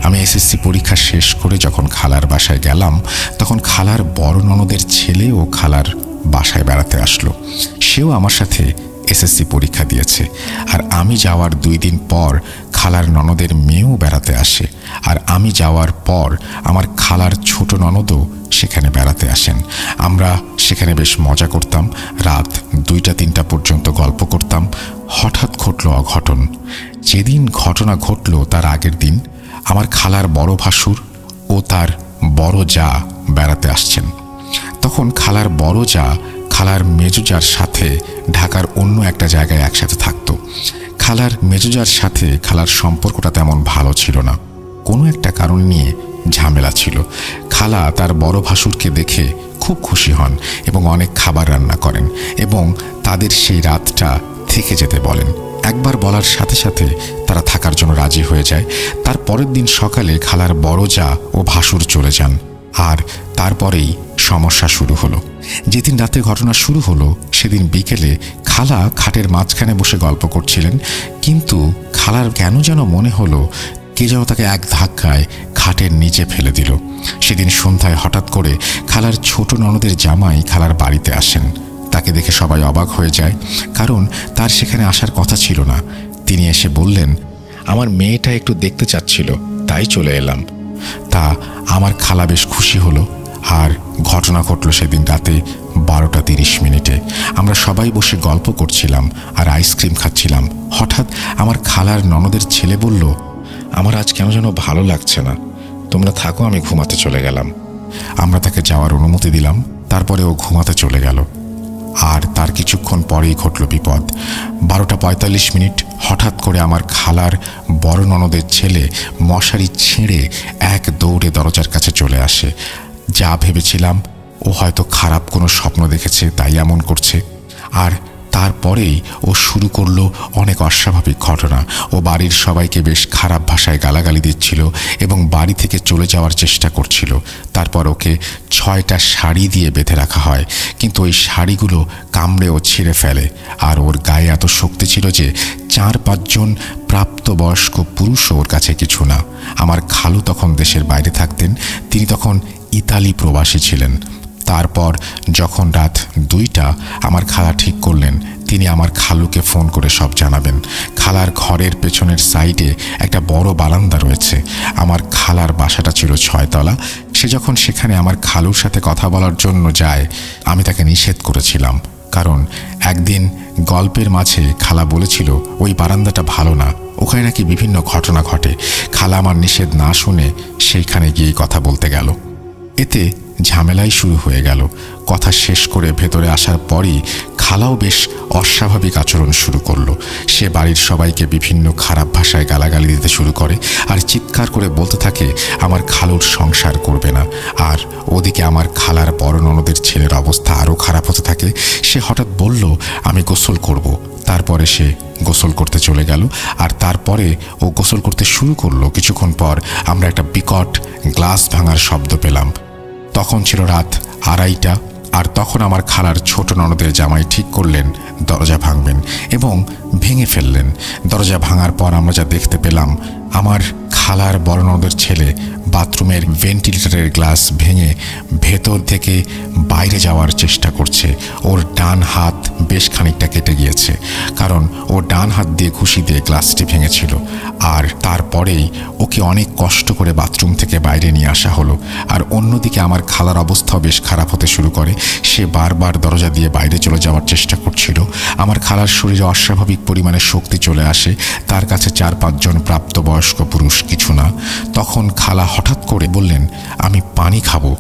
আমি এসএসসি পরীক্ষা শেষ করে যখন খালার বাসায় গেলাম, তখন খালার বড় ননদের ছেলে ও খালার বাসায় বেড়াতে আসলো। সেও আমার সাথে এসএসসি পরীক্ষা দিয়েছে। আর আমি যাওয়ার 2 দিন পর খালার ননদের মেয়েও বেড়াতে আসে। আর আমি যাওয়ার পর আমার খালার ছোট ননদও সেখানে বেড়াতে আসেন। আমরা সেখানে বেশ মজা করতাম, রাত 2টা-3টা পর্যন্ত গল্প করতাম। হঠাৎ ঘটল অঘটন। যেদিন ঘটনা ঘটল তার আগের দিন আমার খালার বড় ভাসুর ও তার বড় জা বেড়াতে আসছেন। তখন খালার বড় জা খালার মেজুজার সাথে ঢাকার অন্য একটা জায়গায় একসাথে থাকতো। খালার মেজুজার সাথে খালার সম্পর্কটা তেমন ভালো ছিল না, কোনো একটা কারণ নিয়ে ঝামেলা ছিল। খালা তার বড় ভাসুরকে দেখে খুব খুশি হন এবং অনেক খাবার রান্না করেন এবং তাদের সেই রাতটা থেকে যেতে বলেন। একবার বলার সাথে সাথে তারা থাকার জন্য রাজি হয়ে যায়। তার পরের দিন সকালে খালার বড় জা ও ভাসুর চলে যান, আর তারপরেই সমস্যা শুরু হলো। যেদিন রাতে ঘটনা শুরু হলো সেদিন বিকেলে খালা খাটের মাঝখানে বসে গল্প করছিলেন, কিন্তু খালার কেন যেন মনে হলো কে যেন তাকে এক ধাক্কায় খাটের নিচে ফেলে দিল। সেদিন সন্ধ্যায় হঠাৎ করে খালার ছোট ননদের জামাই খালার বাড়িতে আসেন। তাকে দেখে সবাই অবাক হয়ে যায়, কারণ তার সেখানে আসার কথা ছিল না। তিনি এসে বললেন, আমার মেয়েটা একটু দেখতে চাচ্ছিল, তাই চলে এলাম। তা আমার খালা বেশ খুশি হলো। আর ঘটনা ঘটল সেদিন রাতে 12:30 আমরা সবাই বসে গল্প করছিলাম আর আইসক্রিম খাচ্ছিলাম। হঠাৎ আমার খালার ননদের ছেলে বলল, আমার আজ কেন যেন ভালো লাগছে না, তোমরা থাকো, আমি ঘুমাতে চলে গেলাম। আমরা তাকে যাওয়ার অনুমতি দিলাম। তারপরে ও ঘুমাতে চলে গেল। আর তার কিছুক্ষণ পরেই ঘটল বিপদ। 12:45 হঠাৎ করে আমার খালার বড় ননদের ছেলে মশারি ছিঁড়ে এক দৌড়ে দরজার কাছে চলে আসে। যা ভেবেছিলাম ও হয়তো খারাপ কোনো স্বপ্ন দেখেছে তাই এমন করছে। আর তারপরেই ও শুরু করলো অনেক অস্বাভাবিক ঘটনা। ও বাড়ির সবাইকে বেশ খারাপ ভাষায় গালাগালি দিচ্ছিল এবং বাড়ি থেকে চলে যাওয়ার চেষ্টা করছিল। তারপর ওকে 6টা শাড়ি দিয়ে বেঁধে রাখা হয়, কিন্তু ওই শাড়িগুলো কামড়ে ও ছিঁড়ে ফেলে। আর ওর গায়ে এত শক্তি ছিল যে 4-5 জন প্রাপ্তবয়স্ক পুরুষও ওর কাছে কিছু না। আমার খালু তখন দেশের বাইরে থাকতেন, তিনি তখন ইতালি প্রবাসী ছিলেন। তারপর যখন রাত 2টা আমার খালা ঠিক করলেন তিনি আমার খালুকে ফোন করে সব জানাবেন। খালার ঘরের পেছনের সাইডে একটা বড় বারান্দা রয়েছে। আমার খালার বাসাটা ছিল 6 তলা। সে যখন সেখানে আমার খালুর সাথে কথা বলার জন্য যায়, আমি তাকে নিষেধ করেছিলাম, কারণ একদিন গল্পের মাঝে খালা বলেছিল ওই বারান্দাটা ভালো না, ওখানে নাকি বিভিন্ন ঘটনা ঘটে। খালা আমার নিষেধ না শুনে সেইখানে গিয়ে কথা বলতে গেল। এতে ঝামেলাই শুরু হয়ে গেল। কথা শেষ করে ভেতরে আসার পরই খালাও বেশ অস্বাভাবিক আচরণ শুরু করলো। সে বাড়ির সবাইকে বিভিন্ন খারাপ ভাষায় গালাগালি দিতে শুরু করে আর চিৎকার করে বলতে থাকে আমার খালুর সংসার করবে না। আর ওদিকে আমার খালার বড় ননদের ছেলের অবস্থা আরও খারাপ হতে থাকে। সে হঠাৎ বলল আমি গোসল করব। তারপরে সে গোসল করতে চলে গেল। আর তারপরে ও গোসল করতে শুরু করলো। কিছুক্ষণ পর আমরা একটা বিকট গ্লাস ভাঙার শব্দ পেলাম। তখন ছিল রাত 2:30। আর তখন আমার খালার ছোট ননদের জামাই ঠিক করলেন দরজা ভাঙবেন এবং ভেঙে ফেললেন। দরজা ভাঙার পর আমরা যা দেখতে পেলাম, আমার খালার বড় ননদের ছেলে বাথরুমের ভেন্টিলেটরের গ্লাস ভেঙে ভেতর থেকে বাইরে যাওয়ার চেষ্টা করছে। ওর ডান হাত বেশ খানিকটা কেটে গিয়েছে, কারণ ও ডান হাত দিয়ে ঘুষি দিয়ে গ্লাসটি ভেঙেছিল। আর তারপরেই ওকে অনেক কষ্ট করে বাথরুম থেকে বাইরে নিয়ে আসা হলো। আর অন্যদিকে আমার খালার অবস্থাও বেশ খারাপ হতে শুরু করে। সে বারবার দরজা দিয়ে বাইরে চলে যাওয়ার চেষ্টা করছিল। আমার খালার শরীরে অস্বাভাবিক পরিমাণে শক্তি চলে আসে। তার কাছে 4-5 জন প্রাপ্তবয়স্ক বয়স্ক পুরুষ কিছু না। তখন খালা হঠাৎ করে বললেন, আমি পানি খাবো।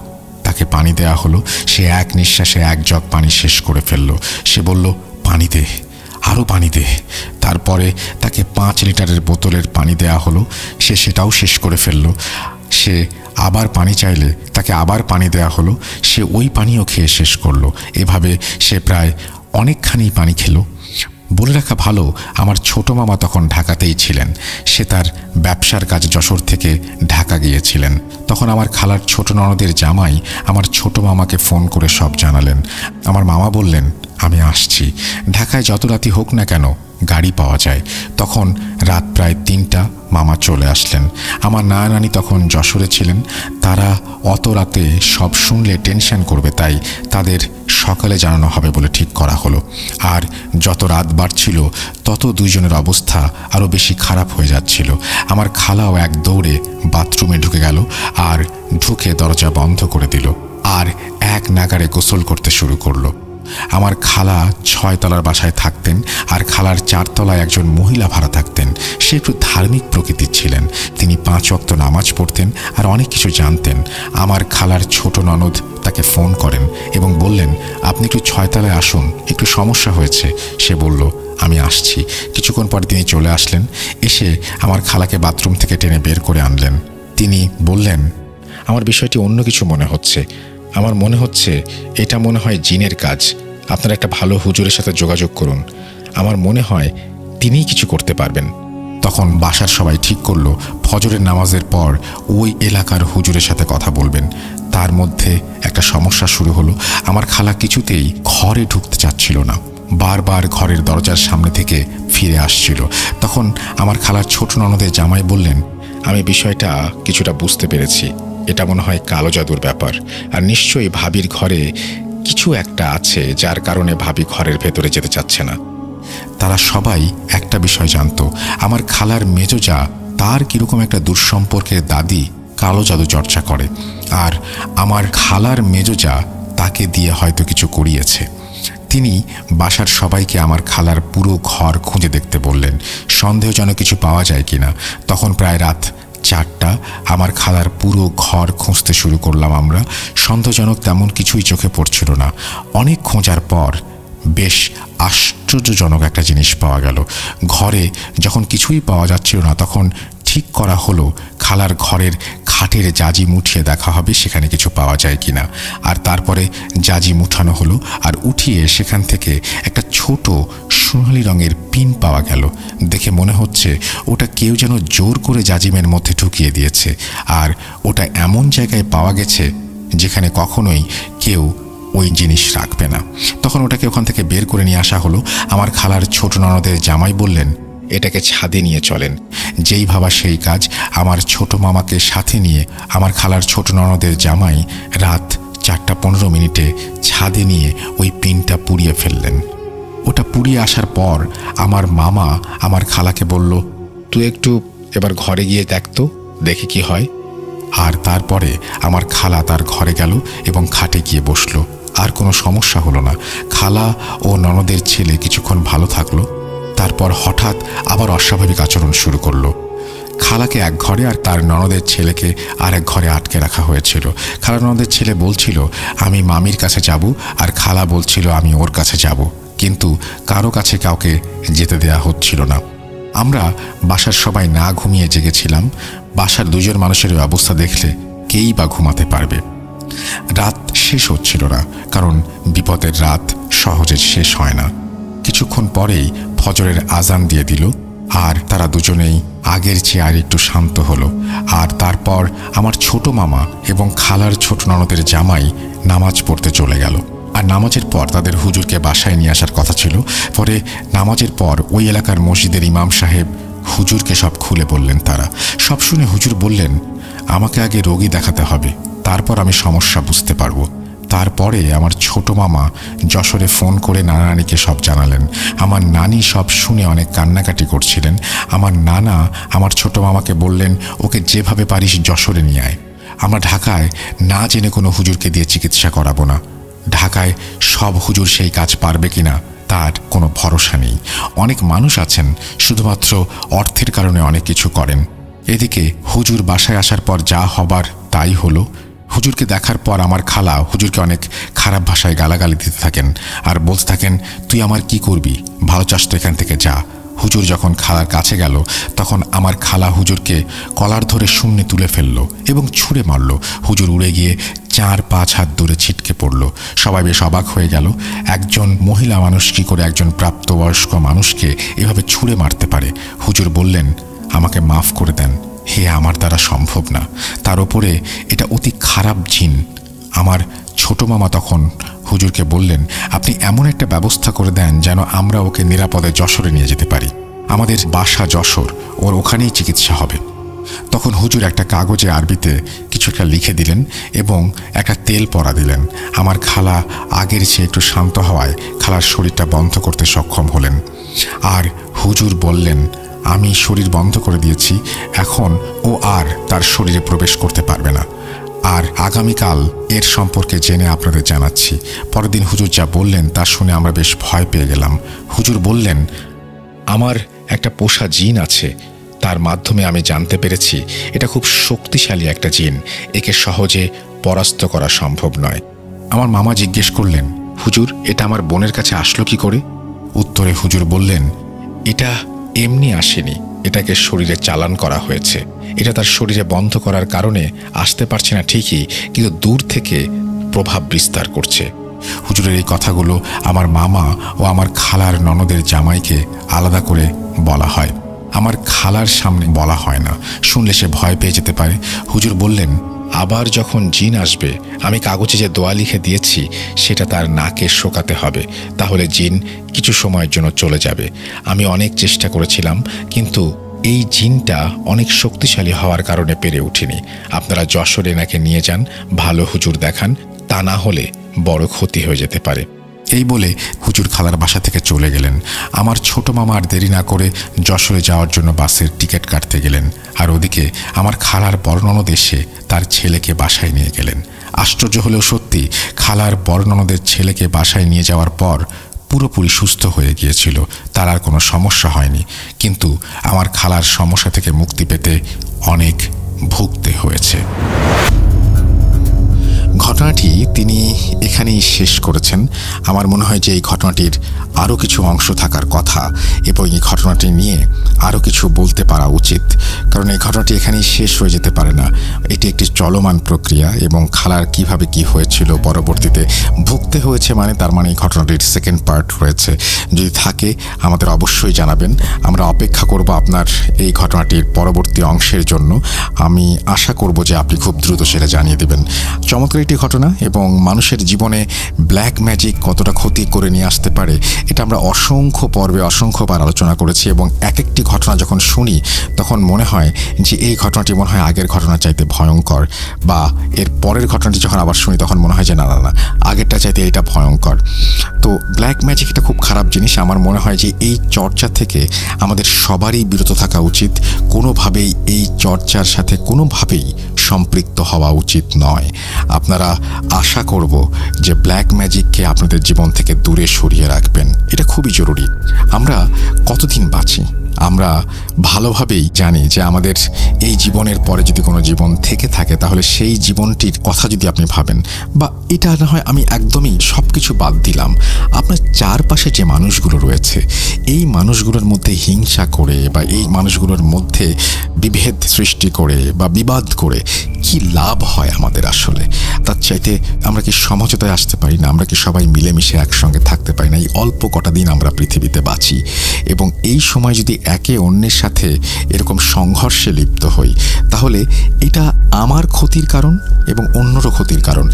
তাকে পানি দেয়া হলো। সে এক নিঃশ্বাসে 1 জগ পানি শেষ করে ফেলল। সে বলল, পানি দে, আরও পানি দে। তারপরে তাকে 5 লিটারের বোতলের পানি দেয়া হলো। সে সেটাও শেষ করে ফেলল। সে আবার পানি চাইলে তাকে আবার পানি দেয়া হলো। সে ওই পানিও খেয়ে শেষ করলো। এভাবে সে প্রায় অনেকখানি পানি খেলো। বলে রাখা ভালো, আমার ছোট মামা তখন ঢাকাতেই ছিলেন। সে তার ব্যবসার কাজ যশোর থেকে ঢাকা গিয়েছিলেন। তখন আমার খালার ছোট ননদের জামাই আমার ছোট মামাকে ফোন করে সব জানালেন। আমার মামা বললেন, আমি আসছি, ঢাকায় যত রাতি হোক না কেন গাড়ি পাওয়া যায়। তখন রাত প্রায় 3টা। মামা চলে আসলেন। আমার নানি তখন যশোরে ছিলেন। তারা অত রাতে সব শুনলে টেনশন করবে, তাই তাদের সকালে জানানো হবে বলে ঠিক করা হলো। আর যত রাত বাড়ছিল তত দুইজনের অবস্থা আরও বেশি খারাপ হয়ে যাচ্ছিল। আমার খালাও এক দৌড়ে বাথরুমে ঢুকে গেল আর ঢুকে দরজা বন্ধ করে দিল আর এক নাগাড়ে গোসল করতে শুরু করলো। আমার খালা 6 তলার বাসায় থাকতেন আর খালার 4 তলায় একজন মহিলা ভাড়া থাকতেন। সে একটু ধার্মিক প্রকৃতির ছিলেন। তিনি 5 ওয়াক্ত নামাজ পড়তেন আর অনেক কিছু জানতেন। আমার খালার ছোট ননদ তাকে ফোন করেন এবং বললেন, আপনি একটু 6 তলায় আসুন, একটু সমস্যা হয়েছে। সে বলল, আমি আসছি। কিছুক্ষণ পর তিনি চলে আসলেন। এসে আমার খালাকে বাথরুম থেকে টেনে বের করে আনলেন। তিনি বললেন, আমার বিষয়টি অন্য কিছু মনে হচ্ছে। আমার মনে হচ্ছে এটা মনে হয় জিনের কাজ। আপনারা একটা ভালো হুজুরের সাথে যোগাযোগ করুন। আমার মনে হয় তিনিই কিছু করতে পারবেন। তখন বাসার সবাই ঠিক করলো ফজরের নামাজের পর ওই এলাকার হুজুরের সাথে কথা বলবেন। তার মধ্যে একটা সমস্যা শুরু হলো। আমার খালা কিছুতেই ঘরে ঢুকতে চাচ্ছিল না, বারবার ঘরের দরজার সামনে থেকে ফিরে আসছিল। তখন আমার খালার ছোট ননদের জামাই বললেন, আমি বিষয়টা কিছুটা বুঝতে পেরেছি। এটা মনে হয় কালো জাদুর ব্যাপার, আর নিশ্চয়ই ভাবির ঘরে কিছু একটা আছে যার কারণে ভাবি ঘরের ভেতরে যেতে চাচ্ছে না। তারা সবাই একটা বিষয় জানতো, আমার খালার মেজোজা তার কিরকম একটা দুঃসম্পর্কের দাদি কালো জাদু চর্চা করে, আর আমার খালার মেজোজা তাকে দিয়ে হয়তো কিছু করিয়েছে। তিনি বাসার সবাইকে আমার খালার পুরো ঘর খুঁজে দেখতে বললেন, সন্দেহজনক কিছু পাওয়া যায় কিনা। তখন প্রায় রাত 4টা। আমার খালার পুরো ঘর খুঁজতে শুরু করলাম আমরা। সন্দেহজনক তেমন কিছুই চোখে পড়ছিল না। অনেক খোঁজার পর বেশ আশ্চর্যজনক একটা জিনিস পাওয়া গেল। ঘরে যখন কিছুই পাওয়া যাচ্ছিল না তখন ঠিক করা হলো খালার ঘরের খাটের জাজি মুঠিয়ে দেখা হবে সেখানে কিছু পাওয়া যায় কিনা। আর তারপরে জাজি মুঠানো হলো আর উঠিয়ে সেখান থেকে একটা ছোট সোনালি রঙের পিন পাওয়া গেল। দেখে মনে হচ্ছে ওটা কেউ যেন জোর করে জাজিমের মধ্যে ঢুকিয়ে দিয়েছে, আর ওটা এমন জায়গায় পাওয়া গেছে যেখানে কখনোই কেউ ওই জিনিস রাখবে না। তখন ওটাকে ওখান থেকে বের করে নিয়ে আসা হলো। আমার খালার ছোট ননদের জামাই বললেন, এটাকে ছাদে নিয়ে চলেন। যেই ভাবা সেই কাজ। আমার ছোট মামাকে সাথে নিয়ে আমার খালার ছোট ননদের জামাই রাত 4:15 ছাদে নিয়ে ওই পিনটা পুড়িয়ে ফেললেন। ওটা পুড়িয়ে আসার পর আমার মামা আমার খালাকে বলল, তুই একটু এবার ঘরে গিয়ে দেখতো, দেখি কি হয়। আর তারপরে আমার খালা তার ঘরে গেল এবং খাটে গিয়ে বসলো। আর কোনো সমস্যা হলো না। খালা ও ননদের ছেলে কিছুক্ষণ ভালো থাকলো। তারপর হঠাৎ আবার অস্বাভাবিক আচরণ শুরু করলো। খালাকে এক ঘরে আর তার ননদের ছেলেকে আর এক ঘরে আটকে রাখা হয়েছিল। খালা ননদের ছেলে বলছিল আমি মামির কাছে যাব, আর খালা বলছিল আমি ওর কাছে যাব, কিন্তু কারো কাছে কাউকে যেতে দেয়া হচ্ছিল না। আমরা বাসার সবাই না ঘুমিয়ে জেগেছিলাম। বাসার 2 জন মানুষের অবস্থা দেখলে কেই বা ঘুমাতে পারবে। রাত শেষ হচ্ছিল না, কারণ বিপদের রাত সহজে শেষ হয় না। কিছুক্ষণ পরেই ফজরের আজান দিয়ে দিল আর তারা দুজনেই আগের চেয়ে আর একটু শান্ত হলো। আর তারপর আমার ছোট মামা এবং খালার ছোট ননদের জামাই নামাজ পড়তে চলে গেল। আর নামাজের পর তাদের হুজুরকে বাসায় নিয়ে আসার কথা ছিল। পরে নামাজের পর ওই এলাকার মসজিদের ইমাম সাহেব হুজুরকে সব খুলে বললেন। তারা সব শুনে হুজুর বললেন, আমাকে আগে রোগী দেখাতে হবে, তারপর আমি সমস্যা বুঝতে পারবো। তারপরে আমার ছোট মামা যশোরে ফোন করে নানানিকে সব জানালেন। আমার নানি সব শুনে অনেক কান্নাকাটি করছিলেন। আমার নানা আমার ছোট মামাকে বললেন, ওকে যেভাবে পারিস যশোরে নিয়ে আয়। আমরা ঢাকায় না জেনে কোনো হুজুরকে দিয়ে চিকিৎসা করাবো না। ঢাকায় সব হুজুর সেই কাজ পারবে কিনা তার কোনো ভরসা নেই। অনেক মানুষ আছেন শুধুমাত্র অর্থের কারণে অনেক কিছু করেন। এদিকে হুজুর বাসায় আসার পর যা হবার তাই হলো। হুজুরকে দেখার পর আমার খালা হুজুরকে অনেক খারাপ ভাষায় গালাগালি দিতে থাকেন আর বলতে থাকেন, তুই আমার কি করবি, ভালো চাস তো এখান থেকে যা। হুজুর যখন খালার কাছে গেল তখন আমার খালা হুজুরকে কলার ধরে শূন্যে তুলে ফেলল এবং ছুঁড়ে মারল। হুজুর উড়ে গিয়ে 4-5 হাত দূরে ছিটকে পড়ল। সবাই বেশ অবাক হয়ে গেল, একজন মহিলা মানুষ কি করে একজন প্রাপ্তবয়স্ক মানুষকে এভাবে ছুঁড়ে মারতে পারে। হুজুর বললেন, আমাকে মাফ করে দেন, হে আমার দ্বারা সম্ভব না। তার উপরে এটা অতি খারাপ জিন। আমার ছোট মামা তখন হুজুরকে বললেন, আপনি এমন একটা ব্যবস্থা করে দেন যেন আমরা ওকে নিরাপদে যশোরে নিয়ে যেতে পারি। আমাদের বাসা যশোর, ওর ওখানেই চিকিৎসা হবে। তখন হুজুর একটা কাগজে আরবিতে কিছু একটা লিখে দিলেন এবং একটা তেল পরা দিলেন। আমার খালা আগের চেয়ে একটু শান্ত হওয়ায় খালার শরীরটা বন্ধ করতে সক্ষম হলেন। আর হুজুর বললেন, আমি শরীর বন্ধ করে দিয়েছি, এখন ও আর তার শরীরে প্রবেশ করতে পারবে না। আর আগামীকাল এর সম্পর্কে জেনে আপনাদের জানাচ্ছি। পরের দিন হুজুর যা বললেন তা শুনে আমরা বেশ ভয় পেয়ে গেলাম। হুজুর বললেন, আমার একটা পোষা জিন আছে, তার মাধ্যমে আমি জানতে পেরেছি এটা খুব শক্তিশালী একটা জিন, একে সহজে পরাস্ত করা সম্ভব নয়। আমার মামা জিজ্ঞেস করলেন, হুজুর এটা আমার বোনের কাছে আসলো কি করে? উত্তরে হুজুর বললেন, এটা এমনি আসেনি, এটাকে শরীরে চালান করা হয়েছে। এটা তার শরীরে বন্ধ করার কারণে আসতে পারছে না ঠিকই, কিন্তু দূর থেকে প্রভাব বিস্তার করছে। হুজুরের এই কথাগুলো আমার মামা ও আমার খালার ননদের জামাইকে আলাদা করে বলা হয়, আমার খালার সামনে বলা হয় না, শুনলে সে ভয় পেয়ে যেতে পারে। হুজুর বললেন, আবার যখন জিন আসবে আমি কাগজে যে দোয়া লিখে দিয়েছি সেটা তার নাকে শোকাতে হবে, তাহলে জিন কিছু সময়ের জন্য চলে যাবে। আমি অনেক চেষ্টা করেছিলাম, কিন্তু এই জিনটা অনেক শক্তিশালী হওয়ার কারণে পেরে উঠিনি। আপনারা যশোরে নাকে নিয়ে যান, ভালো হুজুর দেখান, তা না হলে বড় ক্ষতি হয়ে যেতে পারে। এই বলে হুজুর খালার বাসা থেকে চলে গেলেন। আমার ছোট মামা আর দেরি না করে যশোরে যাওয়ার জন্য বাসের টিকিট কাটতে গেলেন। আর ওদিকে আমার খালার বড় ননদ এসে তার ছেলেকে বাসায় নিয়ে গেলেন। আশ্চর্য হলেও সত্যি, খালার বড় ননদের ছেলেকে বাসায় নিয়ে যাওয়ার পর পুরোপুরি সুস্থ হয়ে গিয়েছিল, তার আর কোনো সমস্যা হয়নি। কিন্তু আমার খালার সমস্যা থেকে মুক্তি পেতে অনেক ভুগতে হয়েছে। ঘটনাটি তিনি এখানেই শেষ করেছেন। আমার মনে হয় যে এই ঘটনাটির আরও কিছু অংশ থাকার কথা এবং এই ঘটনাটি নিয়ে আরও কিছু বলতে পারা উচিত, কারণ এই ঘটনাটি এখানেই শেষ হয়ে যেতে পারে না। এটি একটি চলমান প্রক্রিয়া এবং খালার কিভাবে কি হয়েছিল, পরবর্তীতে ভুগতে হয়েছে, তার মানে এই ঘটনাটির সেকেন্ড পার্ট রয়েছে। যদি থাকে আমাদের অবশ্যই জানাবেন, আমরা অপেক্ষা করব আপনার এই ঘটনাটির পরবর্তী অংশের জন্য। আমি আশা করব যে আপনি খুব দ্রুত সেটা জানিয়ে দেবেন। চমৎকার একটি ঘটনা এবং মানুষের জীবনে ব্ল্যাক ম্যাজিক কতটা ক্ষতি করে নিয়ে আসতে পারে এটা আমরা অসংখ্য পর্বে অসংখ্যবার আলোচনা করেছি এবং এক একটি ঘটনা যখন শুনি তখন মনে হয় যে এই ঘটনাটি মনে হয় আগের ঘটনার চাইতে ভয়ঙ্কর, বা এর পরের ঘটনাটি যখন আবার শুনি তখন মনে হয় যে না না না আগেরটা চাইতে এটা ভয়ঙ্কর। তো ব্ল্যাক ম্যাজিক এটা খুব খারাপ জিনিস। আমার মনে হয় যে এই চর্চা থেকে আমাদের সবারই বিরত থাকা উচিত। কোনোভাবেই এই চর্চার সাথে কোনোভাবেই সম্পৃক্ত হওয়া উচিত নয়। আপনারা আশা করব যে ব্ল্যাক ম্যাজিককে আপনাদের জীবন থেকে দূরে সরিয়ে রাখবেন, এটা খুবই জরুরি। আমরা কতদিন বাঁচি আমরা ভালোভাবেই জানি যে আমাদের এই জীবনের পরে যদি কোনো জীবন থেকে থাকে তাহলে সেই জীবনটির কথা যদি আপনি ভাবেন, বা এটা না হয় আমি একদমই সব কিছু বাদ দিলাম, আপনার চারপাশে যে মানুষগুলো রয়েছে এই মানুষগুলোর মধ্যে হিংসা করে বা এই মানুষগুলোর মধ্যে বিভেদ সৃষ্টি করে বা বিবাদ করে কি লাভ হয় আমাদের? আসলে তার চাইতে আমরা কি সমঝোতায় আসতে পারি না? আমরা কি সবাই মিলেমিশে একসঙ্গে থাকতে পারি না? এই অল্প কটা দিন আমরা পৃথিবীতে বাঁচি এবং এই সময় যদি একে অন্যের সাথে এরকম সংঘর্ষে লিপ্ত হই তাহলে এটা আমার ক্ষতির কারণ এবং অন্যরও ক্ষতির কারণ।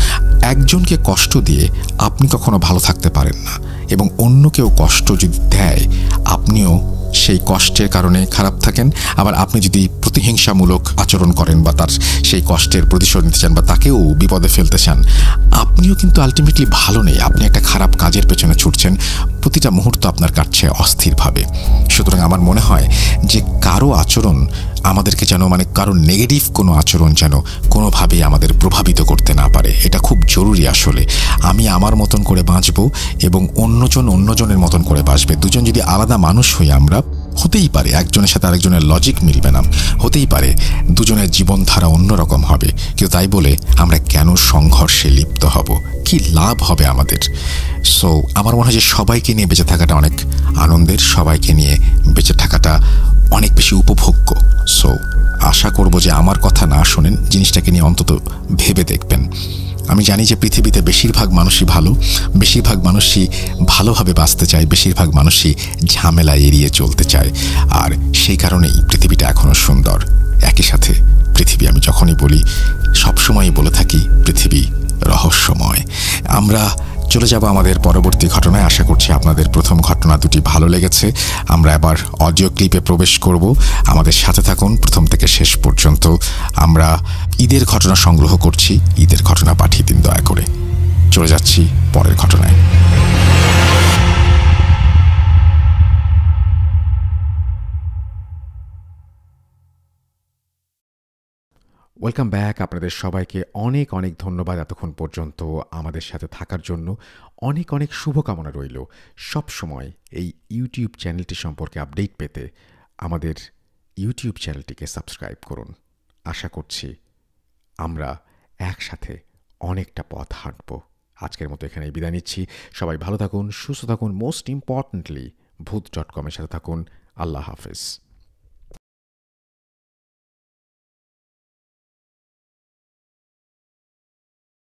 একজনকে কষ্ট দিয়ে আপনি কখনো ভালো থাকতে পারেন না এবং অন্য কেউ কষ্ট যদি দেয় আপনিও সেই কষ্টের কারণে খারাপ থাকেন। আবার আপনি যদি প্রতিহিংসামূলক আচরণ করেন বা তার সেই কষ্টের প্রতিশোধ নিতে চান বা তাকেও বিপদে ফেলতে চান, আপনিও কিন্তু আলটিমেটলি ভালো নেই। আপনি একটা খারাপ কাজের পেছনে ছুটছেন, প্রতিটা মুহূর্ত আপনার কাটছে অস্থিরভাবে। সুতরাং আমার মনে হয় যে কারো আচরণ আমাদেরকে যেন কারো নেগেটিভ কোনো আচরণ যেন কোনোভাবেই আমাদের প্রভাবিত করতে না পারে, এটা খুব জরুরি। আসলে আমি আমার মতন করে বাঁচব এবং অন্যজনের মতন করে বাঁচবে। দুজন যদি আলাদা মানুষ হই আমরা হতেই পারে একজনের সাথে আরেকজনের লজিক মিলবে না, হতেই পারে দুজনের জীবনধারা অন্যরকম হবে, কিন্তু তাই বলে আমরা কেন সংঘর্ষে লিপ্ত হব? কি লাভ হবে আমাদের? সো আমার মনে হয় যে সবাইকে নিয়ে বেঁচে থাকাটা অনেক আনন্দের, সবাইকে নিয়ে বেঁচে থাকাটা অনেক বেশি উপভোগ্য। সো আশা করব যে আমার কথা না শোনেন, জিনিসটাকে নিয়ে অন্তত ভেবে দেখবেন। আমি জানি যে পৃথিবীতে বেশিরভাগ মানুষই ভালো, বেশিরভাগ মানুষই ভালোভাবে বাঁচতে চায়, বেশিরভাগ মানুষই ঝামেলা এড়িয়ে চলতে চায়, আর সেই কারণেই পৃথিবীটা এখনও সুন্দর। একই সাথে পৃথিবী, আমি যখনই বলি সবসময়ই বলে থাকি, পৃথিবী রহস্যময়। আমরা চলে যাব আমাদের পরবর্তী ঘটনায়। আশা করছি আপনাদের প্রথম ঘটনা দুটি ভালো লেগেছে। আমরা এবার অডিও ক্লিপে প্রবেশ করব। আমাদের সাথে থাকুন প্রথম থেকে শেষ পর্যন্ত। আমরা ঈদের ঘটনা সংগ্রহ করছি, ঈদের ঘটনা পাঠিয়ে দিন দয়া করে। চলে যাচ্ছি পরের ঘটনায়। Welcome back. আপনাদের সবাইকে অনেক অনেক ধন্যবাদ এতক্ষণ পর্যন্ত আমাদের সাথে থাকার জন্য। অনেক অনেক শুভকামনা রইল। সব সময় এই ইউটিউব চ্যানেলটি সম্পর্কে আপডেট পেতে আমাদের ইউটিউব চ্যানেলটিকে সাবস্ক্রাইব করুন। আশা করছি আমরা একসাথে অনেকটা পথ হাঁটব। আজকের মতো এখানেই বিদায় নিচ্ছি। সবাই ভালো থাকুন, সুস্থ থাকুন, মোস্ট ইম্পর্টেন্টলি ভূত.com-এর সাথে থাকুন। আল্লাহ হাফেজ।